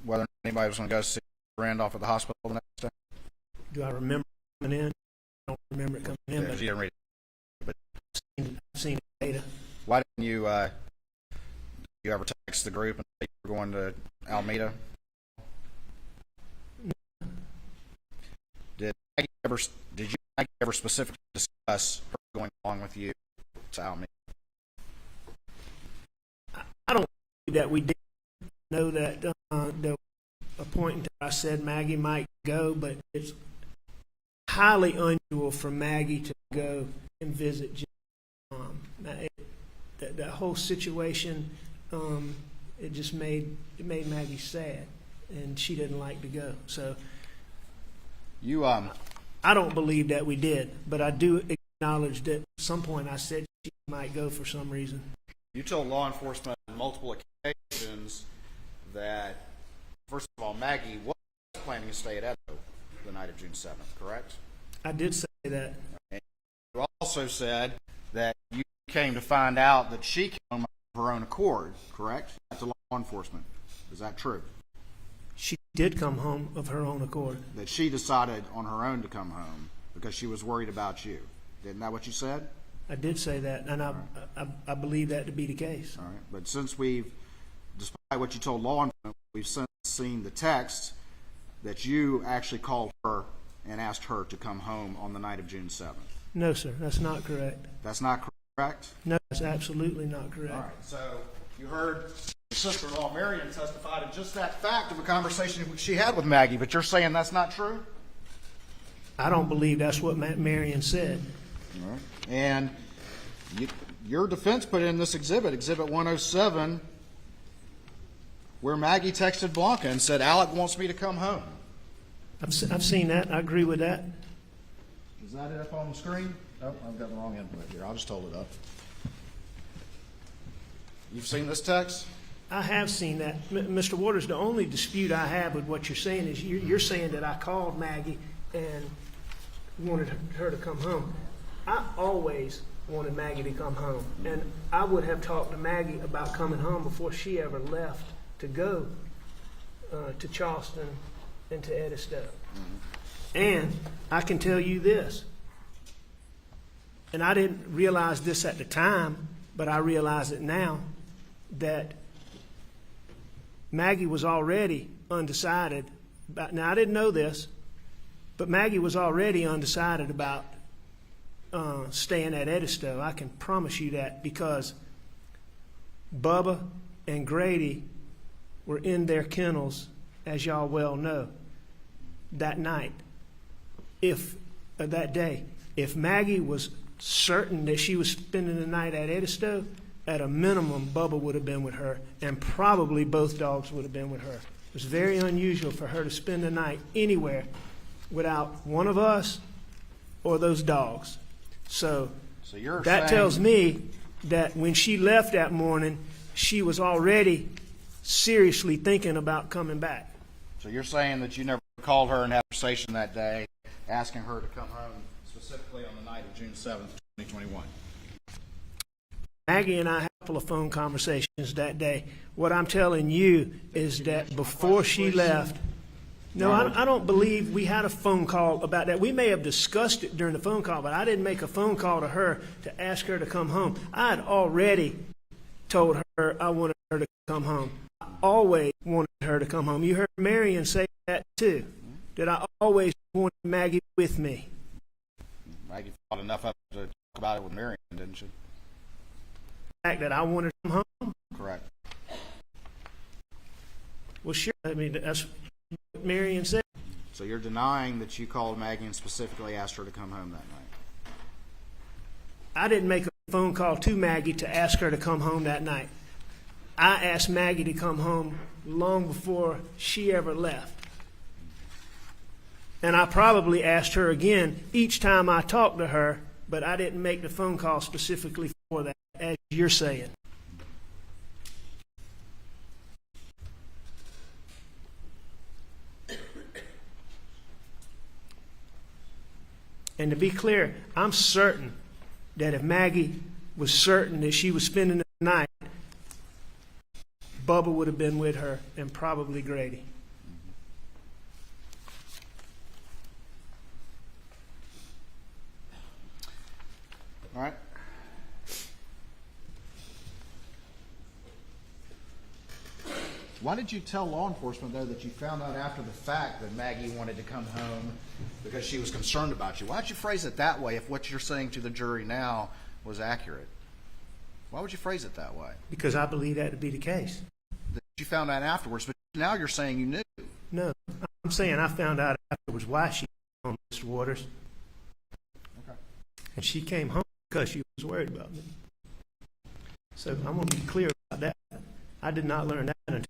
whether or not anybody was going to go see Randolph at the hospital the next day? Do I remember coming in? I don't remember it coming in, Yeah, but you didn't read it. I've seen the data. Why didn't you ever text the group and say you were going to Alameda? Did you ever specifically discuss her going along with you to Alameda? I don't believe that we did know that there was a point in time I said Maggie might go, but it's highly unusual for Maggie to go and visit Jim. That whole situation, it just made Maggie sad, and she didn't like to go. So You I don't believe that we did, but I do acknowledge that at some point I said she might go for some reason. You told law enforcement on multiple occasions that, first of all, Maggie was planning to stay at Edo the night of June 7th, correct? I did say that. And you also said that you came to find out that she came home of her own accord, correct? To law enforcement. Is that true? She did come home of her own accord. That she decided on her own to come home because she was worried about you. Isn't that what you said? I did say that, and I believe that to be the case. All right. But since despite what you told law enforcement, we've since seen the text that you actually called her and asked her to come home on the night of June 7th. No, sir, that's not correct. That's not correct? No, that's absolutely not correct. All right. So you heard your sister-in-law Marion testify to just that fact of a conversation she had with Maggie, but you're saying that's not true? I don't believe that's what Marion said. All right. And your defense put in this exhibit, Exhibit 107, where Maggie texted Blanca and said, Alec wants me to come home. I've seen that. I agree with that. Is that it up on the screen? Oh, I've got the wrong input here. I'll just hold it up. You've seen this text? I have seen that. Mr. Waters, the only dispute I have with what you're saying is you're saying that I called Maggie and wanted her to come home. I always wanted Maggie to come home, and I would have talked to Maggie about coming home before she ever left to go to Charleston and to Edisto. And I can tell you this, and I didn't realize this at the time, but I realize it now, that Maggie was already undecided about, now I didn't know this, but Maggie was already undecided about staying at Edisto. I can promise you that, because Bubba and Grady were in their kennels, as y'all well know, that night. That day, if Maggie was certain that she was spending the night at Edisto, at a minimum, Bubba would have been with her, and probably both dogs would have been with her. It was very unusual for her to spend the night anywhere without one of us or those dogs. So you're that saying, tells me that when she left that morning, she was already seriously thinking about coming back. so you're saying that you never called her and had a conversation that day asking her to come home, specifically on the night of June 7th, 2021. Maggie and I had a couple of phone conversations that day. What I'm telling you is that before she left, no, I don't believe we had a phone call about that. We may have discussed it during the phone call, but I didn't make a phone call to her to ask her to come home. I had already told her I wanted her to come home. I always wanted her to come home. You heard Marion say that too, that I always wanted Maggie with me. Maggie thought enough of it to talk about it with Marion, didn't she? The fact that I wanted to come home? Correct. Well, sure. I mean, that's what Marion said. So you're denying that you called Maggie and specifically asked her to come home that night? I didn't make a phone call to Maggie to ask her to come home that night. I asked Maggie to come home long before she ever left. And I probably asked her again each time I talked to her, but I didn't make the phone call specifically for that, as you're saying. And to be clear, I'm certain that if Maggie was certain that she was spending the night, Bubba would have been with her, and probably Grady. All right. Why did you tell law enforcement, though, that you found out after the fact that Maggie wanted to come home because she was concerned about you? Why did you phrase it that way if what you're saying to the jury now was accurate? Why would you phrase it that way? Because I believe that to be the case. That you found out afterwards, but now you're saying you knew. No, I'm saying I found out afterwards why she came home, Mr. Waters. Okay. And she came home because she was worried about me. So I'm going to be clear about that. I did not learn that until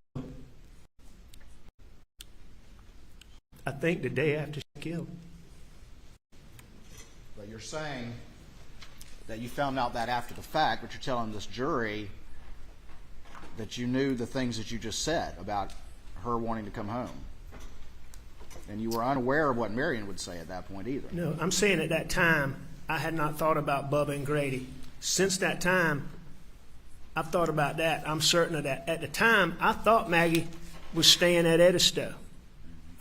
I think the day after she killed. But you're saying that you found out that after the fact, but you're telling this jury that you knew the things that you just said about her wanting to come home. And you were unaware of what Marion would say at that point either. No, I'm saying at that time, I had not thought about Bubba and Grady. Since that time, I've thought about that. I'm certain of that. At the time, I thought Maggie was staying at Edisto.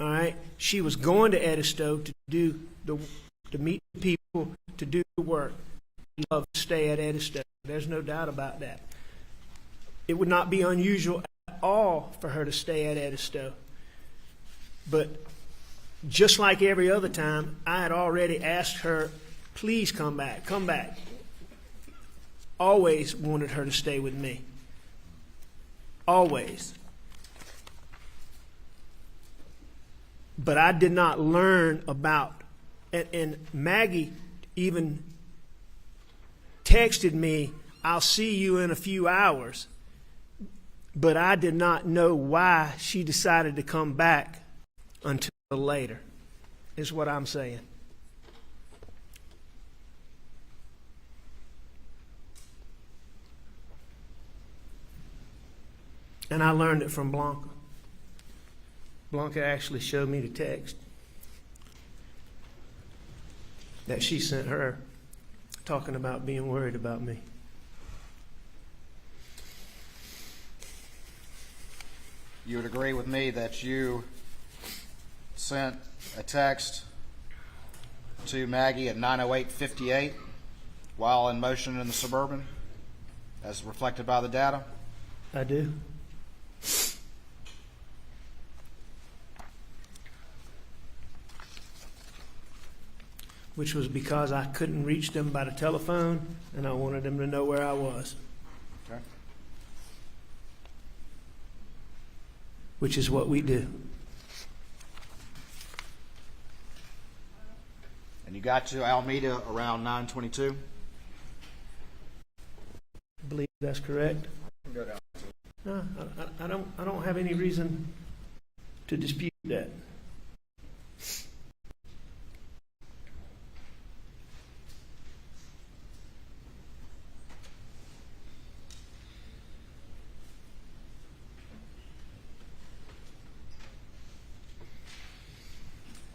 All right? She was going to Edisto to meet the people, to do the work. She loved to stay at Edisto. There's no doubt about that. It would not be unusual at all for her to stay at Edisto. But just like every other time, I had already asked her, please come back, come back. Always wanted her to stay with me. Always. But I did not learn about, and Maggie even texted me, I'll see you in a few hours. But I did not know why she decided to come back until later. is what I'm saying. And I learned it from Blanca. Blanca actually showed me the text that she sent her talking about being worried about me. You would agree with me that you sent a text to Maggie at 9:08:58 while in motion in the Suburban, as reflected by the data? I do. Which was because I couldn't reach them by the telephone, and I wanted them to know where I was. Okay. Which is what we do. And you got to Alameda around 9:22? I believe that's correct. No, I don't have any reason to dispute that.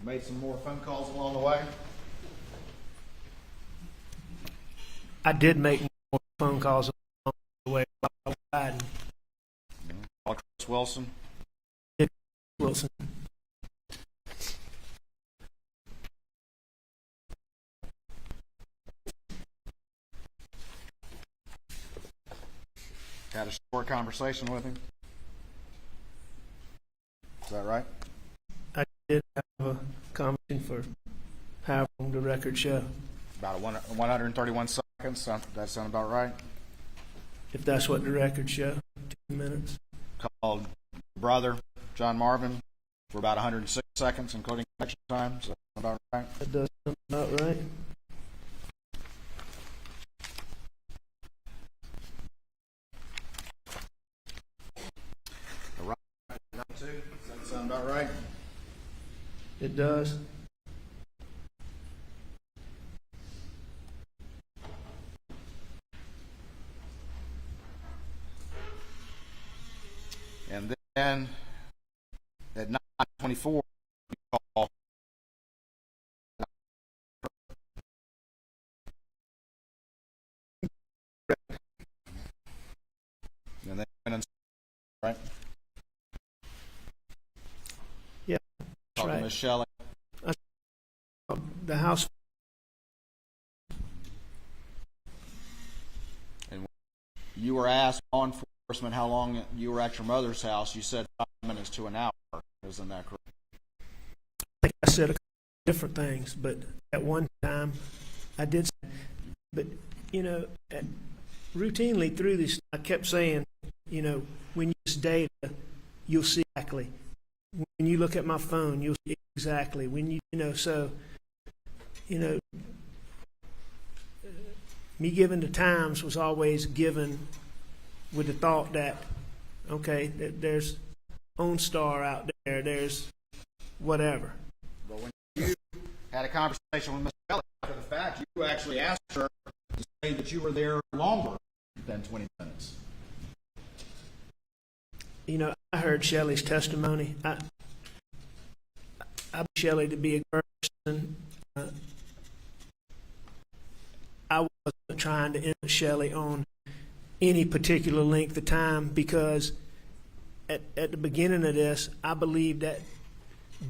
Made some more phone calls along the way? I did make more phone calls along the way while I was riding. Chris Wilson? Wilson. Had a short conversation with him? Is that right? I did have a conversation for however long the record show. About 131 seconds. That sound about right? If that's what the record show, 2 minutes. Called brother, John Marvin, for about 106 seconds, including connection time. Is that about right? That does sound about right. Does that sound about right? It does. And then at 9:24, you call. And then, right? Yeah, Talking right. to Miss Shelley. The house. And you were asked law enforcement how long you were at your mother's house. You said 5 minutes to an hour. Isn't that correct? I think I said a couple different things, but at one time I did say, but you know, routinely through this, I kept saying, you know, when you use data, you'll see exactly. When you look at my phone, you'll see exactly. When you know, so, you know, me giving the times was always given with the thought that, okay, there's OnStar out there, there's whatever. But when you had a conversation with Miss Shelley after the fact, you actually asked her to say that you were there longer than 20 minutes. You know, I heard Shelley's testimony. I believe Shelley to be a person. I wasn't trying to end Shelley on any particular length of time because at the beginning of this, I believed that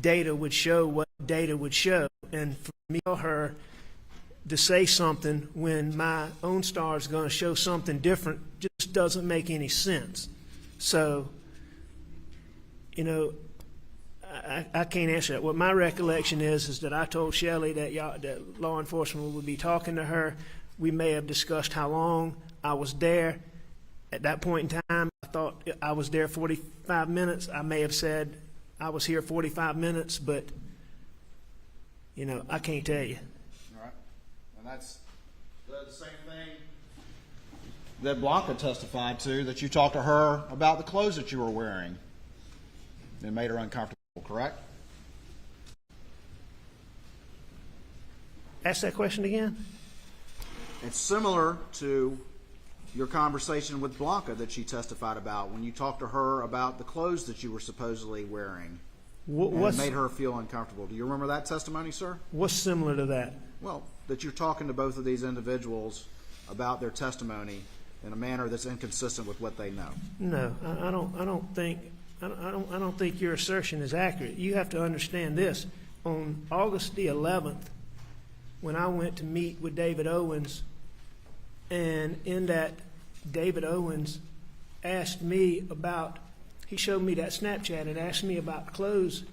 data would show what data would show. And for me or her to say something when my OnStar is going to show something different just doesn't make any sense. So, you know, I can't answer that. What my recollection is that I told Shelley that law enforcement would be talking to her. We may have discussed how long I was there. At that point in time, I thought I was there 45 minutes. I may have said I was here 45 minutes, but, you know, I can't tell you. All right. And that's the same thing that Blanca testified to, that you talked to her about the clothes that you were wearing. It made her uncomfortable, correct? Ask that question again? It's similar to your conversation with Blanca that she testified about when you talked to her about the clothes that you were supposedly wearing. And it What's, made her feel uncomfortable. Do you remember that testimony, sir? what's similar to that? Well, that you're talking to both of these individuals about their testimony in a manner that's inconsistent with what they know. No, I don't think your assertion is accurate. You have to understand this. On August the 11th, when I went to meet with David Owens, and in that, David Owens asked me about, he showed me that Snapchat and asked me about clothes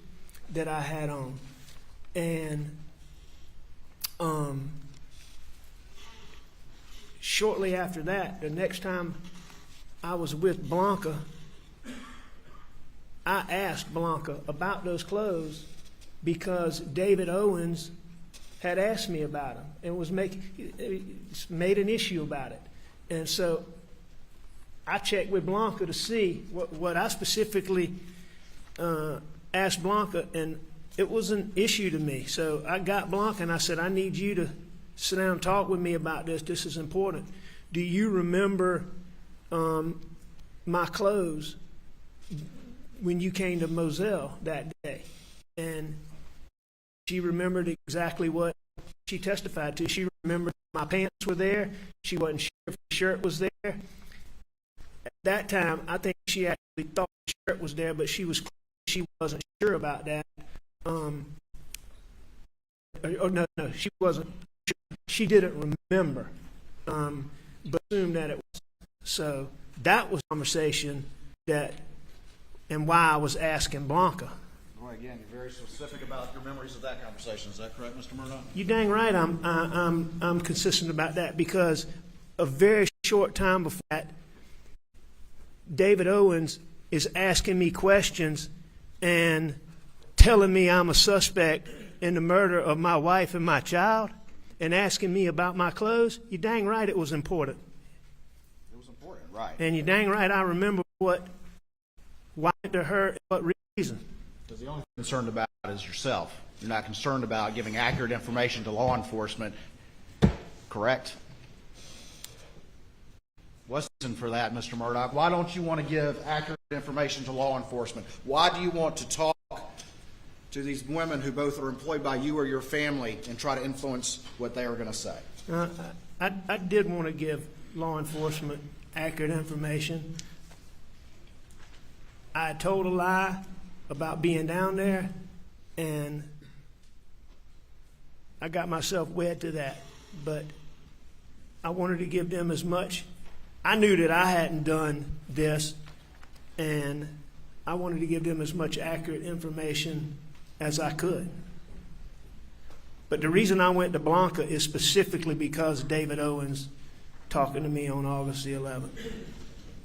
that I had on. And shortly after that, the next time I was with Blanca, I asked Blanca about those clothes because David Owens had asked me about them and was made an issue about it. And so I checked with Blanca to see what I specifically asked Blanca, and it was an issue to me. So I got Blanca and I said, I need you to sit down and talk with me about this. This is important. Do you remember my clothes when you came to Moselle that day? And she remembered exactly what she testified to. She remembered my pants were there. She wasn't sure if the shirt was there. At that time, I think she actually thought the shirt was there, but she wasn't sure about that. No, she wasn't sure. She didn't remember, but assumed that it was. So that was a conversation and why I was asking Blanca. Well, again, you're very specific about your memories of that conversation. Is that correct, Mr. Murdaugh? You dang right I'm consistent about that, because a very short time before that, David Owens is asking me questions and telling me I'm a suspect in the murder of my wife and my child and asking me about my clothes. You dang right it was important. It was important, right. And you dang right I remember why to her and what reason. Because the only thing you're concerned about is yourself. You're not concerned about giving accurate information to law enforcement, correct? What's the reason for that, Mr. Murdaugh? Why don't you want to give accurate information to law enforcement? Why do you want to talk to these women who both are employed by you or your family and try to influence what they are going to say? I did want to give law enforcement accurate information. I told a lie about being down there, and I got myself wed to that. But I wanted to give them as much. I knew that I hadn't done this, and I wanted to give them as much accurate information as I could. But the reason I went to Blanca is specifically because of David Owens talking to me on August the 11th.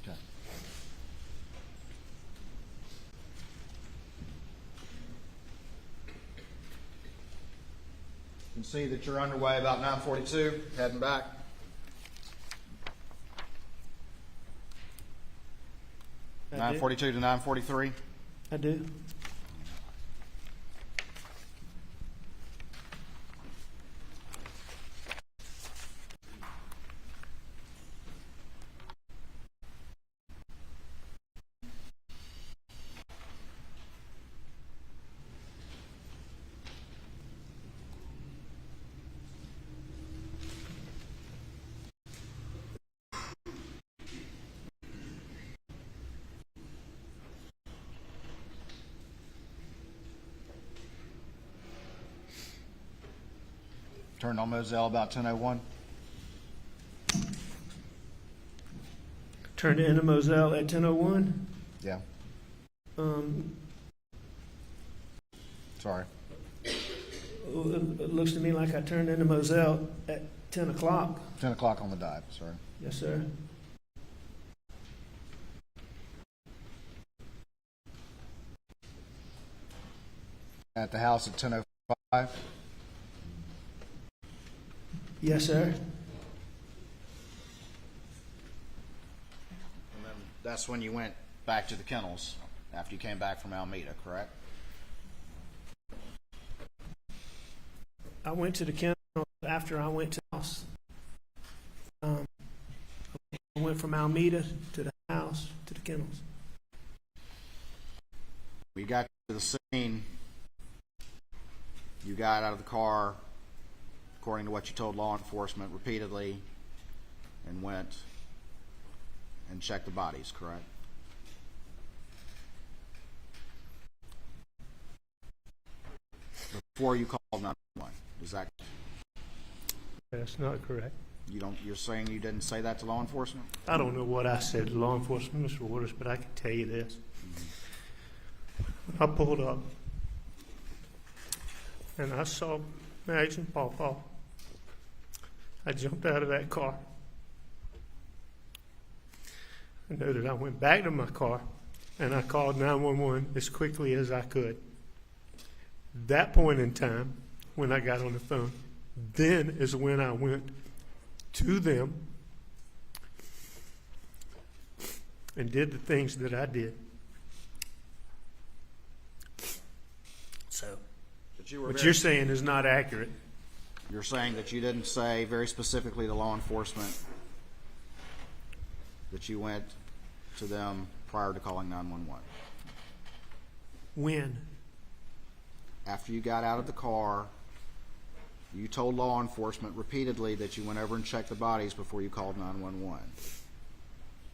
Okay. You can see that you're underway about 9:42, heading back. I do. 9:42 to 9:43. I do. Turned on Moselle about 10:01. Turned into Moselle at 10:01. Yeah. Sorry. It looks to me like I turned into Moselle at 10 o'clock. 10 o'clock on the dot. Sorry. Yes, sir. At the house at 10:05. Yes, sir. And then that's when you went back to the kennels after you came back from Alameda, correct? I went to the kennel after I went to the house. I went from Alameda to the house to the kennels. We got to the scene. You got out of the car, according to what you told law enforcement repeatedly, and went and checked the bodies, correct? Before you called 911. Is that, That's not correct. you're saying you didn't say that to law enforcement? I don't know what I said to law enforcement, Mr. Waters, but I can tell you this. I pulled up, and I saw Mags and Paw Paw. I jumped out of that car. I know that I went back to my car, and I called 911 as quickly as I could. That point in time, when I got on the phone, then is when I went to them and did the things that I did. So, But you were what very- you're saying is not accurate. You're saying that you didn't say very specifically to law enforcement that you went to them prior to calling 911. When? After you got out of the car, you told law enforcement repeatedly that you went over and checked the bodies before you called 911.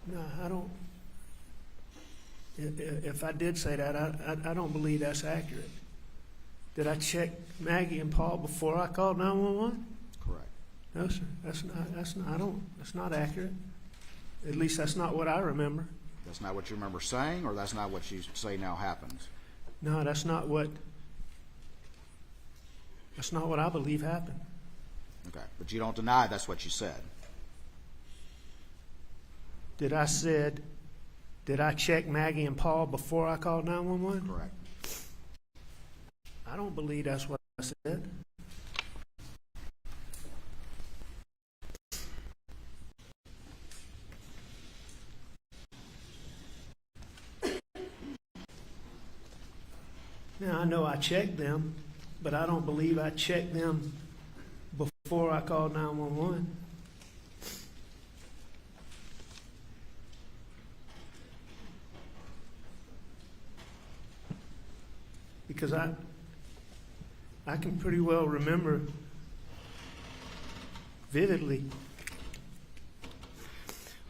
No, I don't. If I did say that, I don't believe that's accurate. Did I check Maggie and Paul before I called 911? Correct. No, sir. That's not accurate. At least that's not what I remember. That's not what you remember saying, or that's not what you say now happens? No, that's not what I believe happened. Okay. But you don't deny that's what you said. Did I check Maggie and Paul before I called 911? Correct. I don't believe that's what I said. Now, I know I checked them, but I don't believe I checked them before I called 911. Because I can pretty well remember vividly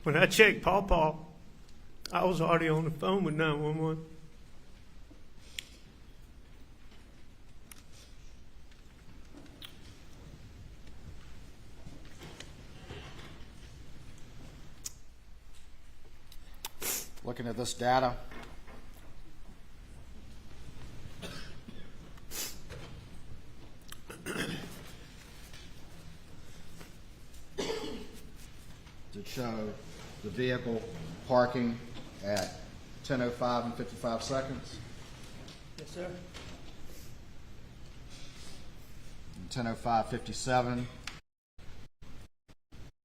when I checked Paw Paw, I was already on the phone with 911. Looking at this data, to show the vehicle parking at 10:05 and 55 seconds, Yes, sir. 10:05:57,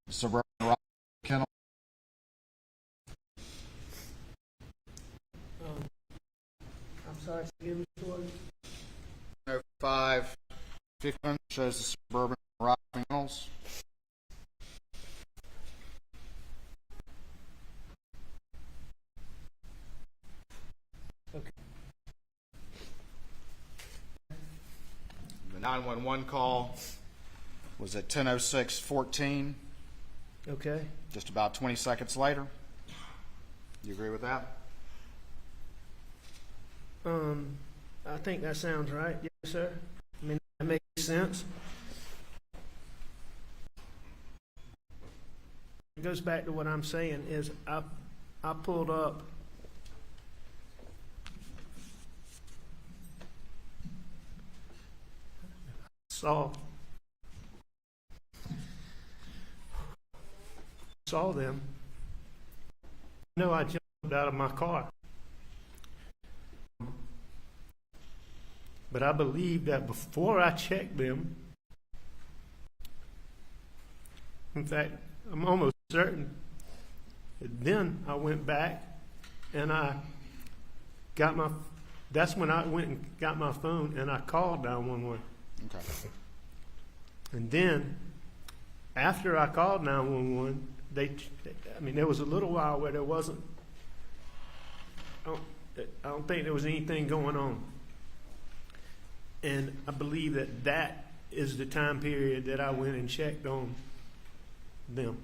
suburban rock kennel, I'm sorry, give me the word. 10:05:51 shows the suburban rock kennels. Okay. The 911 call was at 10:06:14, Okay. just about 20 seconds later. You agree with that? I think that sounds right. Yes, sir. I mean, that makes sense. It goes back to what I'm saying is I pulled up saw them. No, I jumped out of my car. But I believe that before I checked them, in fact, I'm almost certain, then I went back and that's when I went and got my phone and I called 911. Okay. And then, after I called 911, there was a little while where there wasn't, I don't think there was anything going on. And I believe that is the time period that I went and checked on them.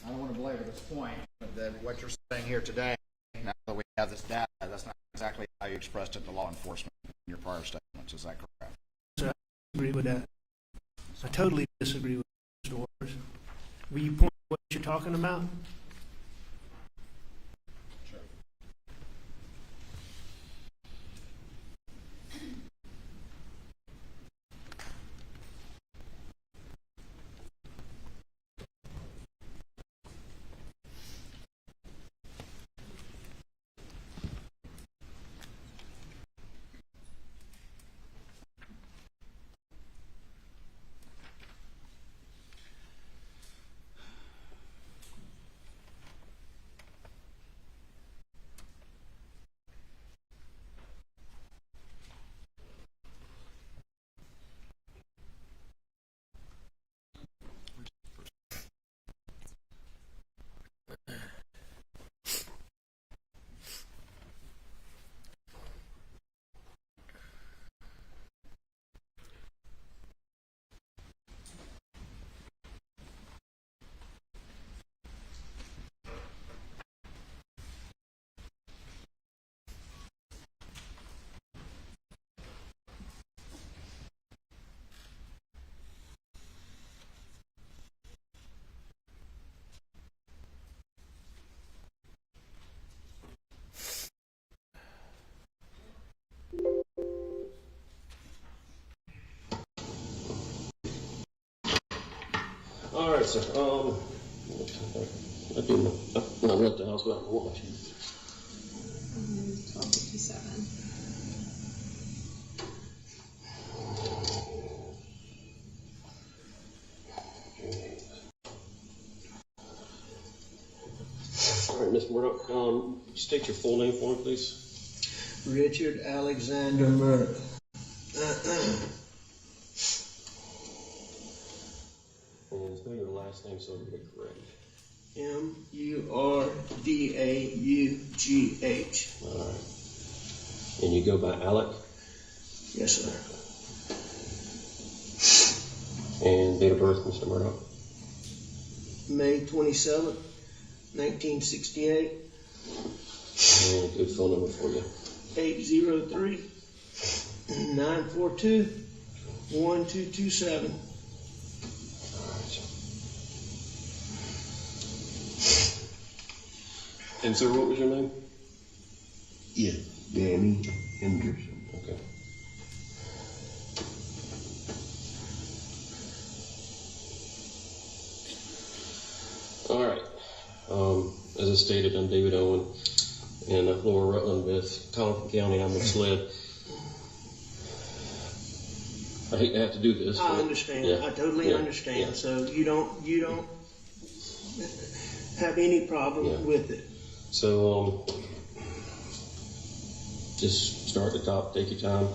I don't want to belabor this point, but that what you're saying here today, now that we have this data, that's not exactly how you expressed it to law enforcement in your prior statements. Is that correct? So I disagree with that. I totally disagree with that, Mr. Waters. Will you point to what you're talking about? Sure. All right, sir. I do. I left the house without a watch. 12:57. All right, Miss Murdaugh, state your full name for me, please. Richard Alexander Murdaugh. And spell your last name so we get it correct. Murdaugh. All right. And you go by Alec? Yes, sir. And date of birth, Mr. Murdaugh? May 27th, 1968, And a good phone number for you. 803-942-1227. All right, sir. And sir, what was your name? Yeah, Danny Henderson. Okay. All right. As I stated, I'm David Owen, in Lower Rutland with Colleton County. I'm misled. I hate to have to do this. I but- understand. yeah, I totally yeah, understand. yeah. So you don't have any problem Yeah. with it. So, just start at the top, take your time.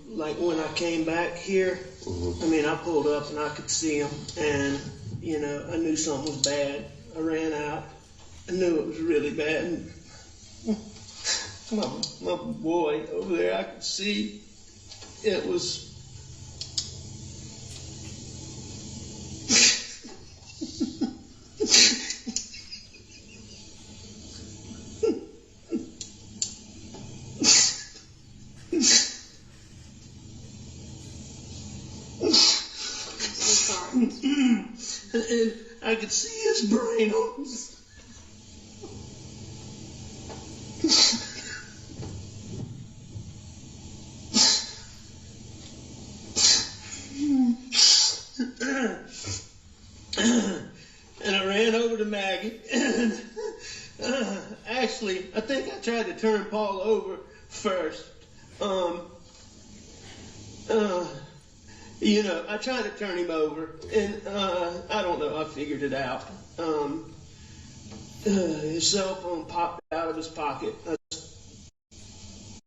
Like when I came back here, I pulled up and I could see him, and I knew something was bad. I ran out. I knew it was really bad. And my boy over there, I could see it was. And I could see his brain on. And I ran over to Maggie, and actually, I think I tried to turn Paul over first. I tried to turn him over, and I don't know, I figured it out. his cell phone popped out of his pocket. I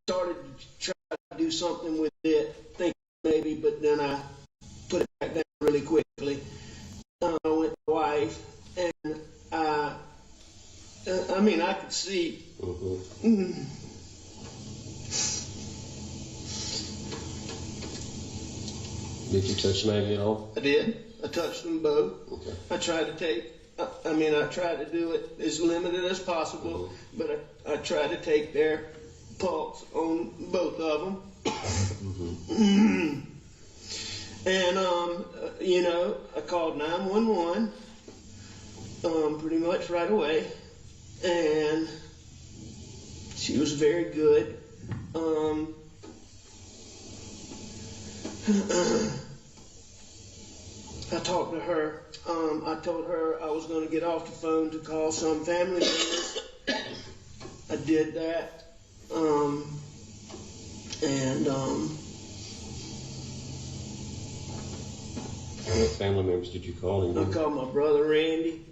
started to try to do something with it, thinking maybe, but then I put it back down really quickly. I went to my wife, and I mean, I could see. Did you touch Maggie at all? I did. I touched them both. Okay. I tried to take, I tried to do it as limited as possible, but I tried to take their pulse on both of them. And, I called 911 pretty much right away, and she was very good. I talked to her. I told her I was going to get off the phone to call some family members. I did that. What family members did you call? I called my brother Randy,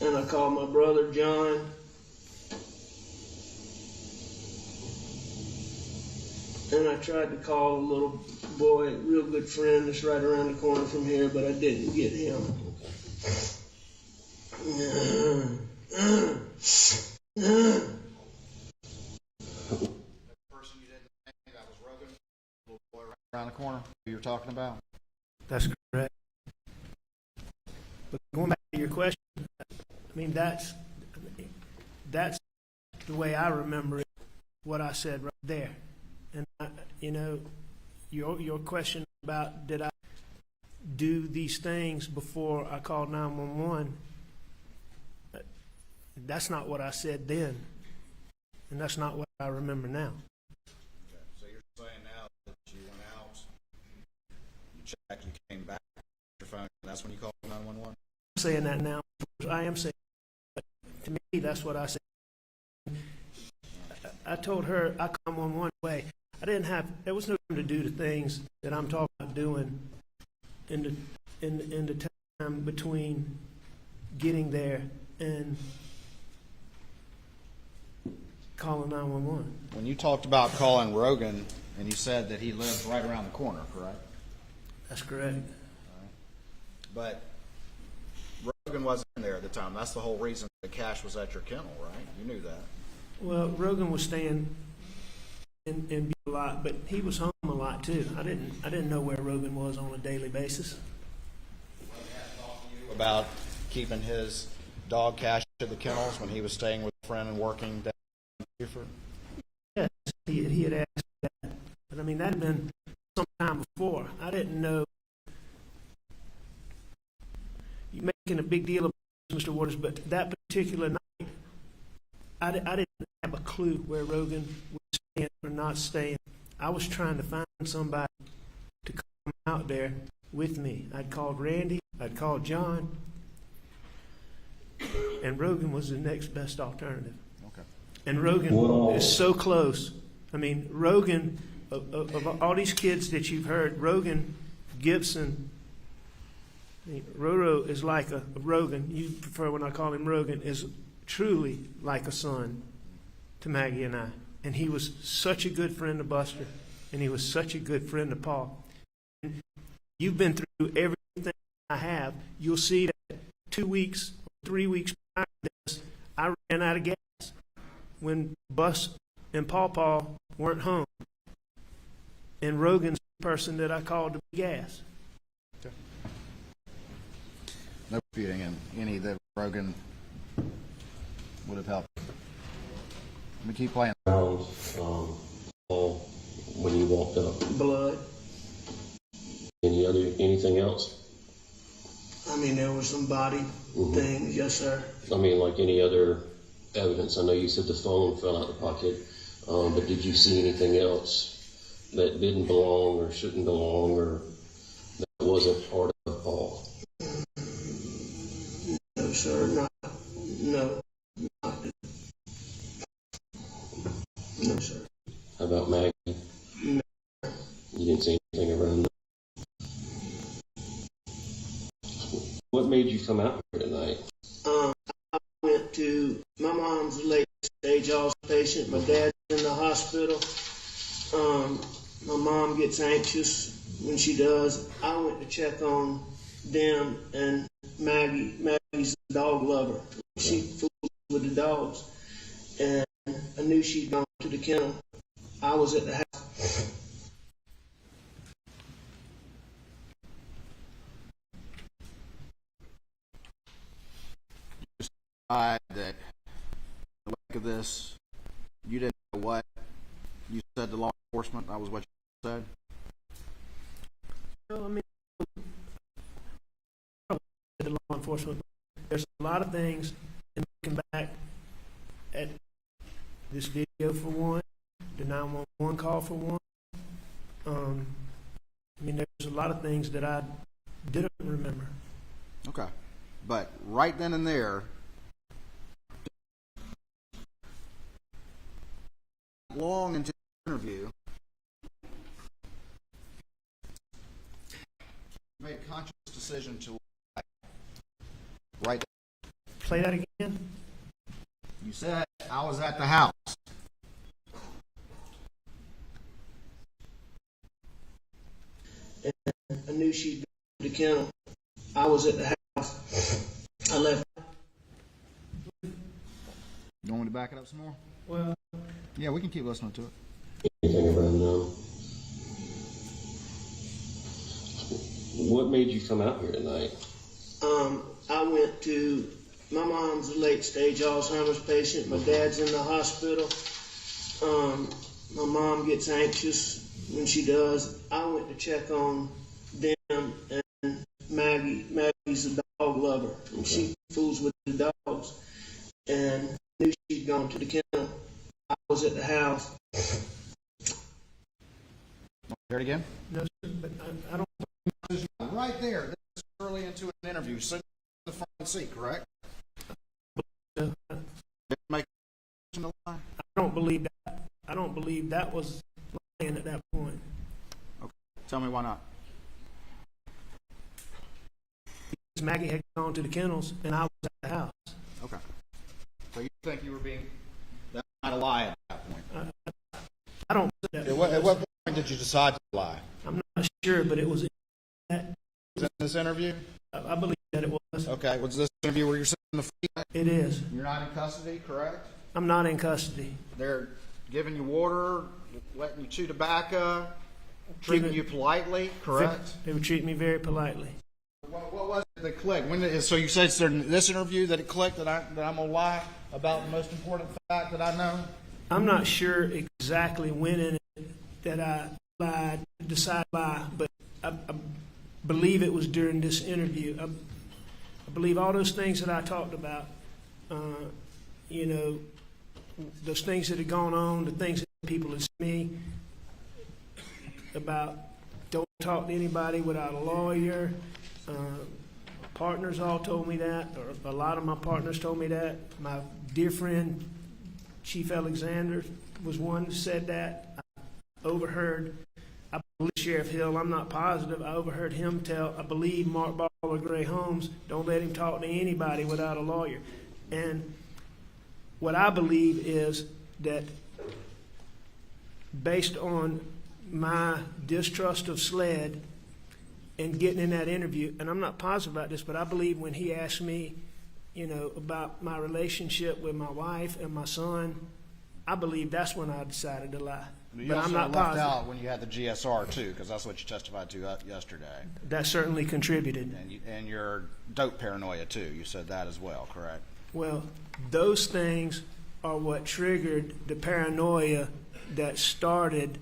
and I called my brother John. And I tried to call a little boy, a real good friend that's right around the corner from here, but I didn't get him. The person you didn't think that was Rogan, little boy right around the corner, who you're talking about? That's correct. But going back to your question, that's the way I remember it, what I said right there. And, your question about did I do these things before I called 911, that's not what I said then. And that's not what I remember now. Okay. So you're saying now that you went out, you checked, you came back, your phone, and that's when you called 911? I'm saying that now. I am saying that. To me, that's what I said. I told her I come on one way. There was no time to do the things that I'm talking about doing in the time between getting there and calling 911. When you talked about calling Rogan, and you said that he lived right around the corner, correct? That's correct. But Rogan wasn't in there at the time. That's the whole reason the cash was at your kennel, right? You knew that. Well, Rogan was staying in a lot, but he was home a lot too. I didn't know where Rogan was on a daily basis. About keeping his dog cash at the kennels when he was staying with a friend and working down in Buford? Yes, he had asked that. But that had been some time before. I didn't know. You're making a big deal about this, Mr. Waters, but that particular night, I didn't have a clue where Rogan was staying or not staying. I was trying to find somebody to come out there with me. I'd called Randy, I'd called John, and Rogan was the next best alternative. Okay. And Rogan is so close. Rogan, of all these kids that you've heard, Rogan, Gibson, Roro is like a Rogan. You prefer when I call him Rogan, is truly like a son to Maggie and I. And he was such a good friend to Buster, and he was such a good friend to Paul. And you've been through everything I have. You'll see that 2 weeks, 3 weeks prior to this, I ran out of gas when Bus and Paul weren't home. And Rogan's the person that I called to be gas. No computing in any that Rogan would have helped. Let me keep playing. When you walked up, Blood. anything else? There was some body things, yes, sir. Like any other evidence? I know you said the phone fell out of the pocket, but did you see anything else that didn't belong or shouldn't belong or that wasn't part of Paul? No, sir, no. No, sir. How about Maggie? No. You didn't see anything around that? What made you come out here tonight? I went My dad's in the hospital. My mom gets anxious when she does. I went to check on them and Maggie. Maggie's a dog lover. She fools with the dogs. And I knew she'd gone to the kennel. I was at the house. That in the wake of this, you didn't know what you said to law enforcement. That was what you said. No, I mean, the law enforcement. There's a lot of things, and looking back at this video for one, the 911 call for one. I mean, there's a lot of things that I didn't remember. Okay, but right then and there, long into the interview, made a conscious decision to lie. Right. Play that again. You said I was at the house. And I knew she'd go to the kennel. I was at the house. I left. You want me to back it up some more? Well, Yeah, we can keep listening to it. Anything about now? What made you come out here tonight? I went to, my mom's a late stage Alzheimer's patient. My dad's in the hospital. My mom gets anxious when she does. I went to check on them and Maggie. Maggie's a dog lover. And she fools with the dogs. And I knew she'd gone to the kennel. I was at the house. Hear it again? No, sir, but I don't. Right there. This is early into an interview. Sitting in the front seat, correct? Didn't make a lie. I don't believe that. I don't believe that was lying at that point. Okay. Tell me why not. Because Maggie had gone to the kennels and I was at the house. Okay. So you think you were being, that's not a lie at that point? I don't. That At what point did you decide to lie? I'm not sure, but it was that. Was it in this interview? I believe that it was. Okay. Was this interview where you're sitting in the front? It is. You're not in custody, correct? I'm not in custody. They're giving you water, letting you chew tobacco, treating you politely, correct? They were treating me very politely. What was it that clicked? So you said it's in this interview that it clicked that I'm gonna lie about the most important fact that I know? I'm not sure exactly when in it that I lied, decided to lie, but I believe it was during this interview. I believe all those things that I talked about, you know, those things that had gone on, the things that people had said to me about don't talk to anybody without a lawyer. Partners all told me that, or a lot of my partners told me that. My dear friend, Chief Alexander, was one that said that. I overheard, I believe Sheriff Hill, I'm not positive, I overheard him tell, I believe Mark Ball or Gray Holmes, don't let him talk to anybody without a lawyer. And what I believe is that based on my distrust of SLED and getting in that interview, and I'm not positive about this, but I believe when he asked me, you know, about my relationship with my wife and my son, I believe that's when I decided to lie. You But also I'm not left positive. out when you had the GSR too, because that's what you testified to yesterday. That certainly contributed. And your dope paranoia too. You said that as well, correct? Well, those things are what triggered the paranoia that started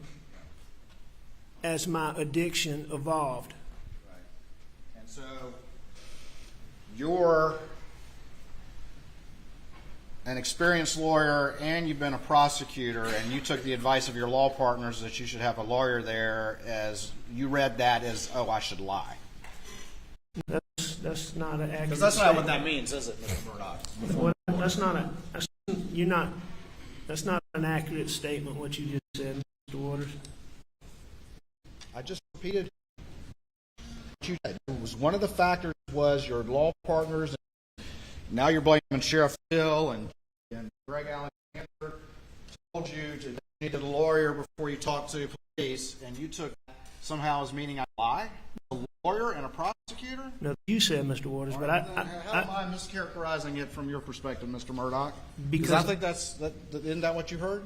as my addiction evolved. And so you're an experienced lawyer and you've been a prosecutor, and you took the advice of your law partners that you should have a lawyer there, as you read that as, oh, I should lie. That's not an accurate Because that's not what statement. that means, is it, Mr. Murdaugh? Well, that's not an accurate statement, what you just said, Mr. Waters. I just repeated what you said. It was one of the factors was your law partners. Now you're blaming Sheriff Hill and Greg Alexander told you to, that you needed a lawyer before you talked to police, and you took somehow as meaning I lie? A lawyer and a prosecutor? No, you said, Mr. Waters, but How am I mischaracterizing it from your perspective, Mr. Murdaugh? Because I think isn't that what you heard?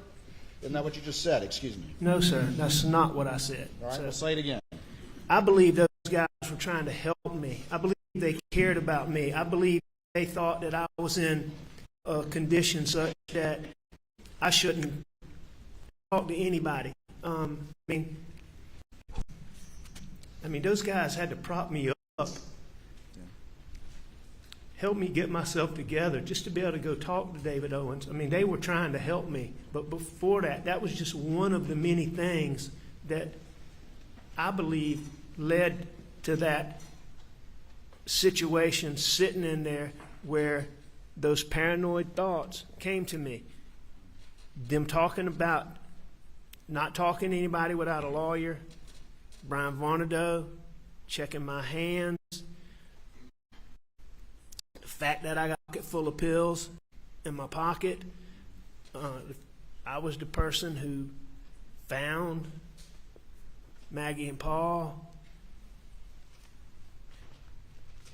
Isn't that what you just said? Excuse me. no, sir, that's not what I said. All right, So, well, say it again. I believe those guys were trying to help me. I believe they cared about me. I believe they thought that I was in a condition such that I shouldn't talk to anybody. I mean, those guys had to prop me up, help me get myself together just to be able to go talk to David Owens. I mean, they were trying to help me. But before that, that was just one of the many things that I believe led to that situation sitting in there where those paranoid thoughts came to me. Them talking about not talking to anybody without a lawyer, Brian Murdaugh checking my hands, the fact that I got a pocket full of pills in my pocket. I was the person who found Maggie and Paul.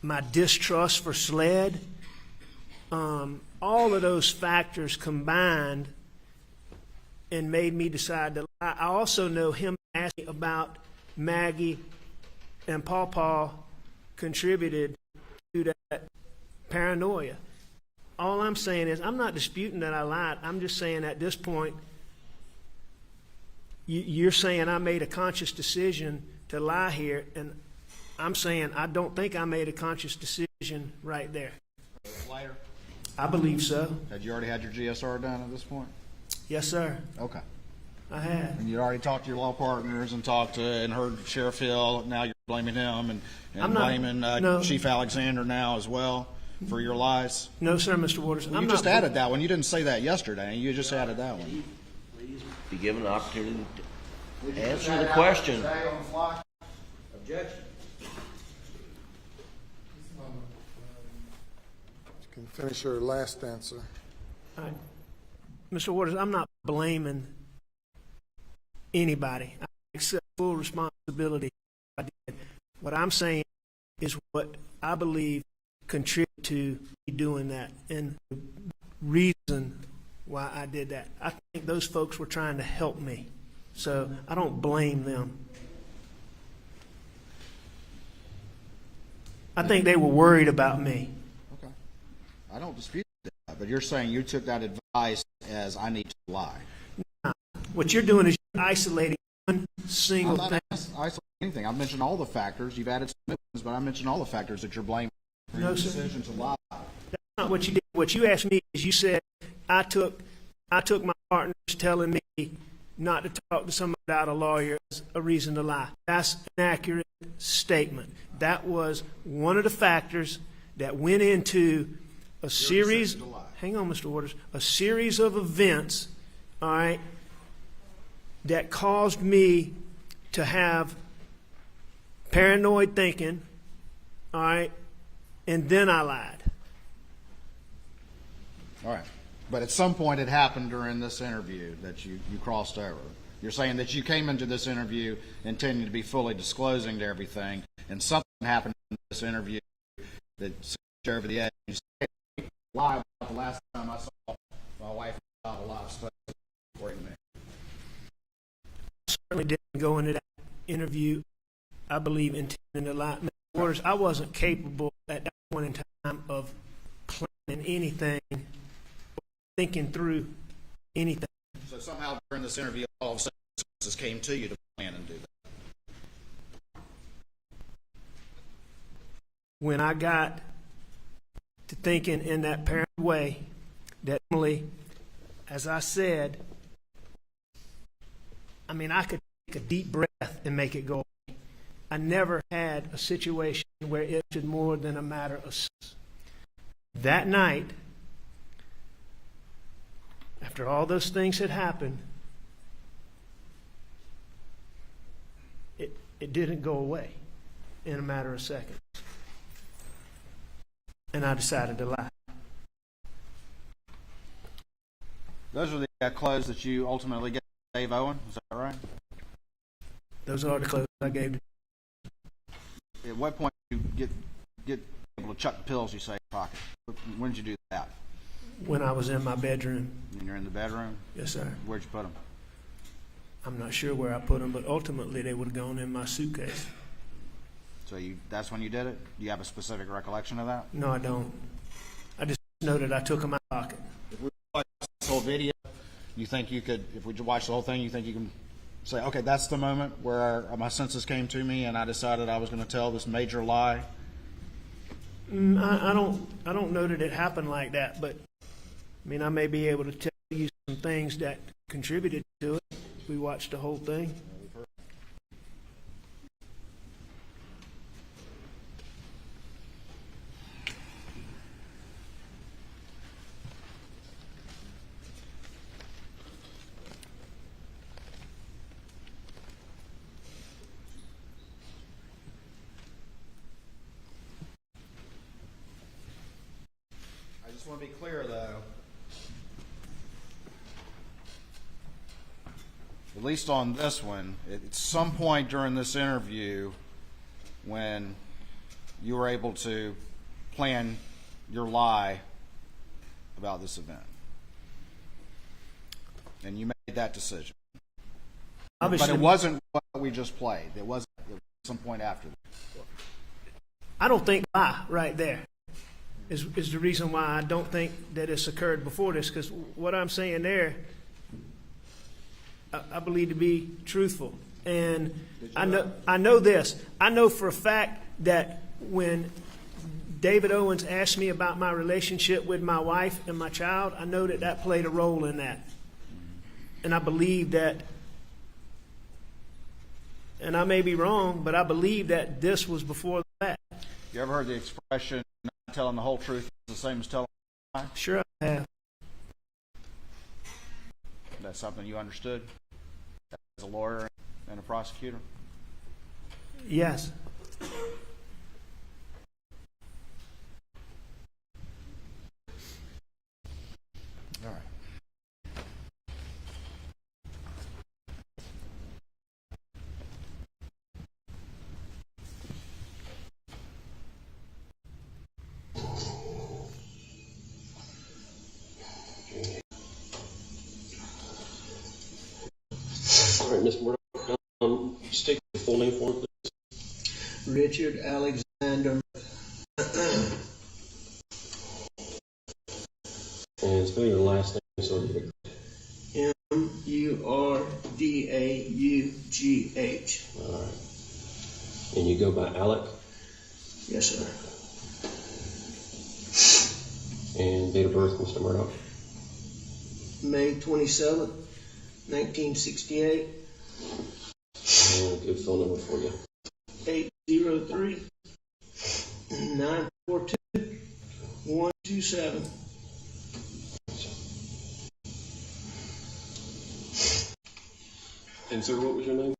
My distrust for SLED. All of those factors combined and made me decide to lie. I also know him asking about Maggie and Paw contributed to that paranoia. All I'm saying is, I'm not disputing that I lied. I'm just saying at this point, you're saying I made a conscious decision to lie here, and I'm saying I don't think I made a conscious decision right there. Lighter. I believe so. Had you already had your GSR done at this point? Yes, sir. Okay. I had. And you'd already talked to your law partners and heard Sheriff Hill. Now you're blaming him and I'm not- blaming no. Chief Alexander now as well for your lies. No, sir, Mr. Waters. You I'm just not, added that one. You didn't say that yesterday. You just added that one. Be given an opportunity to answer the question. Objection. You can finish your last answer. Mr. Waters, I'm not blaming anybody. I accept full responsibility. I did. What I'm saying is what I believe contributed to me doing that, and the reason why I did that. I think those folks were trying to help me, so I don't blame them. I think they were worried about me. Okay. I don't dispute that, but you're saying you took that advice as I need to lie. What you're doing is you're isolating one single I'm thing. not isolating anything. I've mentioned all the factors. You've added some ones, but I mentioned all the factors that you're blaming for No, your sir. decision to lie. That's not what you did. What you asked me is, you said I took my partners telling me not to talk to somebody without a lawyer as a reason to lie. That's an accurate statement. That was one of the factors that went into a series. decision to lie. Hang on, Mr. Waters. A series of events, all right, that caused me to have paranoid thinking, all right, and then I lied. All right. But at some point it happened during this interview that you crossed over. You're saying that you came into this interview intending to be fully disclosing to everything, and something happened in this interview that sent you over the edge. You said, "Hey, lie about the last time I saw my wife about a lot of stuff before you met." Certainly didn't go into that interview, I believe, intending to lie. Mr. Waters, I wasn't capable at that point in time of planning anything, thinking through anything. So somehow during this interview, all of a sudden, this came to you to plan and do that. When I got to thinking in that paranoid way, that Emily, as I said, I mean, I could take a deep breath and make it go away. I never had a situation where it was more than a matter of seconds. That night, after all those things had happened, it didn't go away in a matter of seconds. And I decided to lie. Those are the clothes that you ultimately gave Dave Owen, is that right? Those are the clothes I gave to. At what point did you get able to chuck the pills you say in your pocket? When did you do that? When I was in my bedroom. When you're in the bedroom? Yes, sir. Where'd you put them? I'm not sure where I put them, but ultimately they would have gone in my suitcase. So that's when you did it? Do you have a specific recollection of that? No, I don't. I just know that I took them out of my pocket. If we watch this whole video, you think you could, if we watch the whole thing, you think you can say, okay, that's the moment where my senses came to me and I decided I was going to tell this major lie? I don't know that it happened like that, but I mean, I may be able to tell you some things that contributed to it if we watched the whole thing. I just want to be clear, though. At least on this one, at some point during this interview, when you were able to plan your lie about this event, and you made that decision. Obviously, But it wasn't what we just played. It was some point after that. I don't think right there is the reason why I don't think that it's occurred before this, because what I'm saying there, I believe to be truthful. And I know this. I know for a fact that when David Owens asked me about my relationship with my wife and my child, I know that that played a role in that. And I believe that, and I may be wrong, but I believe that this was before that. You ever heard the expression, not telling the whole truth is the same as telling a lie? Sure I have. That's something you understood as a lawyer and a prosecutor? Yes. All right. All right, Ms. Murdaugh, state your full name for me, please. Richard Alexander. And spell your last name so that Murdaugh. all right. And you go by Alec, Yes, sir. and date of birth, Mr. Murdaugh. May 27th, 1968, And a good phone number for you. 803-942-127. And sir, what was your name?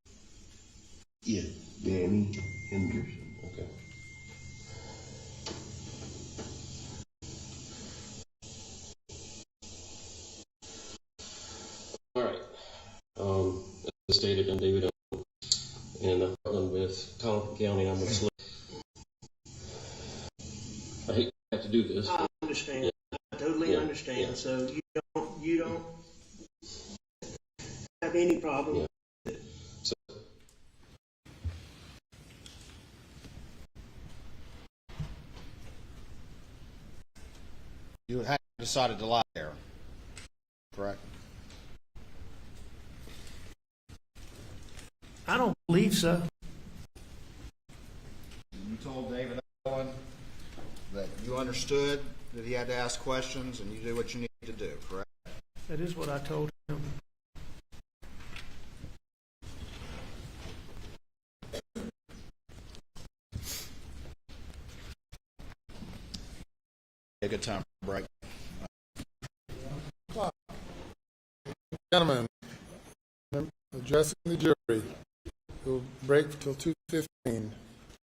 Yeah, Danny Henderson. Okay. All right. As stated, I'm David Owen, and I'm Heartland with Colleton County. I'm with Slick. I hate to have to do this. I understand. I totally Yeah, understand. yeah. So you don't have any problem. Yeah. You had decided to lie there, correct? I don't believe so. You told David Owen that you understood that he had to ask questions and you did what you needed to do, correct? That is what I told him. A good time for a break. Gentlemen, addressing the jury, we'll break till 2:15.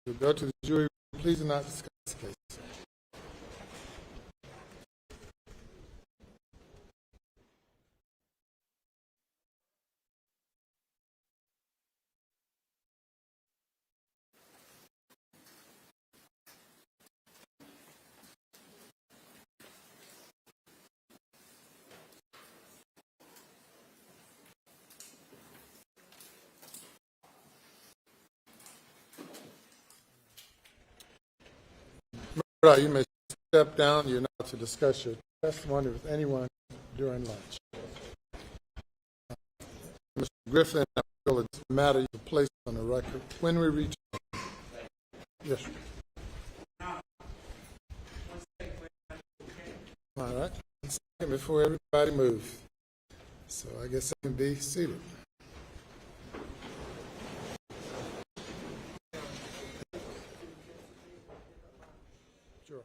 We'll go to the jury. Please do not discuss the case. Right, you may step down. You're not to discuss your testimony with anyone during lunch. Mr. Griffin, I feel it's a matter you place on the record when we reach. Yes, sir. All right. 1 second before everybody moves. So I guess I can be seated. Sure.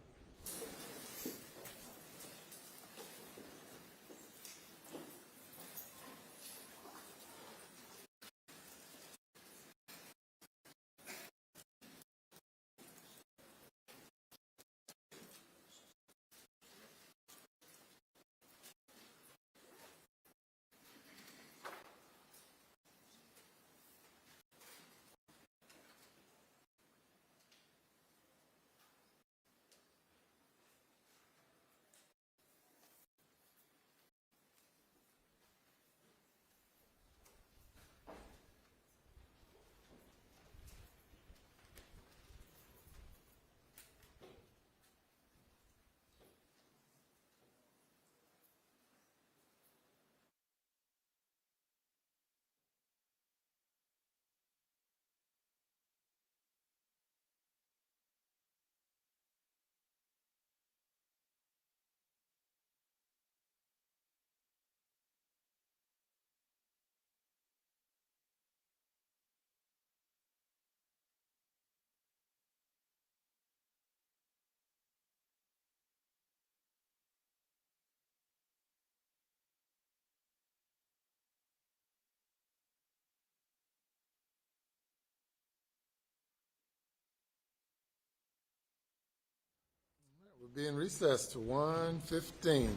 We'll be in recess to 1:15.